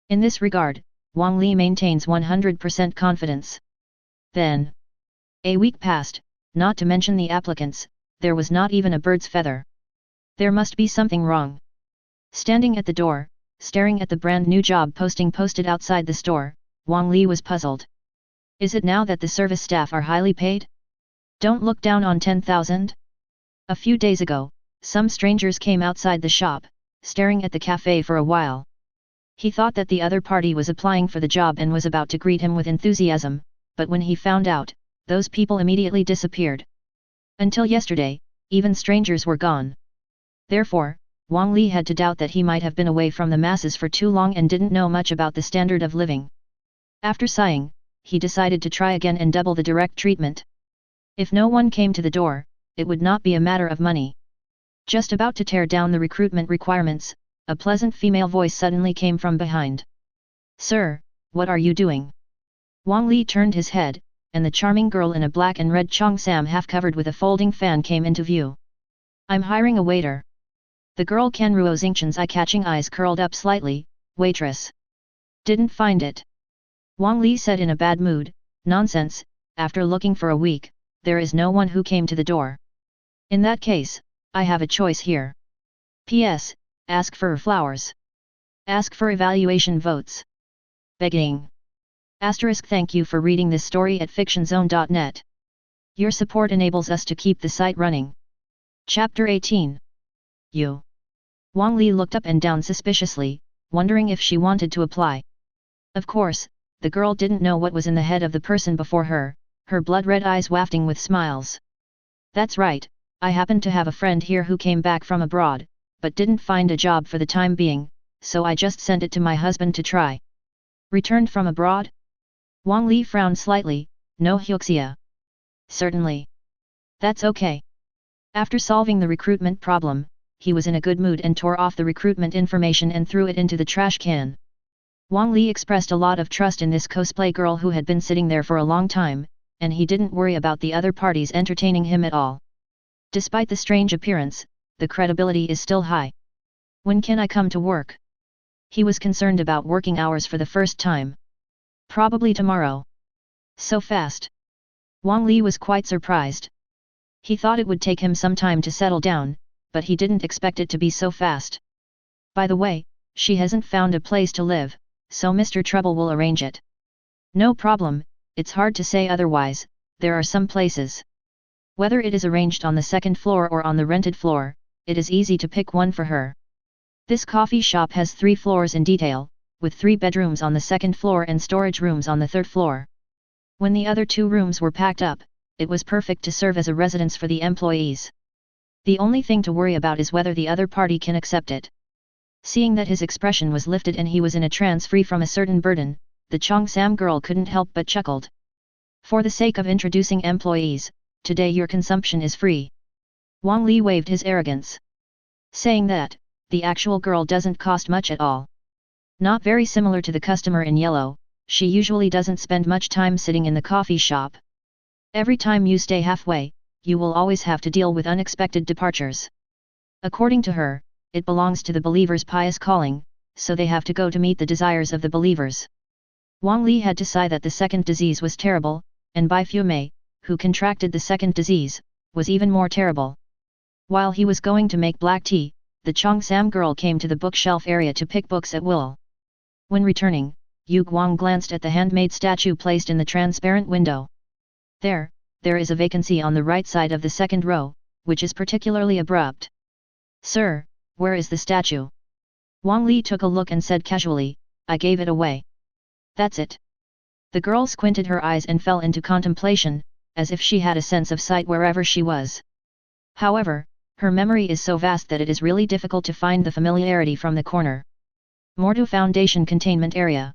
A: In this regard, Wang Li maintains 100% confidence. Then, a week passed, not to mention the applicants, there was not even a bird's feather. There must be something wrong. Standing at the door, staring at the brand new job posting posted outside the store, Wang Li was puzzled. Is it now that the service staff are highly paid? Don't look down on 10,000? A few days ago, some strangers came outside the shop, staring at the cafe for a while. He thought that the other party was applying for the job and was about to greet him with enthusiasm, but when he found out, those people immediately disappeared. Until yesterday, even strangers were gone. Therefore, Wang Li had to doubt that he might have been away from the masses for too long and didn't know much about the standard of living. After sighing, he decided to try again and double the direct treatment. If no one came to the door, it would not be a matter of money. Just about to tear down the recruitment requirements, a pleasant female voice suddenly came from behind. Sir, what are you doing? Wang Li turned his head, and the charming girl in a black and red cheongsam half covered with a folding fan came into view. I'm hiring a waiter. The girl Kenruo Xingchen's eye-catching eyes curled up slightly. Waitress. Didn't find it. Wang Li said in a bad mood, nonsense, after looking for a week, there is no one who came to the door. In that case, I have a choice here. P.S. Ask for flowers. Ask for evaluation votes. Begging. Asterisk. Thank you for reading this story at fictionzone.net. Your support enables us to keep the site running. Chapter 18. You. Wang Li looked up and down suspiciously, wondering if she wanted to apply. Of course, the girl didn't know what was in the head of the person before her, her blood-red eyes wafting with smiles. That's right, I happen to have a friend here who came back from abroad, but didn't find a job for the time being, so I just sent it to my husband to try. Returned from abroad? Wang Li frowned slightly, no hyuxia. Certainly. That's okay. After solving the recruitment problem, he was in a good mood and tore off the recruitment information and threw it into the trash can. Wang Li expressed a lot of trust in this cosplay girl who had been sitting there for a long time, and he didn't worry about the other parties entertaining him at all. Despite the strange appearance, the credibility is still high. When can I come to work? He was concerned about working hours for the first time. Probably tomorrow. So fast. Wang Li was quite surprised. He thought it would take him some time to settle down, but he didn't expect it to be so fast. By the way, she hasn't found a place to live, so Mr. Trouble will arrange it. No problem, it's hard to say otherwise, there are some places. Whether it is arranged on the second floor or on the rented floor, it is easy to pick one for her. This coffee shop has 3 floors in detail, with 3 bedrooms on the second floor and storage rooms on the third floor. When the other 2 rooms were packed up, it was perfect to serve as a residence for the employees. The only thing to worry about is whether the other party can accept it. Seeing that his expression was lifted and he was in a trance free from a certain burden, the Cheongsam girl couldn't help but chuckled. For the sake of introducing employees, today your consumption is free. Wang Li waved his arrogance. Saying that, the actual girl doesn't cost much at all. Not very similar to the customer in yellow, she usually doesn't spend much time sitting in the coffee shop. Every time you stay halfway, you will always have to deal with unexpected departures. According to her, it belongs to the believers' pious calling, so they have to go to meet the desires of the believers. Wang Li had to sigh that the second disease was terrible, and Bai Fumei, who contracted the second disease, was even more terrible. While he was going to make black tea, the Cheongsam girl came to the bookshelf area to pick books at will. When returning, Yu Guang glanced at the handmade statue placed in the transparent window. There is a vacancy on the right side of the second row, which is particularly abrupt. Sir, where is the statue? Wang Li took a look and said casually, I gave it away. That's it. The girl squinted her eyes and fell into contemplation, as if she had a sense of sight wherever she was. However, her memory is so vast that it is really difficult to find the familiarity from the corner. Mordu Foundation Containment Area.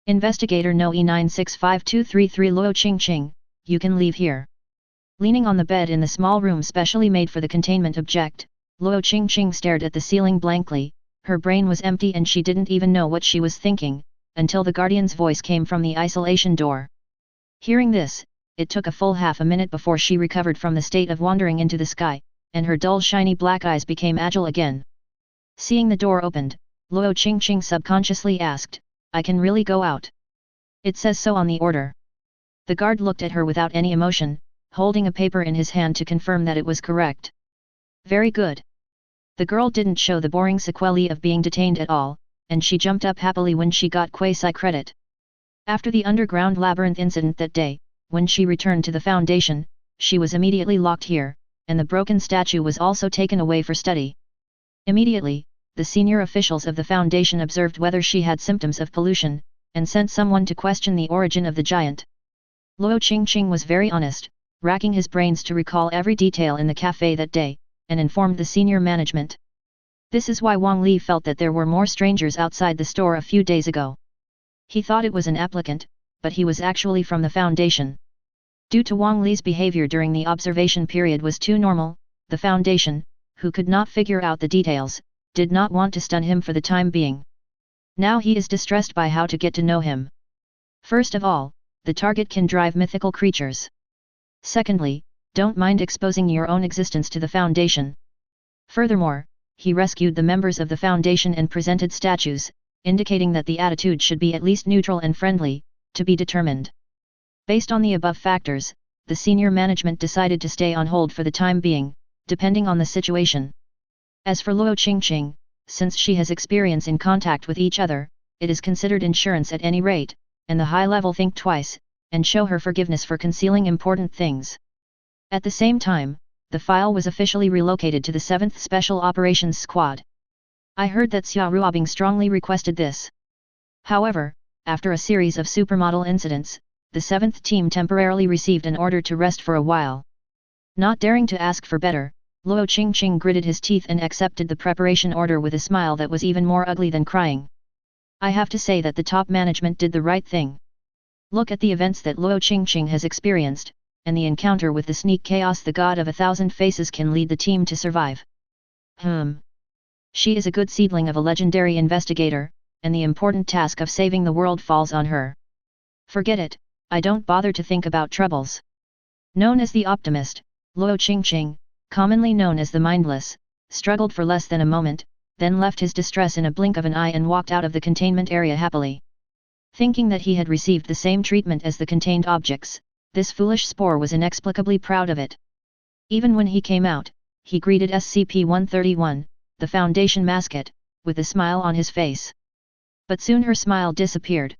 A: Investigator No E965233 Luo Qingqing, you can leave here. Leaning on the bed in the small room specially made for the containment object, Luo Qingqing stared at the ceiling blankly. Her brain was empty and she didn't even know what she was thinking, until the guardian's voice came from the isolation door. Hearing this, it took a full half a minute before she recovered from the state of wandering into the sky, and her dull shiny black eyes became agile again. Seeing the door opened, Luo Qingqing subconsciously asked, I can really go out? It says so on the order. The guard looked at her without any emotion, holding a paper in his hand to confirm that it was correct. Very good. The girl didn't show the boring sequelae of being detained at all, and she jumped up happily when she got quasi-credit. After the underground labyrinth incident that day, when she returned to the Foundation, she was immediately locked here, and the broken statue was also taken away for study. Immediately, the senior officials of the Foundation observed whether she had symptoms of pollution, and sent someone to question the origin of the giant. Luo Qingqing was very honest, racking his brains to recall every detail in the cafe that day, and informed the senior management. This is why Wang Li felt that there were more strangers outside the store a few days ago. He thought it was an applicant, but he was actually from the Foundation. Due to Wang Li's behavior during the observation period was too normal, the Foundation, who could not figure out the details, did not want to stun him for the time being. Now he is distressed by how to get to know him. First of all, the target can drive mythical creatures. Secondly, don't mind exposing your own existence to the Foundation. Furthermore, he rescued the members of the Foundation and presented statues, indicating that the attitude should be at least neutral and friendly, to be determined. Based on the above factors, the senior management decided to stay on hold for the time being, depending on the situation. As for Luo Qingqing, since she has experience in contact with each other, it is considered insurance at any rate, and the high-level think twice, and show her forgiveness for concealing important things. At the same time, the file was officially relocated to the 7th Special Operations Squad. I heard that Xia Ruobing strongly requested this. However, after a series of supermodel incidents, the 7th team temporarily received an order to rest for a while. Not daring to ask for better, Luo Qingqing gritted his teeth and accepted the preparation order with a smile that was even more ugly than crying. I have to say that the top management did the right thing. Look at the events that Luo Qingqing has experienced, and the encounter with the sneak chaos the god of 1,000 faces can lead the team to survive. She is a good seedling of a legendary investigator, and the important task of saving the world falls on her. Forget it, I don't bother to think about troubles. Known as the optimist, Luo Qingqing, commonly known as the mindless, struggled for less than a moment, then left his distress in a blink of an eye and walked out of the containment area happily. Thinking that he had received the same treatment as the contained objects, this foolish spore was inexplicably proud of it. Even when he came out, he greeted SCP-131, the Foundation mascot, with a smile on his face. But soon her smile disappeared.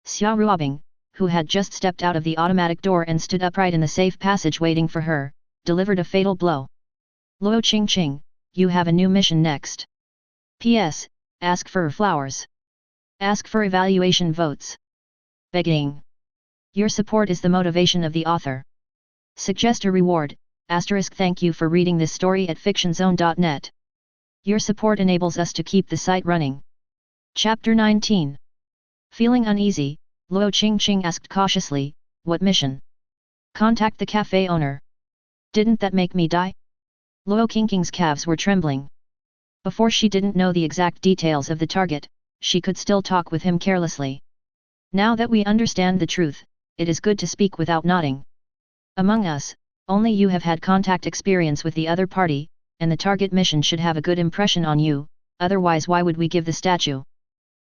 A: Xia Ruobing, who had just stepped out of the automatic door and stood upright in the safe passage waiting for her, delivered a fatal blow. Luo Qingqing, you have a new mission next. P.S. Ask for flowers. Ask for evaluation votes. Begging. Your support is the motivation of the author. Suggest a reward, *, thank you for reading this story at fictionzone.net. Your support enables us to keep the site running. Chapter 19. Feeling uneasy, Luo Qingqing asked cautiously, what mission? Contact the cafe owner. Didn't that make me die? Luo Qingqing's calves were trembling. Before she didn't know the exact details of the target, she could still talk with him carelessly. Now that we understand the truth, it is good to speak without nodding. Among us, only you have had contact experience with the other party, and the target mission should have a good impression on you, otherwise why would we give the statue?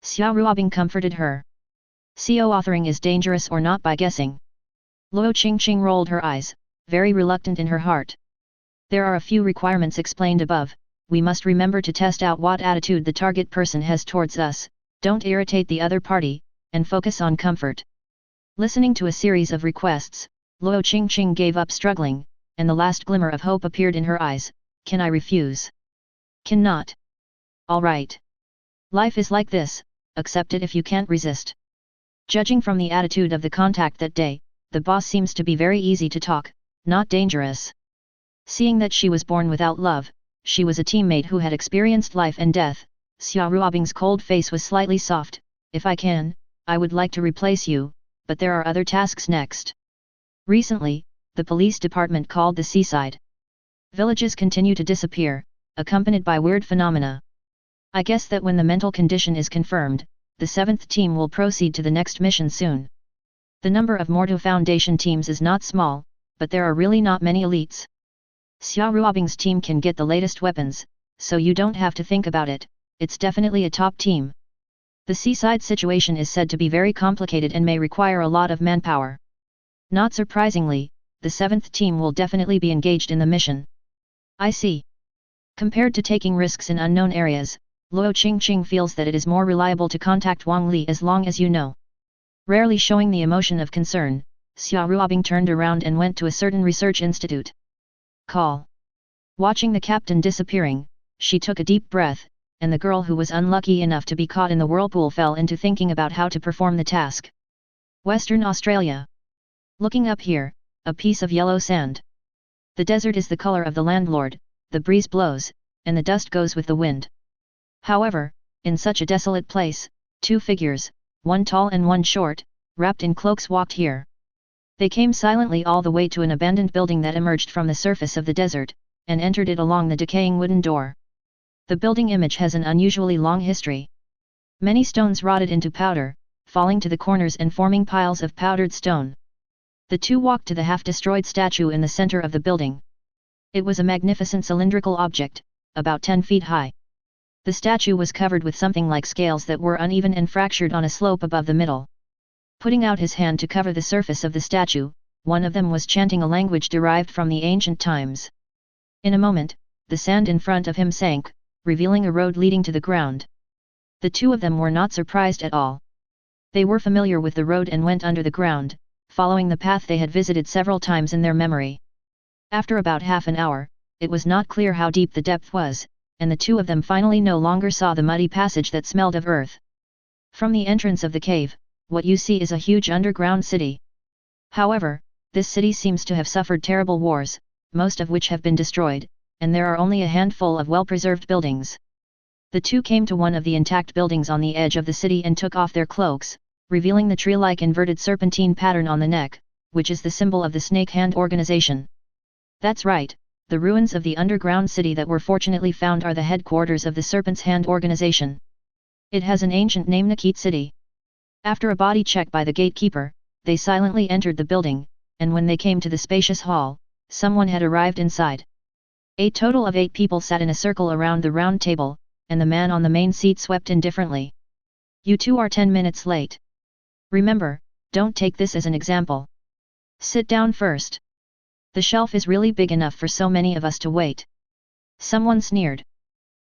A: Xia Ruobing comforted her. Co-authoring is dangerous or not by guessing. Luo Qingqing rolled her eyes, very reluctant in her heart. There are a few requirements explained above. We must remember to test out what attitude the target person has towards us, don't irritate the other party, and focus on comfort. Listening to a series of requests, Luo Qingqing gave up struggling, and the last glimmer of hope appeared in her eyes. Can I refuse? Cannot. All right. Life is like this, accept it if you can't resist. Judging from the attitude of the contact that day, the boss seems to be very easy to talk, not dangerous. Seeing that she was born without love, she was a teammate who had experienced life and death, Xia Ruobing's cold face was slightly soft. If I can, I would like to replace you, but there are other tasks next. Recently, the police department called the seaside. Villages continue to disappear, accompanied by weird phenomena. I guess that when the mental condition is confirmed, the 7th team will proceed to the next mission soon. The number of Morto Foundation teams is not small, but there are really not many elites. Xia Ruobing's team can get the latest weapons, so you don't have to think about it, it's definitely a top team. The seaside situation is said to be very complicated and may require a lot of manpower. Not surprisingly, the 7th team will definitely be engaged in the mission. I see. Compared to taking risks in unknown areas, Luo Qingqing feels that it is more reliable to contact Wang Li as long as you know. Rarely showing the emotion of concern, Xia Ruobing turned around and went to a certain research institute. Call. Watching the captain disappearing, she took a deep breath, and the girl who was unlucky enough to be caught in the whirlpool fell into thinking about how to perform the task. Western Australia. Looking up here, a piece of yellow sand. The desert is the color of the landlord, the breeze blows, and the dust goes with the wind. However, in such a desolate place, two figures, one tall and one short, wrapped in cloaks walked here. They came silently all the way to an abandoned building that emerged from the surface of the desert, and entered it along the decaying wooden door. The building image has an unusually long history. Many stones rotted into powder, falling to the corners and forming piles of powdered stone. The two walked to the half-destroyed statue in the center of the building. It was a magnificent cylindrical object, about 10 feet high. The statue was covered with something like scales that were uneven and fractured on a slope above the middle. Putting out his hand to cover the surface of the statue, one of them was chanting a language derived from the ancient times. In a moment, the sand in front of him sank, revealing a road leading to the ground. The two of them were not surprised at all. They were familiar with the road and went under the ground, following the path they had visited several times in their memory. After about half an hour, it was not clear how deep the depth was, and the two of them finally no longer saw the muddy passage that smelled of earth. From the entrance of the cave, what you see is a huge underground city. However, this city seems to have suffered terrible wars, most of which have been destroyed, and there are only a handful of well-preserved buildings. The two came to one of the intact buildings on the edge of the city and took off their cloaks, revealing the tree-like inverted serpentine pattern on the neck, which is the symbol of the Snake Hand organization. That's right, the ruins of the underground city that were fortunately found are the headquarters of the Serpent's Hand organization. It has an ancient name, Nikit City. After a body check by the gatekeeper, they silently entered the building, and when they came to the spacious hall, someone had arrived inside. A total of 8 people sat in a circle around the round table, and the man on the main seat swept indifferently. You two are 10 minutes late. Remember, don't take this as an example. Sit down first. The shelf is really big enough for so many of us to wait. Someone sneered.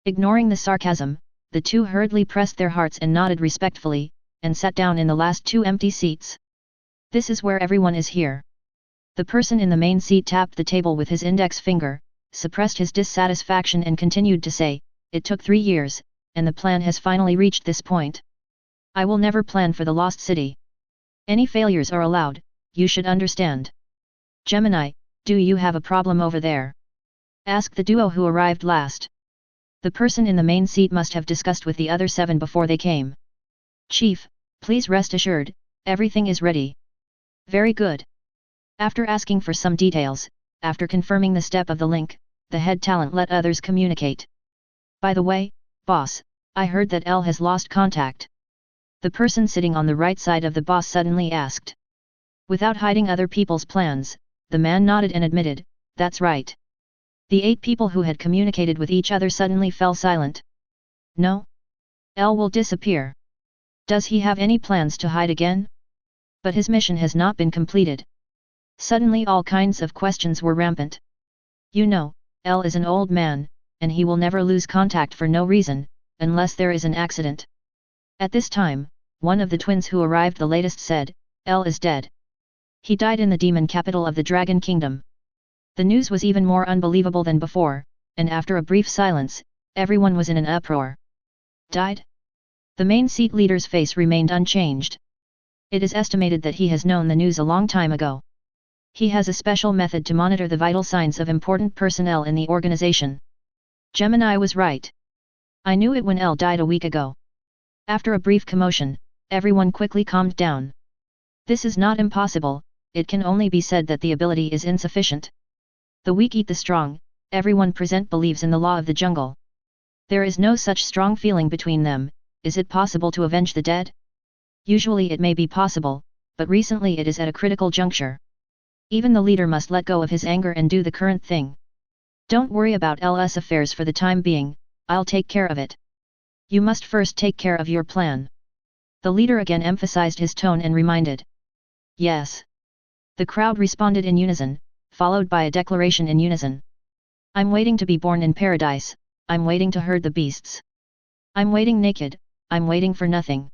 A: Ignoring the sarcasm, the two hurriedly pressed their hearts and nodded respectfully, and sat down in the last 2 empty seats. This is where everyone is here. The person in the main seat tapped the table with his index finger, suppressed his dissatisfaction and continued to say, "It took 3 years, and the plan has finally reached this point. I will never plan for the lost city. Any failures are allowed, you should understand." "Gemini, do you have a problem over there?" asked the duo who arrived last. The person in the main seat must have discussed with the other 7 before they came. "Chief, please rest assured, everything is ready." "Very good." After asking for some details, after confirming the step of the link, the head talent let others communicate. "By the way, boss, I heard that L has lost contact." The person sitting on the right side of the boss suddenly asked. Without hiding other people's plans, the man nodded and admitted, "That's right." The 8 people who had communicated with each other suddenly fell silent. "No? L will disappear. Does he have any plans to hide again? But his mission has not been completed." Suddenly all kinds of questions were rampant. "You know, L is an old man, and he will never lose contact for no reason, unless there is an accident." At this time, one of the twins who arrived the latest said, "L is dead. He died in the demon capital of the Dragon Kingdom." The news was even more unbelievable than before, and after a brief silence, everyone was in an uproar. "Died?" The main seat leader's face remained unchanged. It is estimated that he has known the news a long time ago. He has a special method to monitor the vital signs of important personnel in the organization. Gemini was right. "I knew it when L died a week ago." After a brief commotion, everyone quickly calmed down. "This is not impossible, it can only be said that the ability is insufficient. The weak eat the strong, everyone present believes in the law of the jungle. There is no such strong feeling between them. Is it possible to avenge the dead? Usually it may be possible, but recently it is at a critical juncture. Even the leader must let go of his anger and do the current thing. Don't worry about LS affairs for the time being, I'll take care of it. You must first take care of your plan." The leader again emphasized his tone and reminded. "Yes." The crowd responded in unison, followed by a declaration in unison. "I'm waiting to be born in paradise, I'm waiting to herd the beasts. I'm waiting naked, I'm waiting for nothing.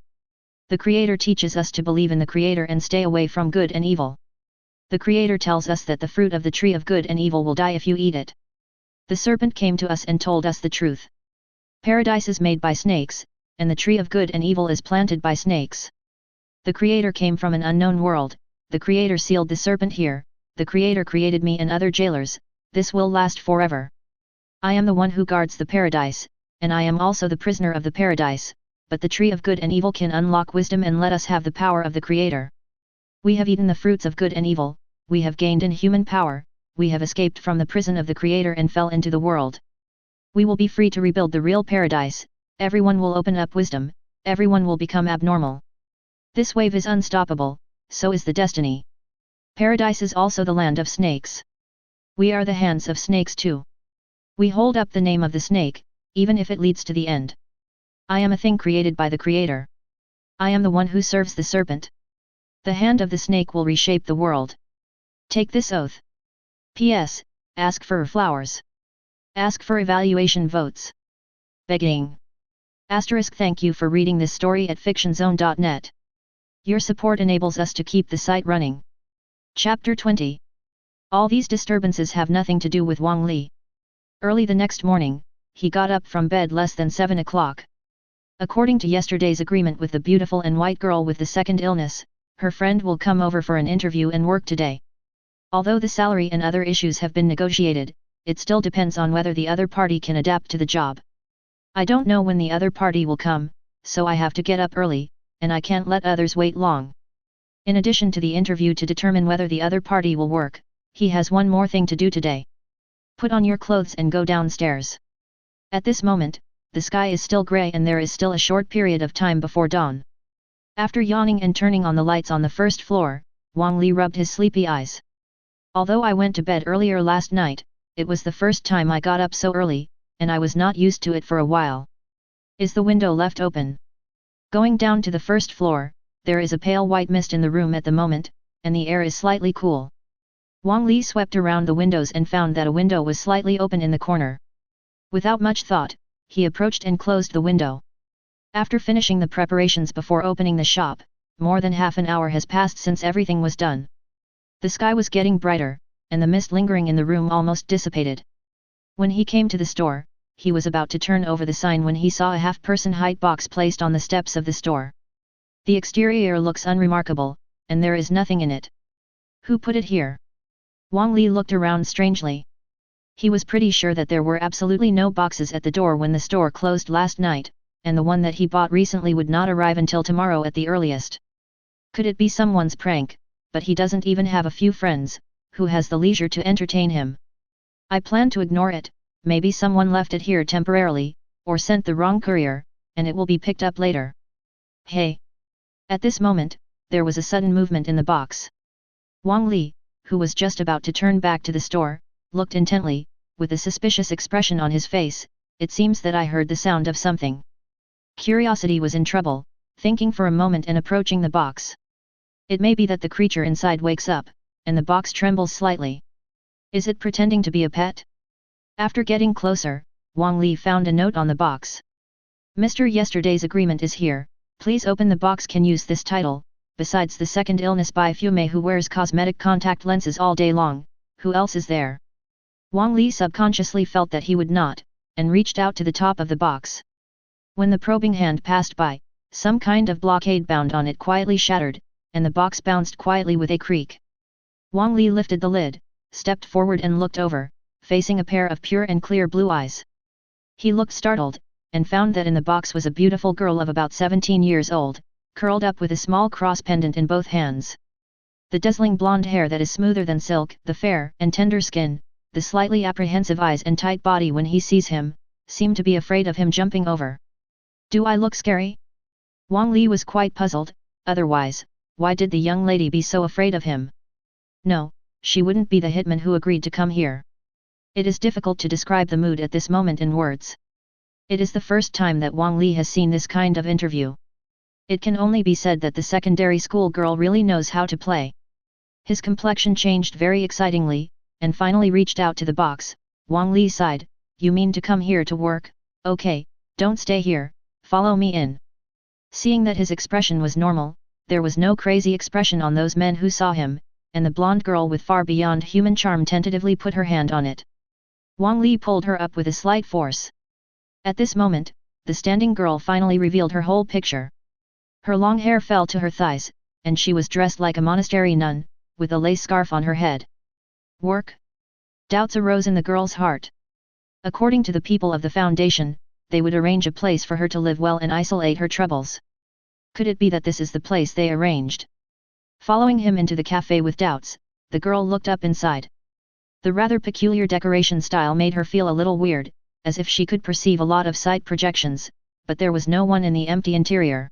A: The Creator teaches us to believe in the Creator and stay away from good and evil. The Creator tells us that the fruit of the tree of good and evil will die if you eat it. The serpent came to us and told us the truth. Paradise is made by snakes, and the tree of good and evil is planted by snakes. The Creator came from an unknown world, the Creator sealed the serpent here, the Creator created me and other jailers, this will last forever. I am the one who guards the paradise, and I am also the prisoner of the paradise, but the tree of good and evil can unlock wisdom and let us have the power of the Creator. We have eaten the fruits of good and evil, we have gained in human power, we have escaped from the prison of the Creator and fell into the world. We will be free to rebuild the real paradise, everyone will open up wisdom, everyone will become abnormal. This wave is unstoppable, so is the destiny. Paradise is also the land of snakes. We are the hands of snakes too. We hold up the name of the snake, even if it leads to the end. I am a thing created by the Creator. I am the one who serves the serpent. The hand of the snake will reshape the world. Take this oath. P.S. Ask for flowers. Ask for evaluation votes. Begging. Asterisk. Thank you for reading this story at fictionzone.net. Your support enables us to keep the site running. Chapter 20. All these disturbances have nothing to do with Wang Li. Early the next morning, he got up from bed less than 7 o'clock. According to yesterday's agreement with the beautiful and white girl with the second illness, her friend will come over for an interview and work today. Although the salary and other issues have been negotiated, it still depends on whether the other party can adapt to the job. I don't know when the other party will come, so I have to get up early, and I can't let others wait long. In addition to the interview to determine whether the other party will work, he has one more thing to do today. Put on your clothes and go downstairs. At this moment, the sky is still grey and there is still a short period of time before dawn. After yawning and turning on the lights on the first floor, Wang Li rubbed his sleepy eyes. Although I went to bed earlier last night, it was the first time I got up so early, and I was not used to it for a while. Is the window left open? Going down to the first floor, there is a pale white mist in the room at the moment, and the air is slightly cool. Wang Li swept around the windows and found that a window was slightly open in the corner. Without much thought, he approached and closed the window. After finishing the preparations before opening the shop, more than half an hour has passed since everything was done. The sky was getting brighter, and the mist lingering in the room almost dissipated. When he came to the store, he was about to turn over the sign when he saw a half-person height box placed on the steps of the store. The exterior looks unremarkable, and there is nothing in it. Who put it here? Wang Li looked around strangely. He was pretty sure that there were absolutely no boxes at the door when the store closed last night, and the one that he bought recently would not arrive until tomorrow at the earliest. Could it be someone's prank? But he doesn't even have a few friends, who has the leisure to entertain him. I plan to ignore it, maybe someone left it here temporarily, or sent the wrong courier, and it will be picked up later. Hey! At this moment, there was a sudden movement in the box. Wang Li, who was just about to turn back to the store, looked intently, with a suspicious expression on his face. It seems that I heard the sound of something. Curiosity was in trouble, thinking for a moment and approaching the box. It may be that the creature inside wakes up, and the box trembles slightly. Is it pretending to be a pet? After getting closer, Wang Li found a note on the box. Mr. Yesterday's agreement is here, please open the box. Can use this title. Besides the second illness by Fume who wears cosmetic contact lenses all day long, who else is there? Wang Li subconsciously felt that he would not, and reached out to the top of the box. When the probing hand passed by, some kind of blockade bound on it quietly shattered, and the box bounced quietly with a creak. Wang Li lifted the lid, stepped forward and looked over, facing a pair of pure and clear blue eyes. He looked startled, and found that in the box was a beautiful girl of about 17 years old, curled up with a small cross pendant in both hands. The dazzling blonde hair that is smoother than silk, the fair and tender skin, the slightly apprehensive eyes and tight body when he sees him, seem to be afraid of him jumping over. Do I look scary? Wang Li was quite puzzled. Otherwise, why did the young lady be so afraid of him? No, she wouldn't be the hitman who agreed to come here. It is difficult to describe the mood at this moment in words. It is the first time that Wang Li has seen this kind of interview. It can only be said that the secondary school girl really knows how to play. His complexion changed very excitingly, and finally reached out to the box. Wang Li sighed, you mean to come here to work? Okay, don't stay here, follow me in. Seeing that his expression was normal, there was no crazy expression on those men who saw him, and the blonde girl with far beyond human charm tentatively put her hand on it. Wang Li pulled her up with a slight force. At this moment, the standing girl finally revealed her whole picture. Her long hair fell to her thighs, and she was dressed like a monastery nun, with a lace scarf on her head. Work? Doubts arose in the girl's heart. According to the people of the Foundation, they would arrange a place for her to live well and isolate her troubles. Could it be that this is the place they arranged? Following him into the cafe with doubts, the girl looked up inside. The rather peculiar decoration style made her feel a little weird, as if she could perceive a lot of sight projections, but there was no one in the empty interior.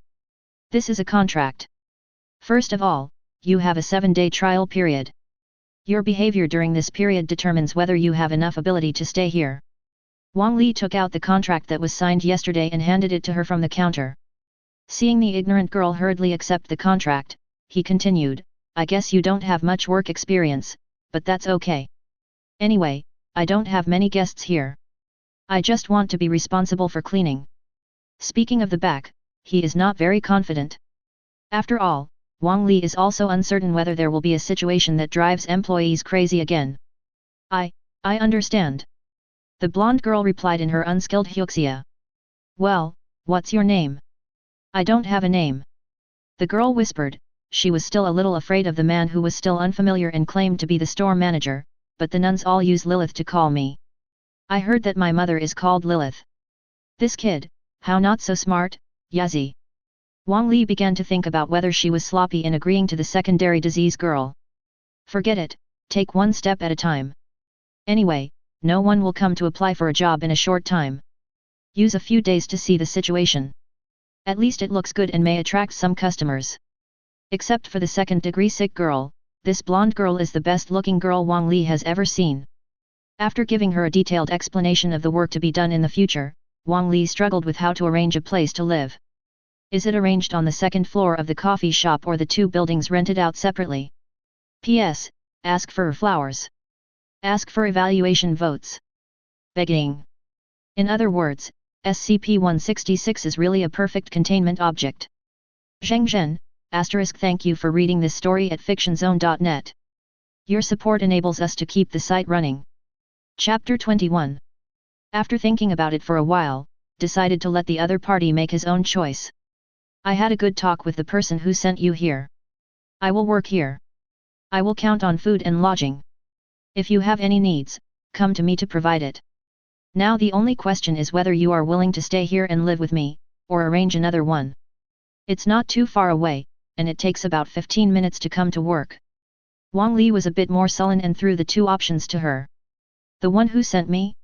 A: This is a contract. First of all, you have a 7-day trial period. Your behavior during this period determines whether you have enough ability to stay here. Wang Li took out the contract that was signed yesterday and handed it to her from the counter. Seeing the ignorant girl hurriedly accept the contract, he continued, I guess you don't have much work experience, but that's okay. Anyway, I don't have many guests here. I just want to be responsible for cleaning. Speaking of the back, he is not very confident. After all, Wang Li is also uncertain whether there will be a situation that drives employees crazy again. I understand. The blonde girl replied in her unskilled Hyuxia. Well, What's your name? I don't have a name. The girl whispered. She was still a little afraid of the man who was still unfamiliar and claimed to be the store manager, but the nuns all use Lilith to call me. I heard that my mother is called Lilith. This kid, how not so smart, Yazi. Wang Li began to think about whether she was sloppy in agreeing to the secondary disease girl. Forget it, take one step at a time. Anyway, no one will come to apply for a job in a short time. Use a few days to see the situation. At least it looks good and may attract some customers. Except for the second-degree sick girl, this blonde girl is the best-looking girl Wang Li has ever seen. After giving her a detailed explanation of the work to be done in the future, Wang Li struggled with how to arrange a place to live. Is it arranged on the second floor of the coffee shop or the two buildings rented out separately? P.S. Ask for flowers. Ask for evaluation votes. Begging. In other words, SCP-166 is really a perfect containment object. Zheng Zhen, *, thank you for reading this story at fictionzone.net. Your support enables us to keep the site running. Chapter 21. After thinking about it for a while, decided to let the other party make his own choice. I had a good talk with the person who sent you here. I will work here. I will count on food and lodging. If you have any needs, come to me to provide it. Now the only question is whether you are willing to stay here and live with me, or arrange another one. It's not too far away, and it takes about 15 minutes to come to work. Wang Li was a bit more sullen and threw the two options to her. The one who sent me?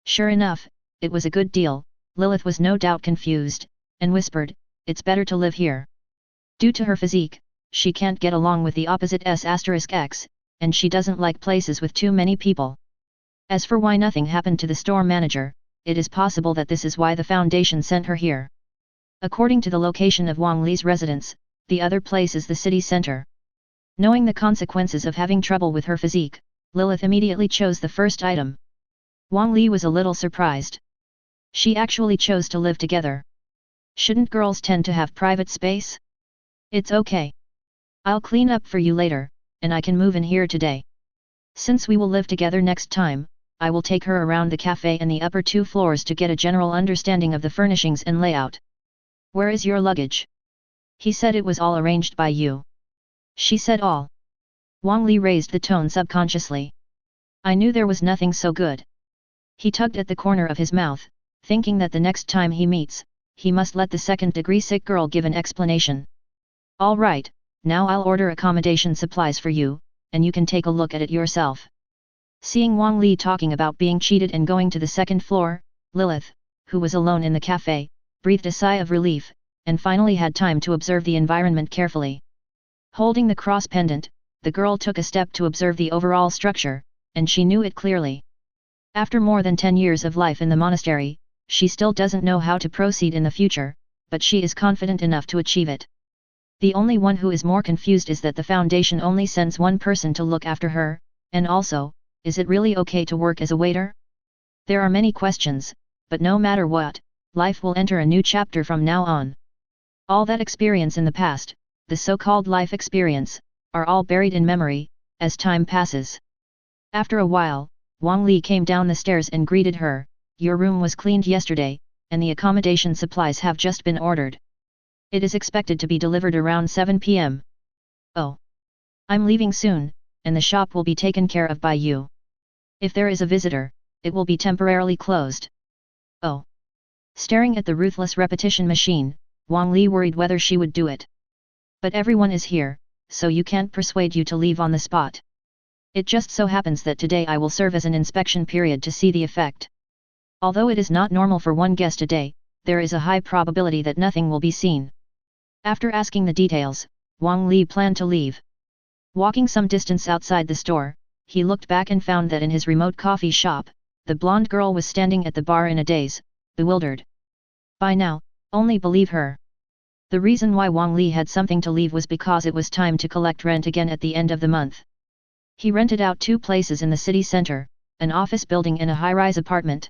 A: Sure enough, it was a good deal. Lilith was no doubt confused, and whispered, it's better to live here. Due to her physique, she can't get along with the opposite S**x, and she doesn't like places with too many people. As for why nothing happened to the store manager, it is possible that this is why the Foundation sent her here. According to the location of Wang Li's residence, the other place is the city center. Knowing the consequences of having trouble with her physique, Lilith immediately chose the first item. Wang Li was a little surprised. She actually chose to live together. Shouldn't girls tend to have private space? It's okay. I'll clean up for you later, and I can move in here today. Since we will live together next time, I will take her around the cafe and the upper 2 floors to get a general understanding of the furnishings and layout. Where is your luggage? He said it was all arranged by you. She said all. Wang Li raised the tone subconsciously. I knew there was nothing so good. He tugged at the corner of his mouth, thinking that the next time he meets, he must let the second-degree sick girl give an explanation. All right, now I'll order accommodation supplies for you, and you can take a look at it yourself. Seeing Wang Li talking about being cheated and going to the second floor, Lilith, who was alone in the cafe, breathed a sigh of relief, and finally had time to observe the environment carefully. Holding the cross pendant, the girl took a step to observe the overall structure, and she knew it clearly. After more than 10 years of life in the monastery, she still doesn't know how to proceed in the future, but she is confident enough to achieve it. The only one who is more confused is that the Foundation only sends one person to look after her, and also, is it really okay to work as a waiter? There are many questions, but no matter what, life will enter a new chapter from now on. All that experience in the past, the so-called life experience, are all buried in memory, as time passes. After a while, Wang Li came down the stairs and greeted her. Your room was cleaned yesterday, and the accommodation supplies have just been ordered. It is expected to be delivered around 7 p.m. Oh. I'm leaving soon, and the shop will be taken care of by you. If there is a visitor, it will be temporarily closed. Oh. Staring at the ruthless repetition machine, Wang Li worried whether she would do it. But everyone is here, so you can't persuade you to leave on the spot. It just so happens that today I will serve as an inspection period to see the effect. Although it is not normal for one guest a day, there is a high probability that nothing will be seen. After asking the details, Wang Li planned to leave. Walking some distance outside the store, he looked back and found that in his remote coffee shop, the blonde girl was standing at the bar in a daze, bewildered. By now, only believe her. The reason why Wang Li had something to leave was because it was time to collect rent again at the end of the month. He rented out 2 places in the city center, an office building and a high-rise apartment.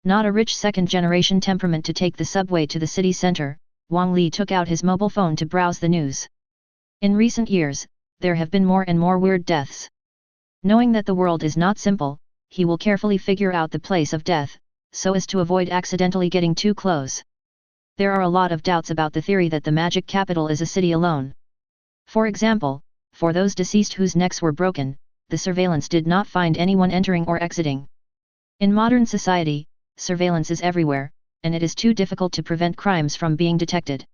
A: Not a rich second-generation temperament to take the subway to the city center, Wang Li took out his mobile phone to browse the news. In recent years, there have been more and more weird deaths. Knowing that the world is not simple, he will carefully figure out the place of death, so as to avoid accidentally getting too close. There are a lot of doubts about the theory that the magic capital is a city alone. For example, for those deceased whose necks were broken, the surveillance did not find anyone entering or exiting. In modern society, surveillance is everywhere, and it is too difficult to prevent crimes from being detected.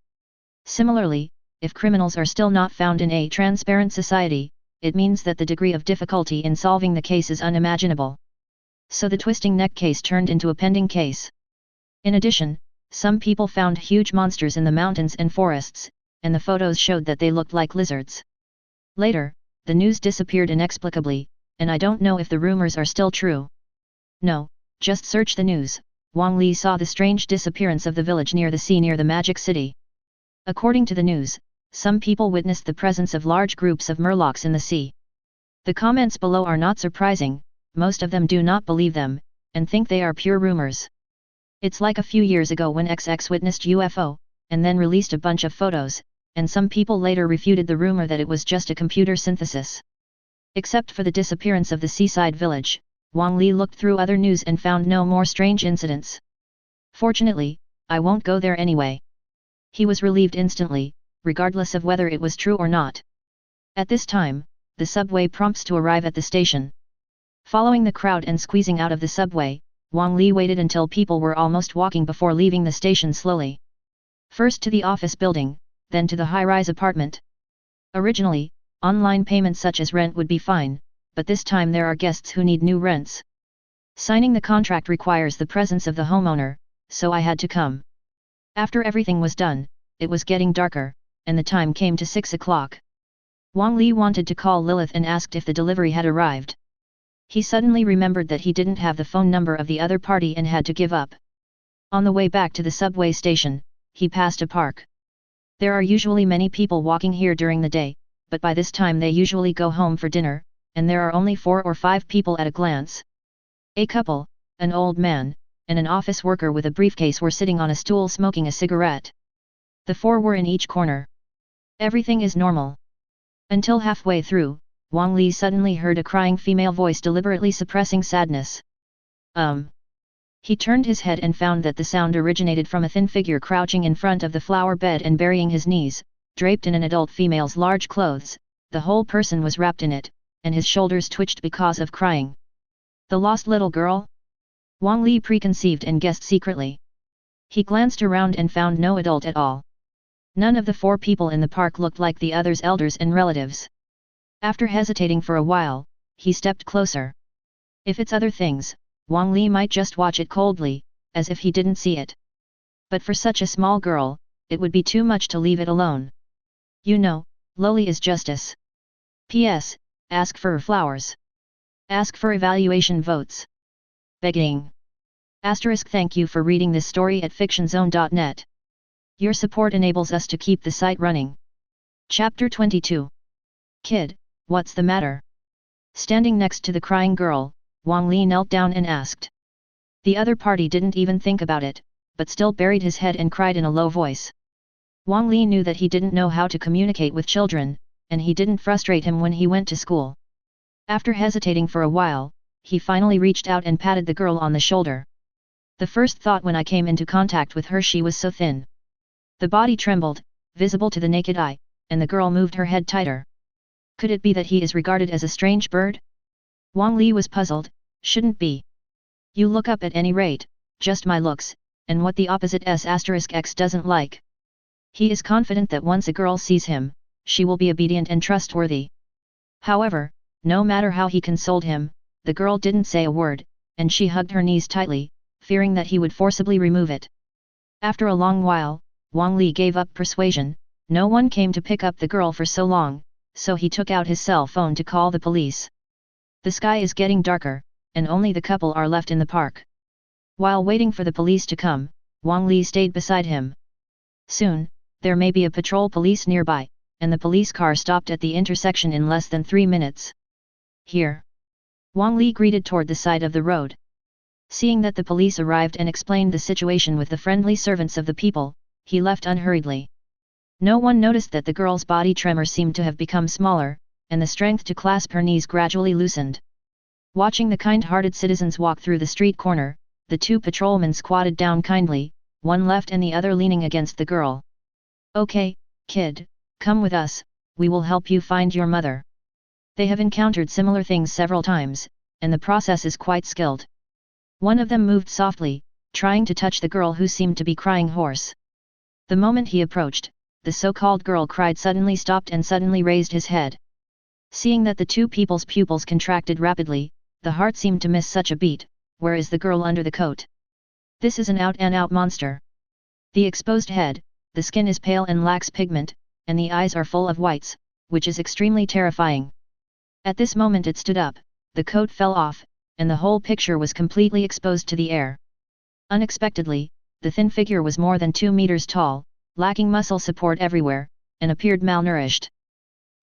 A: Similarly, if criminals are still not found in a transparent society, it means that the degree of difficulty in solving the case is unimaginable. So the twisting neck case turned into a pending case. In addition, some people found huge monsters in the mountains and forests, and the photos showed that they looked like lizards. Later, the news disappeared inexplicably, and I don't know if the rumors are still true. No, just search the news. Wang Li saw the strange disappearance of the village near the sea near the Magic City. According to the news, some people witnessed the presence of large groups of murlocs in the sea. The comments below are not surprising, most of them do not believe them, and think they are pure rumors. It's like a few years ago when XX witnessed UFO, and then released a bunch of photos, and some people later refuted the rumor that it was just a computer synthesis. Except for the disappearance of the seaside village, Wang Li looked through other news and found no more strange incidents. Fortunately, I won't go there anyway. He was relieved instantly, regardless of whether it was true or not. At this time, the subway prompts to arrive at the station. Following the crowd and squeezing out of the subway, Wang Li waited until people were almost walking before leaving the station slowly. First to the office building, then to the high-rise apartment. Originally, online payments such as rent would be fine, but this time there are guests who need new rents. Signing the contract requires the presence of the homeowner, so I had to come. After everything was done, it was getting darker, and the time came to 6 o'clock. Wang Li wanted to call Lilith and asked if the delivery had arrived. He suddenly remembered that he didn't have the phone number of the other party and had to give up. On the way back to the subway station, he passed a park. There are usually many people walking here during the day, but by this time they usually go home for dinner, and there are only 4 or 5 people at a glance. A couple, an old man, and an office worker with a briefcase were sitting on a stool smoking a cigarette. The 4 were in each corner. Everything is normal. Until halfway through, Wang Li suddenly heard a crying female voice deliberately suppressing sadness. He turned his head and found that the sound originated from a thin figure crouching in front of the flower bed and burying his knees, draped in an adult female's large clothes. The whole person was wrapped in it, and his shoulders twitched because of crying. The lost little girl? Wang Li preconceived and guessed secretly. He glanced around and found no adult at all. None of the 4 people in the park looked like the others' elders and relatives. After hesitating for a while, he stepped closer. If it's other things, Wang Li might just watch it coldly, as if he didn't see it. But for such a small girl, it would be too much to leave it alone. You know, lowly is justice. P.S. Ask for flowers. Ask for evaluation votes. Begging. ** Thank you for reading this story at fictionzone.net. Your support enables us to keep the site running. Chapter 22. Kid, what's the matter? Standing next to the crying girl, Wang Li knelt down and asked. The other party didn't even think about it, but still buried his head and cried in a low voice. Wang Li knew that he didn't know how to communicate with children, and he didn't frustrate him when he went to school. After hesitating for a while, he finally reached out and patted the girl on the shoulder. The first thought when I came into contact with her, she was so thin. The body trembled, visible to the naked eye, and the girl moved her head tighter. Could it be that he is regarded as a strange bird? Wang Li was puzzled. Shouldn't be. You look up at any rate, just my looks, and what the opposite S**X doesn't like. He is confident that once a girl sees him, she will be obedient and trustworthy. However, no matter how he consoled him, the girl didn't say a word, and she hugged her knees tightly, fearing that he would forcibly remove it. After a long while, Wang Li gave up persuasion. No one came to pick up the girl for so long, so he took out his cell phone to call the police. The sky is getting darker, and only the couple are left in the park. While waiting for the police to come, Wang Li stayed beside him. Soon, there may be a patrol police nearby, and the police car stopped at the intersection in less than 3 minutes. Here. Wang Li greeted toward the side of the road. Seeing that the police arrived and explained the situation with the friendly servants of the people, he left unhurriedly. No one noticed that the girl's body tremor seemed to have become smaller, and the strength to clasp her knees gradually loosened. Watching the kind-hearted citizens walk through the street corner, the 2 patrolmen squatted down kindly, one left and the other leaning against the girl. "Okay, kid, come with us, we will help you find your mother." They have encountered similar things several times, and the process is quite skilled. One of them moved softly, trying to touch the girl who seemed to be crying hoarse. The moment he approached, the so-called girl cried suddenly stopped and suddenly raised his head. Seeing that the two people's pupils contracted rapidly, the heart seemed to miss such a beat. Where is the girl under the coat? This is an out-and-out monster. The exposed head, the skin is pale and lacks pigment, and the eyes are full of whites, which is extremely terrifying. At this moment it stood up, the coat fell off, and the whole picture was completely exposed to the air. Unexpectedly, the thin figure was more than 2 meters tall, lacking muscle support everywhere, and appeared malnourished.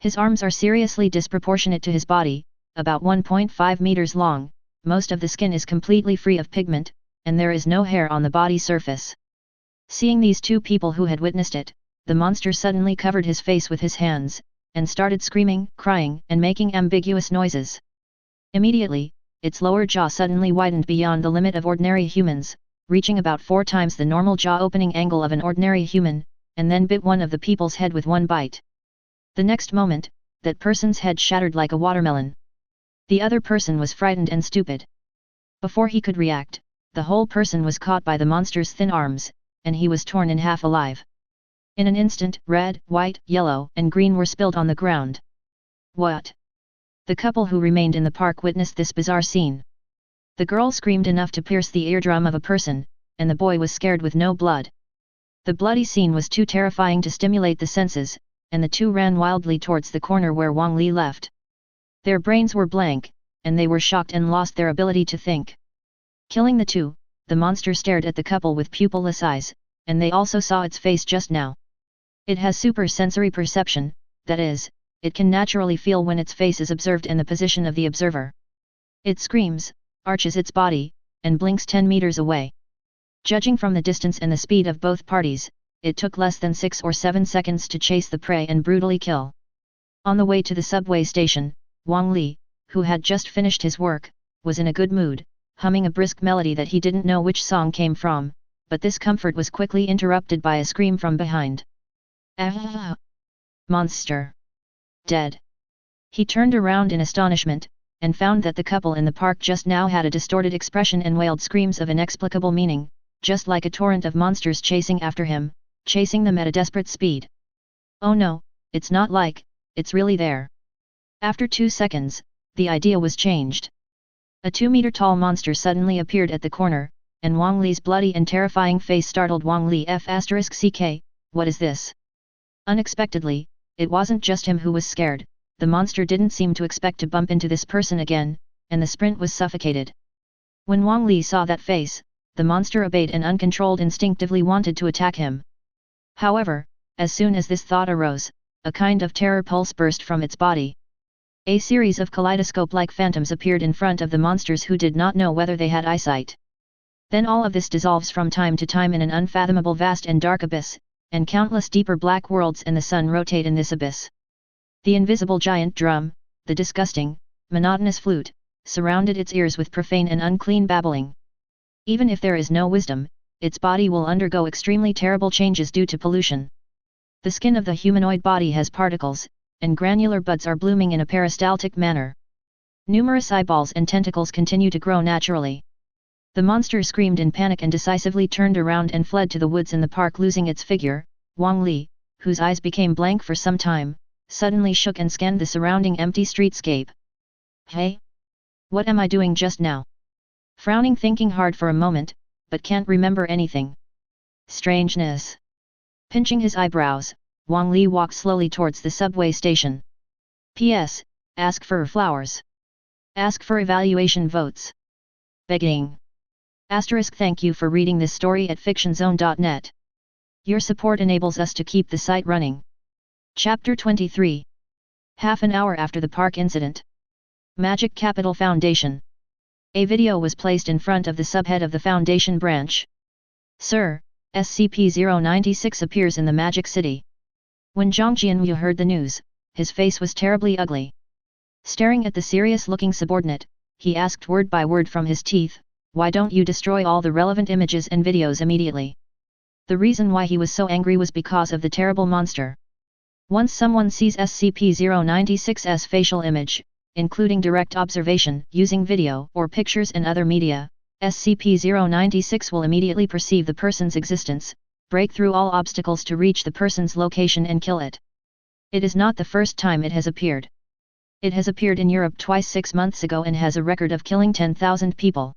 A: His arms are seriously disproportionate to his body, about 1.5 meters long, most of the skin is completely free of pigment, and there is no hair on the body surface. Seeing these two people who had witnessed it, the monster suddenly covered his face with his hands, and started screaming, crying, and making ambiguous noises. Immediately, its lower jaw suddenly widened beyond the limit of ordinary humans, reaching about 4 times the normal jaw opening angle of an ordinary human, and then bit one of the people's head with one bite. The next moment, that person's head shattered like a watermelon. The other person was frightened and stupid. Before he could react, the whole person was caught by the monster's thin arms, and he was torn in half alive. In an instant, red, white, yellow, and green were spilled on the ground. What? The couple who remained in the park witnessed this bizarre scene. The girl screamed enough to pierce the eardrum of a person, and the boy was scared with no blood. The bloody scene was too terrifying to stimulate the senses, and the two ran wildly towards the corner where Wang Li left. Their brains were blank, and they were shocked and lost their ability to think. Killing the two, the monster stared at the couple with pupilless eyes, and they also saw its face just now. It has supersensory perception, that is, it can naturally feel when its face is observed and the position of the observer. It screams, arches its body, and blinks 10 meters away. Judging from the distance and the speed of both parties, it took less than 6 or 7 seconds to chase the prey and brutally kill. On the way to the subway station, Wang Li, who had just finished his work, was in a good mood, humming a brisk melody that he didn't know which song came from, but this comfort was quickly interrupted by a scream from behind. Ah! Monster! Dead! He turned around in astonishment, and found that the couple in the park just now had a distorted expression and wailed screams of inexplicable meaning, just like a torrent of monsters chasing after him, chasing them at a desperate speed. Oh no, it's not like, it's really there. After 2 seconds, the idea was changed. A 2-meter-tall monster suddenly appeared at the corner, and Wang Li's bloody and terrifying face startled Wang Li *CK, what is this? Unexpectedly, it wasn't just him who was scared, the monster didn't seem to expect to bump into this person again, and the sprint was suffocated. When Wang Li saw that face, the monster obeyed and uncontrolled instinctively wanted to attack him. However, as soon as this thought arose, a kind of terror pulse burst from its body. A series of kaleidoscope-like phantoms appeared in front of the monsters who did not know whether they had eyesight. Then all of this dissolves from time to time in an unfathomable vast and dark abyss, and countless deeper black worlds and the sun rotate in this abyss. The invisible giant drum, the disgusting, monotonous flute, surrounded its ears with profane and unclean babbling. Even if there is no wisdom, its body will undergo extremely terrible changes due to pollution. The skin of the humanoid body has particles, and granular buds are blooming in a peristaltic manner. Numerous eyeballs and tentacles continue to grow naturally. The monster screamed in panic and decisively turned around and fled to the woods in the park, losing its figure. Wang Li, whose eyes became blank for some time, suddenly shook and scanned the surrounding empty streetscape. Hey? What am I doing just now? Frowning, thinking hard for a moment, but can't remember anything. Strangeness. Pinching his eyebrows, Wang Li walked slowly towards the subway station. P.S. Ask for flowers. Ask for evaluation votes. Begging. Asterisk. Thank you for reading this story at fictionzone.net. Your support enables us to keep the site running. Chapter 23. Half an hour after the park incident. Magic Capital Foundation. A video was placed in front of the subhead of the Foundation branch. Sir, SCP-096 appears in the Magic City. When Zhang Jianyu heard the news, his face was terribly ugly. Staring at the serious-looking subordinate, he asked word by word from his teeth, "Why don't you destroy all the relevant images and videos immediately? The reason why he was so angry was because of the terrible monster. Once someone sees SCP-096's facial image, including direct observation, using video or pictures and other media, SCP-096 will immediately perceive the person's existence, break through all obstacles to reach the person's location and kill it. It is not the first time it has appeared. It has appeared in Europe twice 6 months ago and has a record of killing 10,000 people.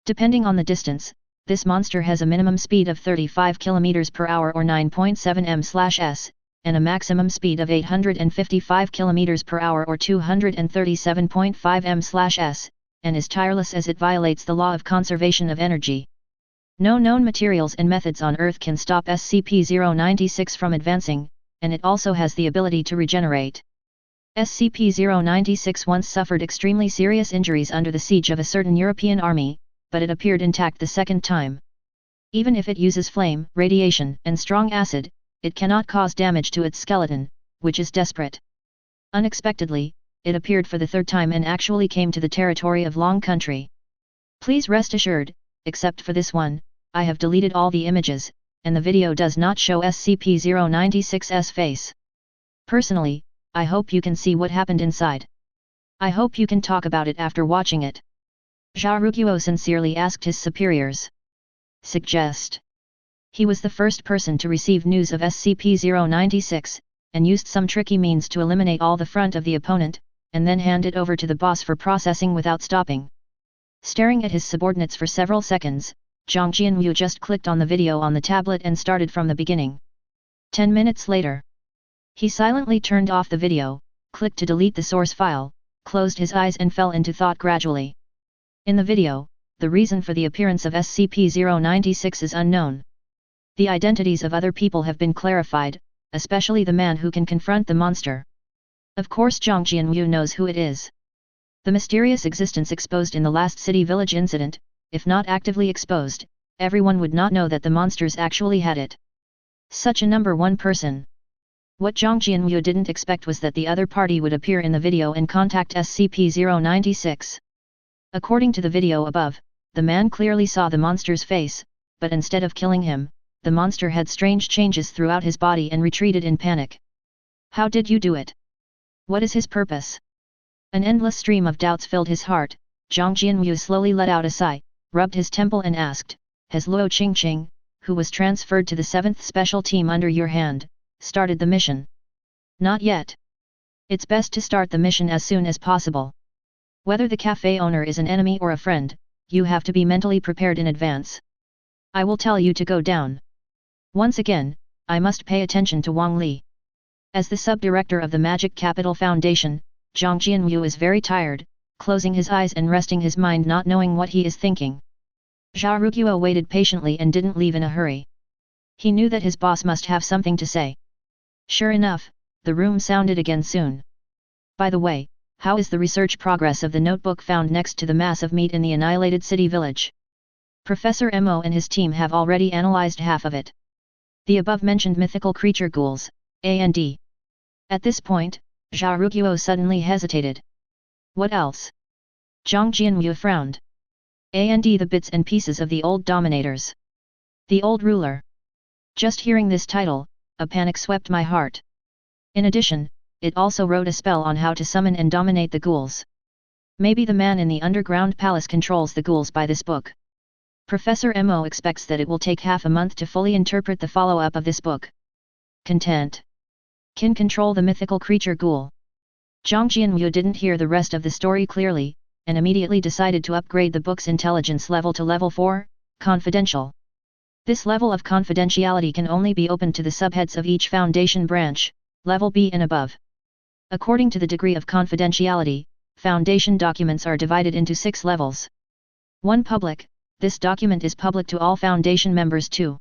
A: Depending on the distance, this monster has a minimum speed of 35 km per hour or 9.7 m/s, and a maximum speed of 855 km per hour or 237.5 m/s, and is tireless as it violates the law of conservation of energy. No known materials and methods on Earth can stop SCP-096 from advancing, and it also has the ability to regenerate. SCP-096 once suffered extremely serious injuries under the siege of a certain European army, but it appeared intact the second time. Even if it uses flame, radiation, and strong acid, it cannot cause damage to its skeleton, which is desperate. Unexpectedly, it appeared for the third time and actually came to the territory of Long Country. Please rest assured, except for this one, I have deleted all the images, and the video does not show SCP-096's face. Personally, I hope you can see what happened inside. I hope you can talk about it after watching it. Xiaoruguo sincerely asked his superiors. Suggest. He was the first person to receive news of SCP-096, and used some tricky means to eliminate all the front of the opponent, and then hand it over to the boss for processing without stopping. Staring at his subordinates for several seconds, Zhang Jianyu just clicked on the video on the tablet and started from the beginning. 10 minutes later, he silently turned off the video, clicked to delete the source file, closed his eyes and fell into thought gradually. In the video, the reason for the appearance of SCP-096 is unknown. The identities of other people have been clarified, especially the man who can confront the monster. Of course Zhang Jianyu knows who it is. The mysterious existence exposed in the last city village incident, if not actively exposed, everyone would not know that the monsters actually had it. Such a number one person. What Zhang Jianyu didn't expect was that the other party would appear in the video and contact SCP-096. According to the video above, the man clearly saw the monster's face, but instead of killing him, the monster had strange changes throughout his body and retreated in panic. How did you do it? What is his purpose? An endless stream of doubts filled his heart. Zhang Jianyu slowly let out a sigh, rubbed his temple and asked, has Luo Qingqing, who was transferred to the 7th Special Team under your hand, started the mission? Not yet. It's best to start the mission as soon as possible. Whether the cafe owner is an enemy or a friend, you have to be mentally prepared in advance. I will tell you to go down. Once again, I must pay attention to Wang Li. As the sub-director of the Magic Capital Foundation, Zhang Jianyu is very tired, closing his eyes and resting his mind not knowing what he is thinking. Xiaoruguo waited patiently and didn't leave in a hurry. He knew that his boss must have something to say. Sure enough, the room sounded again soon. By the way, how is the research progress of the notebook found next to the mass of meat in the annihilated city village? Professor Mo and his team have already analyzed half of it. The above-mentioned mythical creature ghouls, and. At this point, Xiaoruguo suddenly hesitated. What else? Zhang Jianyu frowned. And the bits and pieces of the old dominators. The old ruler. Just hearing this title, a panic swept my heart. In addition, it also wrote a spell on how to summon and dominate the ghouls. Maybe the man in the underground palace controls the ghouls by this book. Professor Mo expects that it will take half a month to fully interpret the follow-up of this book. Content. Can control the mythical creature ghoul. Zhang Jianyu didn't hear the rest of the story clearly, and immediately decided to upgrade the book's intelligence level to level 4, confidential. This level of confidentiality can only be opened to the subheads of each Foundation branch, level B and above. According to the degree of confidentiality, Foundation documents are divided into 6 levels. 1. Public. This document is public to all Foundation members. 2.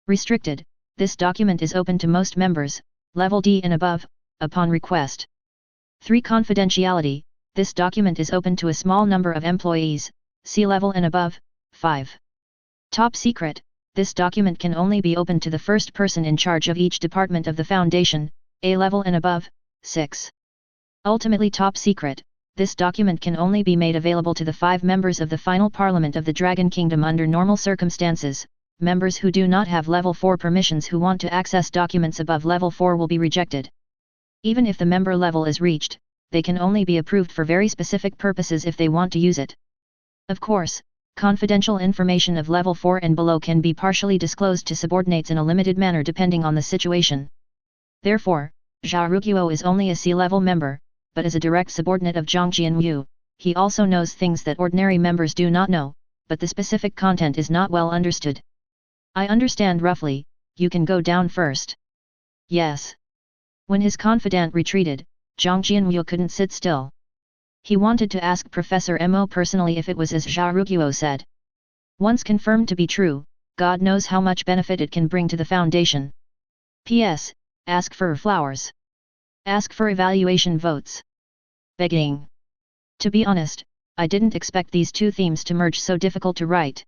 A: Restricted. This document is open to most members, level D and above, upon request. 3. Confidentiality. This document is open to a small number of employees, C level and above. 5. Top secret. This document can only be opened to the first person in charge of each department of the Foundation, A level and above. 6. Ultimately top secret. This document can only be made available to the 5 members of the final Parliament of the Dragon Kingdom under normal circumstances, members who do not have Level 4 permissions who want to access documents above Level 4 will be rejected. Even if the member level is reached, they can only be approved for very specific purposes if they want to use it. Of course, confidential information of Level 4 and below can be partially disclosed to subordinates in a limited manner depending on the situation. Therefore, Zhao Ruguo is only a C-level member, but as a direct subordinate of Zhang Jianyu, he also knows things that ordinary members do not know, but the specific content is not well understood. I understand roughly, you can go down first. Yes. When his confidant retreated, Zhang Jianyu couldn't sit still. He wanted to ask Professor Mo personally if it was as Zhao Ruguo said. Once confirmed to be true, God knows how much benefit it can bring to the Foundation. P.S. Ask for flowers. Ask for evaluation votes. Begging. To be honest, I didn't expect these two themes to merge so difficult to write.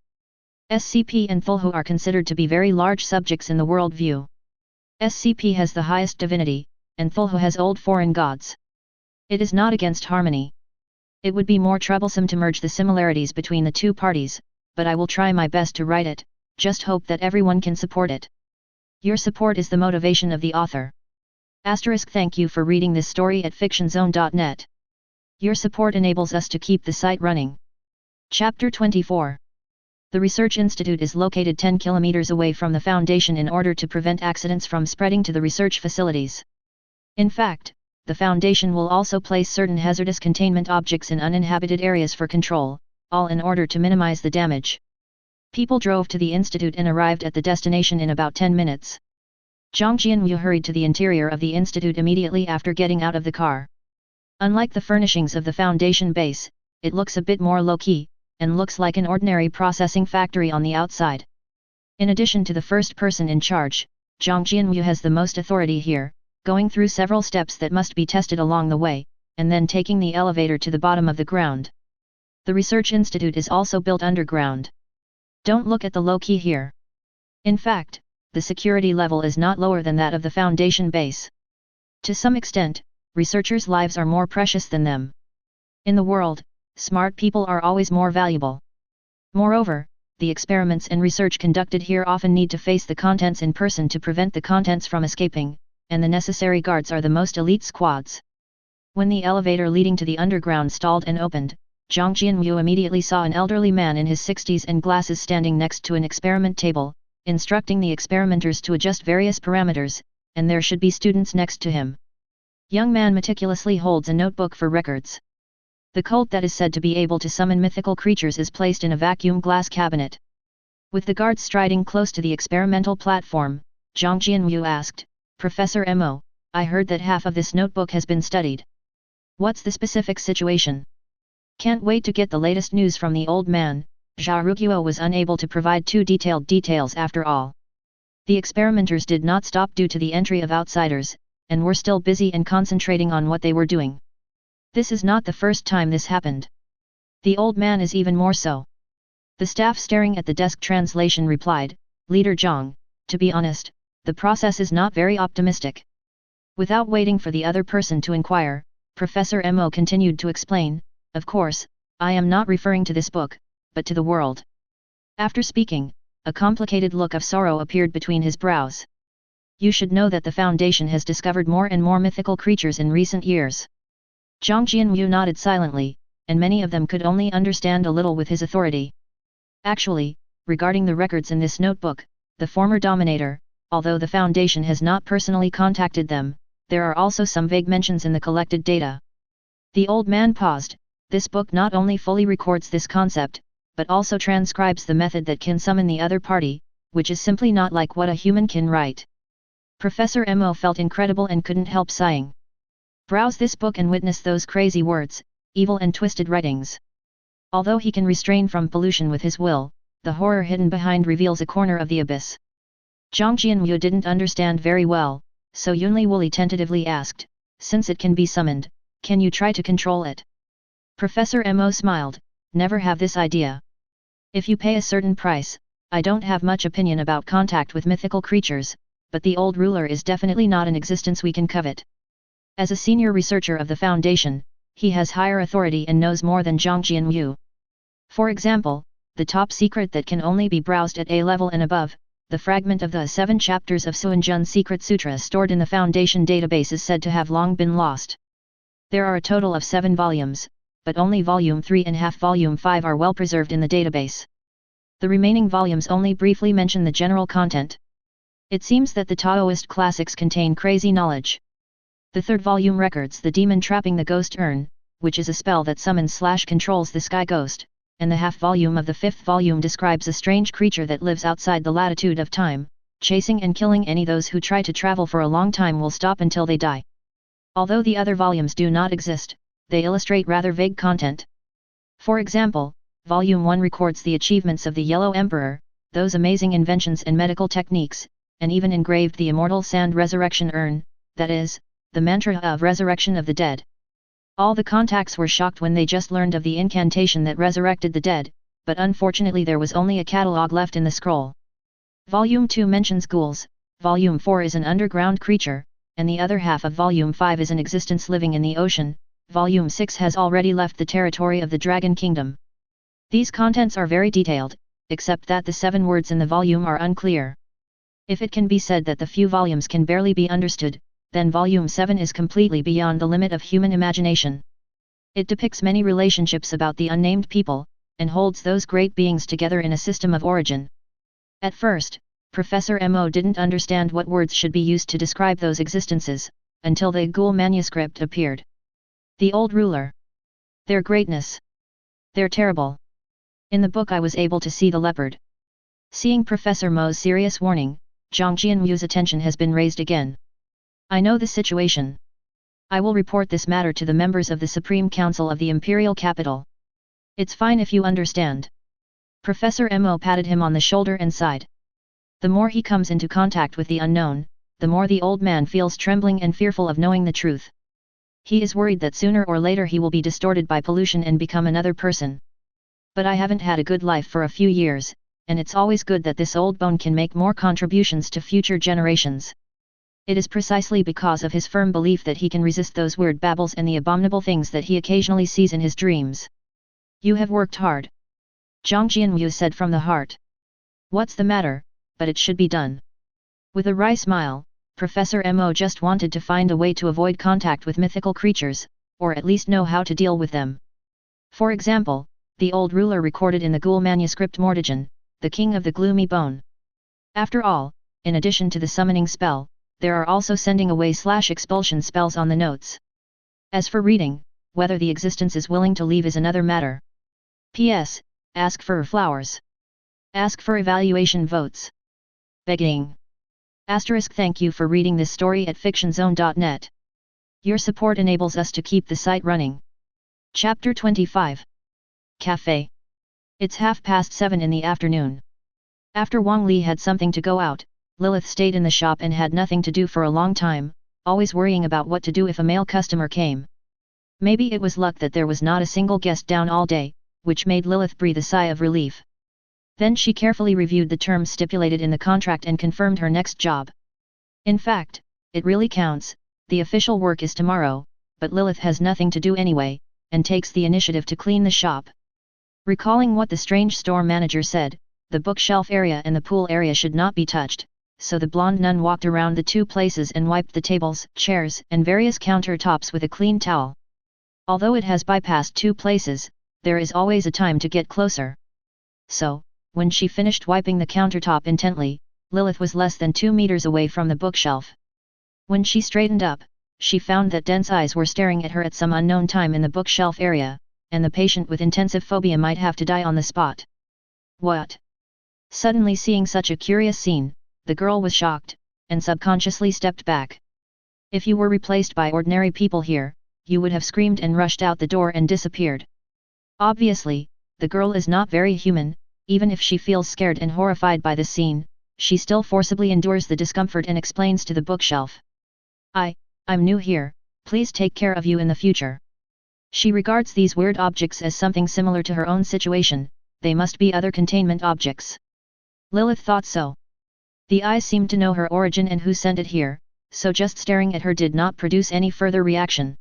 A: SCP and Thulhu are considered to be very large subjects in the world view. SCP has the highest divinity, and Thulhu has old foreign gods. It is not against harmony. It would be more troublesome to merge the similarities between the two parties, but I will try my best to write it, just hope that everyone can support it. Your support is the motivation of the author. Thank you for reading this story at fictionzone.net. Your support enables us to keep the site running. Chapter 24. The Research Institute is located 10 kilometers away from the Foundation in order to prevent accidents from spreading to the research facilities. In fact, the Foundation will also place certain hazardous containment objects in uninhabited areas for control, all in order to minimize the damage. People drove to the Institute and arrived at the destination in about 10 minutes. Zhang Jianyu hurried to the interior of the Institute immediately after getting out of the car. Unlike the furnishings of the Foundation base, it looks a bit more low-key, and looks like an ordinary processing factory on the outside. In addition to the first person in charge, Zhang Jianyu has the most authority here, going through several steps that must be tested along the way, and then taking the elevator to the bottom of the ground. The Research Institute is also built underground. Don't look at the low-key here. In fact, the security level is not lower than that of the Foundation base. To some extent, researchers' lives are more precious than them. In the world, smart people are always more valuable. Moreover, the experiments and research conducted here often need to face the contents in person to prevent the contents from escaping, and the necessary guards are the most elite squads. When the elevator leading to the underground stalled and opened, Zhang Jianyu immediately saw an elderly man in his 60s and glasses standing next to an experiment table, instructing the experimenters to adjust various parameters, and there should be students next to him. Young man meticulously holds a notebook for records. The cult that is said to be able to summon mythical creatures is placed in a vacuum glass cabinet. With the guards striding close to the experimental platform, Zhang Jianyu asked, Professor Mo, I heard that half of this notebook has been studied. What's the specific situation? Can't wait to get the latest news from the old man. Zhao Ruguo was unable to provide too detailed details after all. The experimenters did not stop due to the entry of outsiders, and were still busy and concentrating on what they were doing. This is not the first time this happened. The old man is even more so. The staff staring at the desk translation replied, Leader Zhang, to be honest, the process is not very optimistic. Without waiting for the other person to inquire, Professor Mo continued to explain, of course, I am not referring to this book, but to the world. After speaking, a complicated look of sorrow appeared between his brows. You should know that the Foundation has discovered more and more mythical creatures in recent years. Zhang Jianyu nodded silently, and many of them could only understand a little with his authority. Actually, regarding the records in this notebook, the former Dominator, although the Foundation has not personally contacted them, there are also some vague mentions in the collected data. The old man paused. This book not only fully records this concept, but also transcribes the method that can summon the other party, which is simply not like what a human can write. Professor Mo felt incredible and couldn't help sighing. Browse this book and witness those crazy words, evil and twisted writings. Although he can restrain from pollution with his will, the horror hidden behind reveals a corner of the abyss. Zhang Jianyu didn't understand very well, so Yunli Wooly tentatively asked, since it can be summoned, can you try to control it? Professor Mo smiled, never have this idea. If you pay a certain price, I don't have much opinion about contact with mythical creatures, but the old ruler is definitely not an existence we can covet. As a senior researcher of the Foundation, he has higher authority and knows more than Zhang Jianyu. For example, the top secret that can only be browsed at A level and above, the fragment of the 7 chapters of Suanjun's Secret Sutra stored in the Foundation database is said to have long been lost. There are a total of 7 volumes, but only Volume 3 and half Volume 5 are well preserved in the database. The remaining volumes only briefly mention the general content. It seems that the Taoist classics contain crazy knowledge. The 3rd volume records the demon trapping the ghost urn, which is a spell that summons/controls the sky ghost, and the half volume of the 5th volume describes a strange creature that lives outside the latitude of time, chasing and killing any those who try to travel for a long time will stop until they die. Although the other volumes do not exist, they illustrate rather vague content. For example, Volume 1 records the achievements of the Yellow Emperor, those amazing inventions and medical techniques, and even engraved the immortal sand resurrection urn, that is, the mantra of resurrection of the dead. All the contacts were shocked when they just learned of the incantation that resurrected the dead, but unfortunately there was only a catalogue left in the scroll. Volume 2 mentions ghouls, Volume 4 is an underground creature, and the other half of Volume 5 is an existence living in the ocean. Volume 6 has already left the territory of the Dragon Kingdom. These contents are very detailed, except that the 7 words in the volume are unclear. If it can be said that the few volumes can barely be understood, then Volume 7 is completely beyond the limit of human imagination. It depicts many relationships about the unnamed people, and holds those great beings together in a system of origin. At first, Professor Mo didn't understand what words should be used to describe those existences, until the ghoul manuscript appeared. The old ruler. Their greatness. They're terrible. In the book I was able to see the leopard. Seeing Professor Mo's serious warning, Zhang Jianwu's attention has been raised again. I know the situation. I will report this matter to the members of the Supreme Council of the Imperial Capital. It's fine if you understand. Professor Mo patted him on the shoulder and sighed. The more he comes into contact with the unknown, the more the old man feels trembling and fearful of knowing the truth. He is worried that sooner or later he will be distorted by pollution and become another person. But I haven't had a good life for a few years, and it's always good that this old bone can make more contributions to future generations. It is precisely because of his firm belief that he can resist those weird babbles and the abominable things that he occasionally sees in his dreams. You have worked hard. Zhang Jianwu said from the heart. What's the matter, but it should be done. With a wry smile, Professor Mo just wanted to find a way to avoid contact with mythical creatures, or at least know how to deal with them. For example, the old ruler recorded in the ghoul manuscript Mortigan, the king of the gloomy bone. After all, in addition to the summoning spell, there are also sending away/expulsion spells on the notes. As for reading, whether the existence is willing to leave is another matter. P.S. Ask for flowers. Ask for evaluation votes. Begging. Asterisk thank you for reading this story at fictionzone.net. Your support enables us to keep the site running. Chapter 25. Café. It's 7:30 in the afternoon. After Wang Li had something to go out, Lilith stayed in the shop and had nothing to do for a long time, always worrying about what to do if a male customer came. Maybe it was luck that there was not a single guest down all day, which made Lilith breathe a sigh of relief. Then she carefully reviewed the terms stipulated in the contract and confirmed her next job. In fact, it really counts, the official work is tomorrow, but Lilith has nothing to do anyway, and takes the initiative to clean the shop. Recalling what the strange store manager said, the bookshelf area and the pool area should not be touched, so the blonde nun walked around the 2 places and wiped the tables, chairs, and various countertops with a clean towel. Although it has bypassed 2 places, there is always a time to get closer. So, when she finished wiping the countertop intently, Lilith was less than 2 meters away from the bookshelf. When she straightened up, she found that dense eyes were staring at her at some unknown time in the bookshelf area, and the patient with intensive phobia might have to die on the spot. What? Suddenly seeing such a curious scene, the girl was shocked, and subconsciously stepped back. If you were replaced by ordinary people here, you would have screamed and rushed out the door and disappeared. Obviously, the girl is not very human. Even if she feels scared and horrified by this scene, she still forcibly endures the discomfort and explains to the bookshelf. I'm new here, please take care of you in the future. She regards these weird objects as something similar to her own situation, they must be other containment objects. Lilith thought so. The eyes seemed to know her origin and who sent it here, so just staring at her did not produce any further reaction.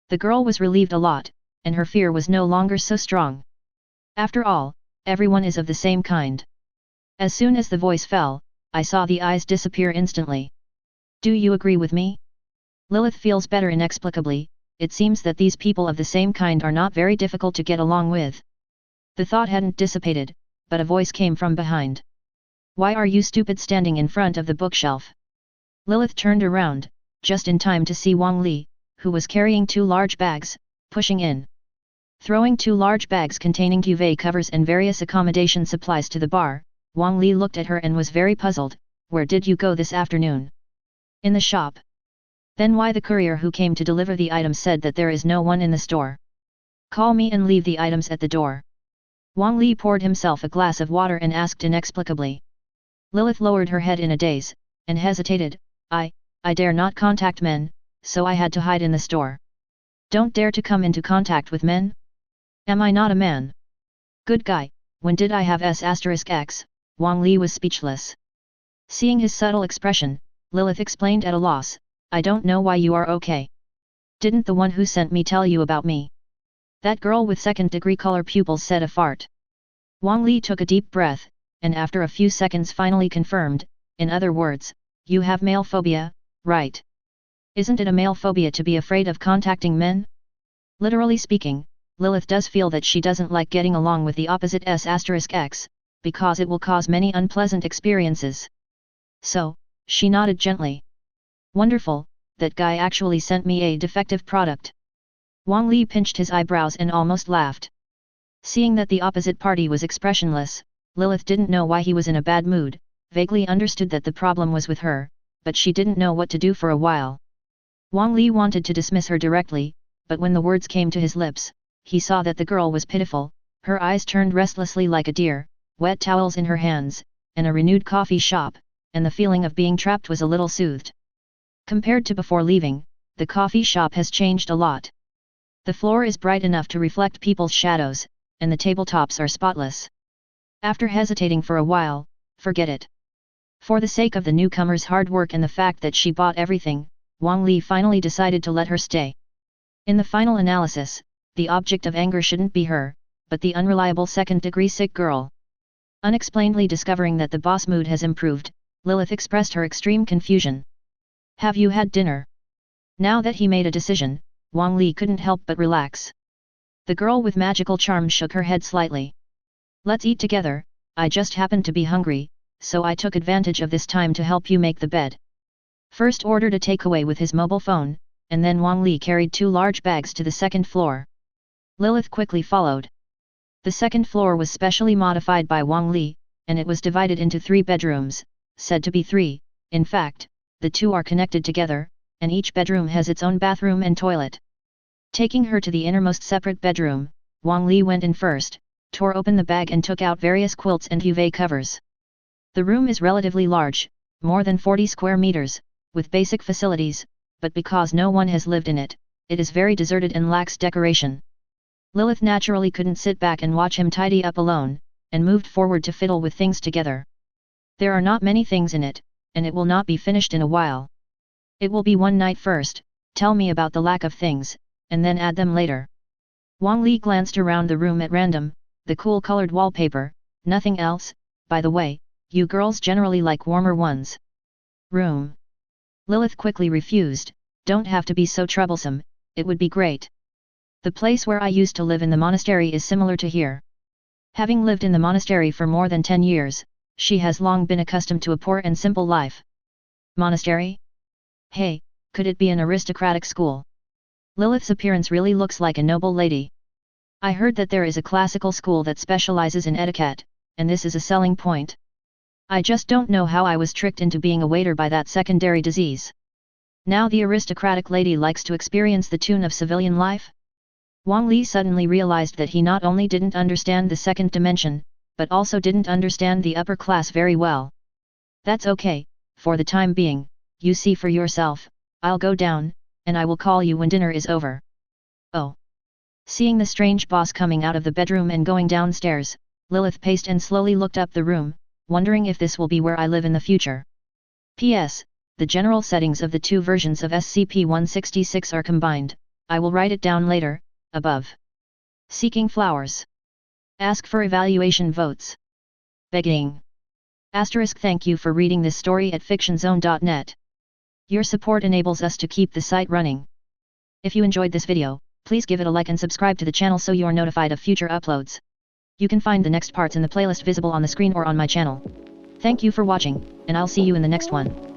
A: The girl was relieved a lot, and her fear was no longer so strong. After all, Everyone is of the same kind. As soon as the voice fell, I saw the eyes disappear instantly. Do you agree with me? Lilith feels better inexplicably. It seems that these people of the same kind are not very difficult to get along with. The thought hadn't dissipated, but a voice came from behind. Why are you stupid standing in front of the bookshelf? Lilith turned around, just in time to see Wang Li, who was carrying 2 large bags, pushing in. Throwing 2 large bags containing duvet covers and various accommodation supplies to the bar, Wang Li looked at her and was very puzzled. Where did you go this afternoon? In the shop. Then why the courier who came to deliver the items said that there is no one in the store? Call me and leave the items at the door. Wang Li poured himself a glass of water and asked inexplicably. Lilith lowered her head in a daze, and hesitated. I dare not contact men, so I had to hide in the store. Don't dare to come into contact with men? Am I not a man? Good guy, when did I have S**X? Wang Li was speechless. Seeing his subtle expression, Lilith explained at a loss, I don't know why you are okay. Didn't the one who sent me tell you about me? That girl with second-degree color pupils said a fart. Wang Li took a deep breath, and after a few seconds finally confirmed, in other words, you have male phobia, right? Isn't it a male phobia to be afraid of contacting men? Literally speaking, Lilith does feel that she doesn't like getting along with the opposite S**X, because it will cause many unpleasant experiences. So, she nodded gently. Wonderful, that guy actually sent me a defective product. Wang Li pinched his eyebrows and almost laughed. Seeing that the opposite party was expressionless, Lilith didn't know why he was in a bad mood, vaguely understood that the problem was with her, but she didn't know what to do for a while. Wang Li wanted to dismiss her directly, but when the words came to his lips, he saw that the girl was pitiful, her eyes turned restlessly like a deer, wet towels in her hands, and a renewed coffee shop, and the feeling of being trapped was a little soothed. Compared to before leaving, the coffee shop has changed a lot. The floor is bright enough to reflect people's shadows, and the tabletops are spotless. After hesitating for a while, forget it. For the sake of the newcomer's hard work and the fact that she bought everything, Wang Li finally decided to let her stay. In the final analysis, the object of anger shouldn't be her, but the unreliable second-degree sick girl. Unexplainedly discovering that the boss mood has improved, Lilith expressed her extreme confusion. Have you had dinner? Now that he made a decision, Wang Li couldn't help but relax. The girl with magical charm shook her head slightly. Let's eat together, I just happened to be hungry, so I took advantage of this time to help you make the bed. First ordered a takeaway with his mobile phone, and then Wang Li carried 2 large bags to the second floor. Lilith quickly followed. The second floor was specially modified by Wang Li, and it was divided into 3 bedrooms, said to be 3, in fact, the 2 are connected together, and each bedroom has its own bathroom and toilet. Taking her to the innermost separate bedroom, Wang Li went in first, tore open the bag and took out various quilts and duvet covers. The room is relatively large, more than 40 square meters, with basic facilities, but because no one has lived in it, it is very deserted and lacks decoration. Lilith naturally couldn't sit back and watch him tidy up alone, and moved forward to fiddle with things together. There are not many things in it, and it will not be finished in a while. It will be one night first, tell me about the lack of things, and then add them later. Wang Li glanced around the room at random, the cool-colored wallpaper, nothing else. By the way, you girls generally like warmer ones. Room. Lilith quickly refused, don't have to be so troublesome, it would be great. The place where I used to live in the monastery is similar to here. Having lived in the monastery for more than 10 years, she has long been accustomed to a poor and simple life. Monastery? Hey, could it be an aristocratic school? Lilith's appearance really looks like a noble lady. I heard that there is a classical school that specializes in etiquette, and this is a selling point. I just don't know how I was tricked into being a waiter by that secondary disease. Now the aristocratic lady likes to experience the tune of civilian life? Wang Li suddenly realized that he not only didn't understand the second dimension, but also didn't understand the upper class very well. That's okay, for the time being, you see for yourself, I'll go down, and I will call you when dinner is over. Oh. Seeing the strange boss coming out of the bedroom and going downstairs, Lilith paced and slowly looked up the room, wondering if this will be where I live in the future. P.S. The general settings of the 2 versions of SCP-166 are combined, I will write it down later, above. Seeking flowers. Ask for evaluation votes. Begging. Thank you for reading this story at fictionzone.net. Your support enables us to keep the site running. If you enjoyed this video, please give it a like and subscribe to the channel so you are notified of future uploads. You can find the next parts in the playlist visible on the screen or on my channel. Thank you for watching, and I'll see you in the next one.